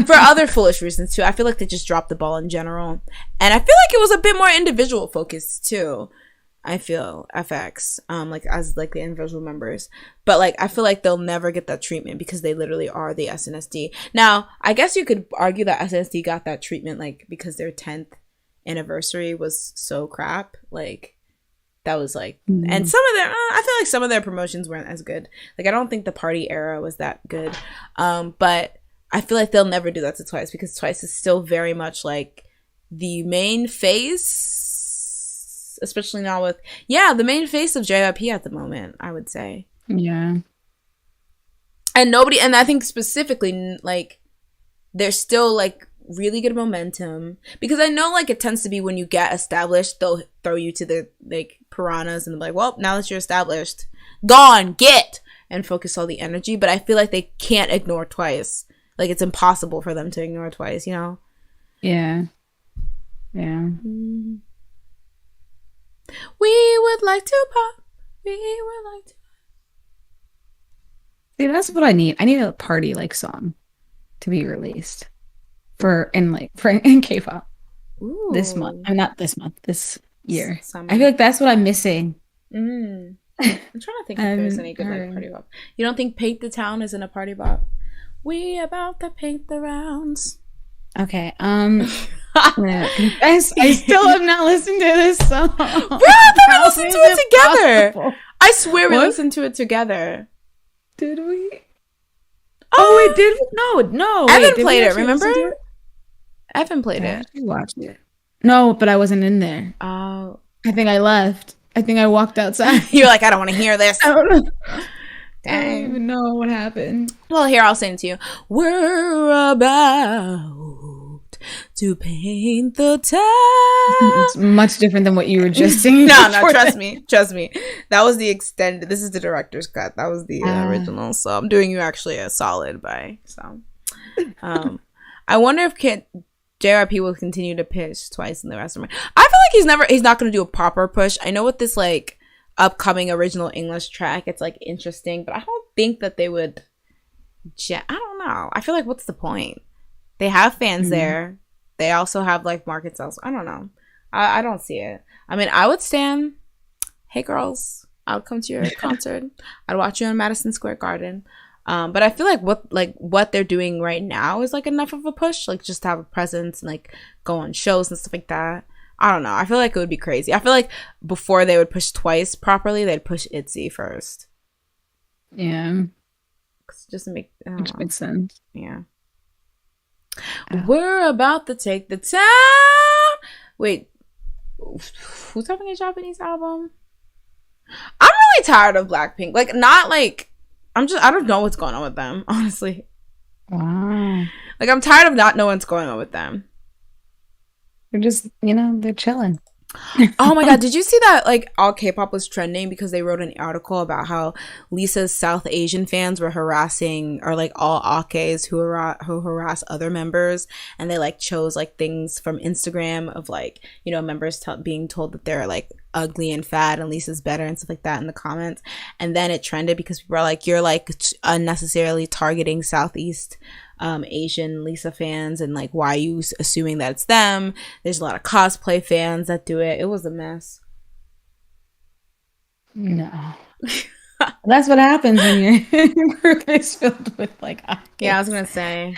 for other foolish reasons too. I feel like they just dropped the ball in general, and I feel like it was a bit more individual focused too. I feel FX, like as like the individual members, but like I feel like they'll never get that treatment because they literally are the SNSD. Now, I guess you could argue that SNSD got that treatment like because their 10th anniversary was so crap. Like that was like, and some of their, I feel like some of their promotions weren't as good. Like I don't think the party era was that good, but I feel like they'll never do that to Twice because Twice is still very much like the main face. Especially now with, the main face of JYP at the moment, I would say. Yeah. And I think specifically, like, there's still, like, really good momentum. Because I know, like, it tends to be when you get established, they'll throw you to the, like, piranhas and be like, well, now that you're established, gone, get! And focus all the energy. But I feel like they can't ignore Twice. Like, it's impossible for them to ignore Twice, you know? Yeah. Yeah. We would like to pop. We would like to. See, that's what I need. I need a party like song to be released in K-pop this month. I'm not this month. This year. Summer. I feel like that's what I'm missing. I'm trying to think if there's any good like party bop. You don't think "Paint the Town" isn't a party bop? We about to paint the rounds. Okay. I still have not listened to this song. Bro, I thought we listened to it together. Possible? I swear we listened to it together. Did we? Oh, wait, did we? No. Evan played it, remember? Evan played it. I watched it. No, but I wasn't in there. Oh. I think I left. I think I walked outside. You're like, I don't want to hear this. I don't know. Dang. I don't even know what happened. Well, here, I'll sing it to you. We're about to paint the town. It's much different than what you were just singing. No, trust me. That was the extended. This is the director's cut. That was the original. So I'm doing you actually a solid by. So, I wonder if JYP will continue to push Twice in the rest of my. I feel like he's not going to do a proper push. I know with this like upcoming original English track, it's like interesting, but I don't think that they would. I don't know. I feel like what's the point? They have fans there. They also have like markets elsewhere. I don't know. I don't see it. I mean, I would stand. Hey girls, I would come to your concert. I'd watch you on Madison Square Garden. But I feel like what they're doing right now is like enough of a push. Like just to have a presence and like go on shows and stuff like that. I don't know. I feel like it would be crazy. I feel like before they would push Twice properly, they'd push ITZY first. Yeah. Just to make which makes sense. Yeah. We're about to take the town. Wait, who's having a Japanese album? I'm really tired of Blackpink. Like, not like I don't know what's going on with them, honestly. Wow. Like, I'm tired of not knowing what's going on with them. They're just, they're chilling. Oh my god, did you see that like all K-pop was trending because they wrote an article about how Lisa's South Asian fans were harassing, or like all Akes who harass other members, and they like chose like things from Instagram of like, members being told that they're like ugly and fat and Lisa's better and stuff like that in the comments. And then it trended because people are like, you're like unnecessarily targeting Southeast Asian Lisa fans, and like, why are you assuming that it's them? There's a lot of cosplay fans that do it. It was a mess. No. That's what happens when your group is filled with like yeah, I was gonna say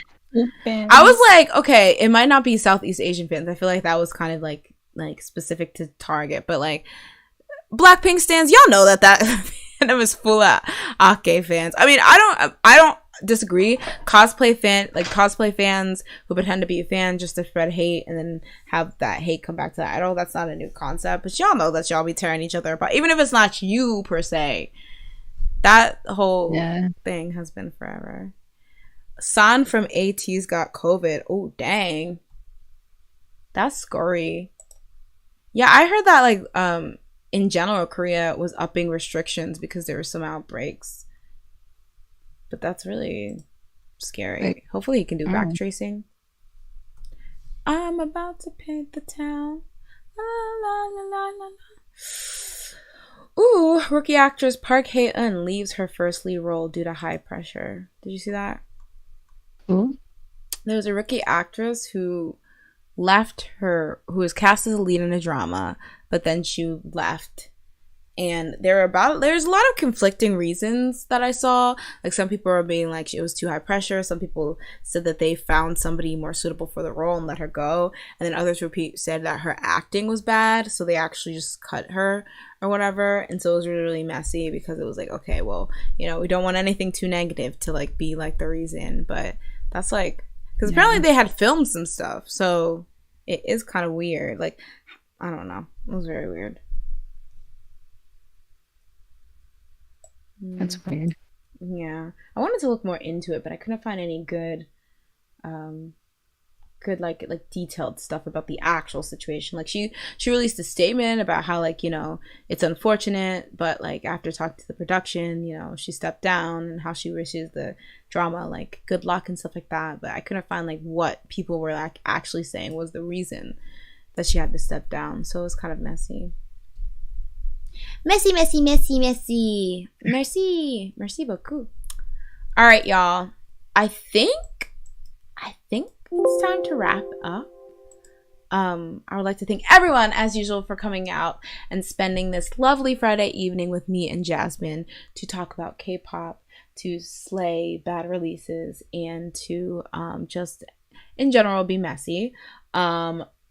fans. I was like, okay, it might not be Southeast Asian fans. I feel like that was kind of like specific to Target, but like Blackpink stans, y'all know that fandom is full of Ake fans. I mean, I don't disagree. Cosplay fans who pretend to be a fan just to spread hate and then have that hate come back to the idol, that's not a new concept. But y'all know that y'all be tearing each other apart, even if it's not you per se. That whole Yeah. thing has been forever. San from AT's got COVID. Oh, dang. That's scary. Yeah, I heard that like in general Korea was upping restrictions because there were some outbreaks. But that's really Like, scary. Hopefully he can do back oh. tracing. I'm about to paint the town. La, la, la, la, la, la. Ooh, rookie actress Park Hae-eun leaves her first lead role due to high pressure. Did you see that? Ooh. There was a rookie actress who was cast as a lead in a drama, but then she left. And there's a lot of conflicting reasons that I saw. Like some people were being like it was too high pressure. Some people said that they found somebody more suitable for the role and let her go. And then others said that her acting was bad, so they actually just cut her or whatever. And so it was really, really messy because it was like, okay, well, we don't want anything too negative to like be like the reason, but that's like because apparently they had filmed some stuff, so it is kind of weird. Like I don't know, it was very weird. That's weird. Yeah, I wanted to look more into it, but I couldn't find any um, good like detailed stuff about the actual situation. Like she released a statement about how like it's unfortunate, but like after talking to the production, she stepped down and how she wishes the drama like good luck and stuff like that. But I couldn't find like what people were like actually saying was the reason that she had to step down. So it was kind of messy. Messy, messy, messy, messy. Merci. Merci beaucoup. All right, y'all. I think it's time to wrap up. I would like to thank everyone, as usual, for coming out and spending this lovely Friday evening with me and Jasmine to talk about K-pop, to slay bad releases, and to just, in general, be messy.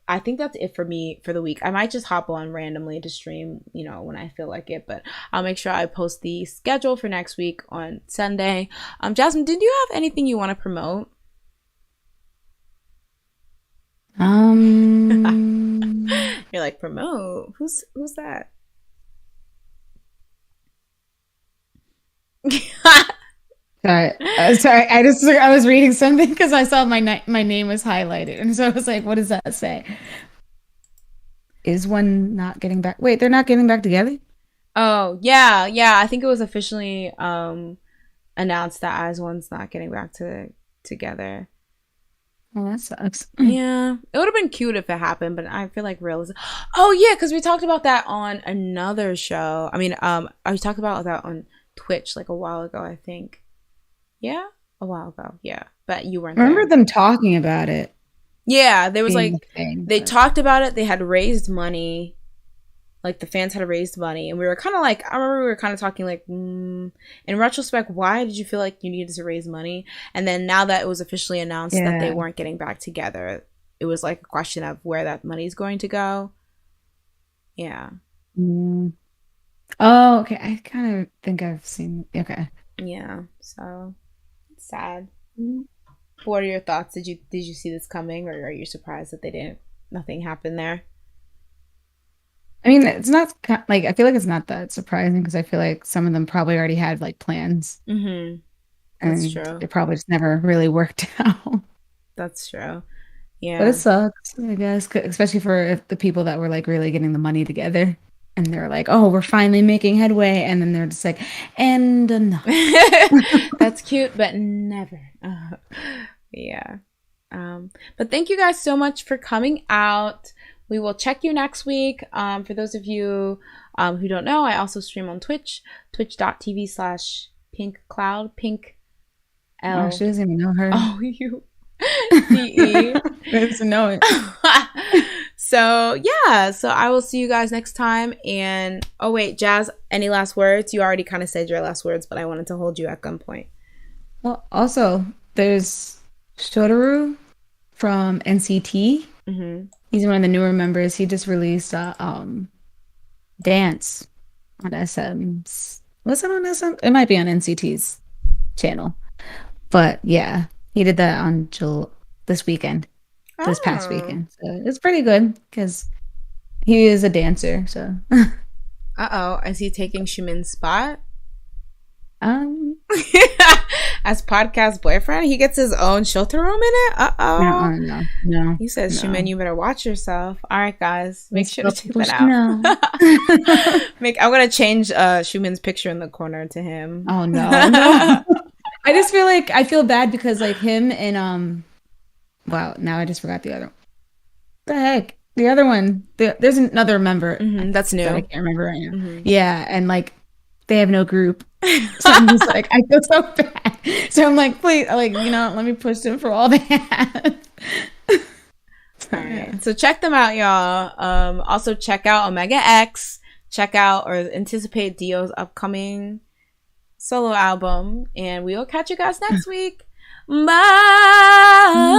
I think that's it for me for the week. I might just hop on randomly to stream, when I feel like it, but I'll make sure I post the schedule for next week on Sunday. Jasmine, did you have anything you want to promote? You're like, promote? Who's that? Sorry, sorry. I was reading something because I saw my name was highlighted, and so I was like, "What does that say?" Is one not getting back? Wait, they're not getting back together? Oh, yeah. I think it was officially announced that as one's not getting back together. Oh, that sucks. Yeah, it would have been cute if it happened, but I feel like realism. Oh yeah, because we talked about that on another show. I mean, I talked about that on Twitch like a while ago, I think. Yeah, a while ago. Yeah, but you weren't I remember there. them talking about it Yeah, there was being like a thing, they but talked about it. They had raised money, like the fans had raised money, and we were kind of like, I remember we were kind of talking like, in retrospect, why did you feel like you needed to raise money? And then now that it was officially announced that they yeah. weren't getting back together, it was like a question of where that money is going to go. Yeah. Mm. Oh, okay. I kind of think I've seen. Okay. Yeah, so it's sad. Mm. What are your thoughts? Did you see this coming, or are you surprised that nothing happened there? I mean, it's not like I feel like it's not that surprising because I feel like some of them probably already had like plans Mm-hmm. That's and true. it probably just never really worked out. That's true. But it Yeah. sucks, I guess, especially for the people that were like really getting the money together. And they're like, oh, we're finally making headway. And then they're just like, and enough. That's cute, but never. Yeah. But thank you guys so much for coming out. We will check you next week. For those of you who don't know, I also stream on Twitch, twitch.tv/pinkcloud, pink Oh, L she doesn't even know her. O U CE. Doesn't know it. So yeah, so I will see you guys next time. And oh wait, Jazz, any last words? You already kind of said your last words, but I wanted to hold you at gunpoint. Well, also, there's Shotoru from NCT. Mm-hmm. He's one of the newer members. He just released a dance on SM. Was it on SM? It might be on NCT's channel. But yeah, he did that on this weekend, this past Oh. weekend. So it's pretty good because he is a dancer. So Uh-oh. Is he taking Shumin's spot? Um, As podcast boyfriend, he gets his own shelter room in it. Uh-oh. No. He says, Shumin, you better watch yourself. All right, guys, make sure to check that out. I'm gonna change Shumin's picture in the corner to him. Oh no. I just feel like I feel bad because like him and wow, now I just forgot the other one. The heck? The other one. There's another member that's new. That I can't remember right now. Yeah, and like they have no group. So I'm just like, I feel so bad. So I'm like, please, like, let me push them for all they have. All right. So check them out, y'all. Also check out Omega X. Check out or anticipate Dio's upcoming solo album. And we will catch you guys next week. Bye.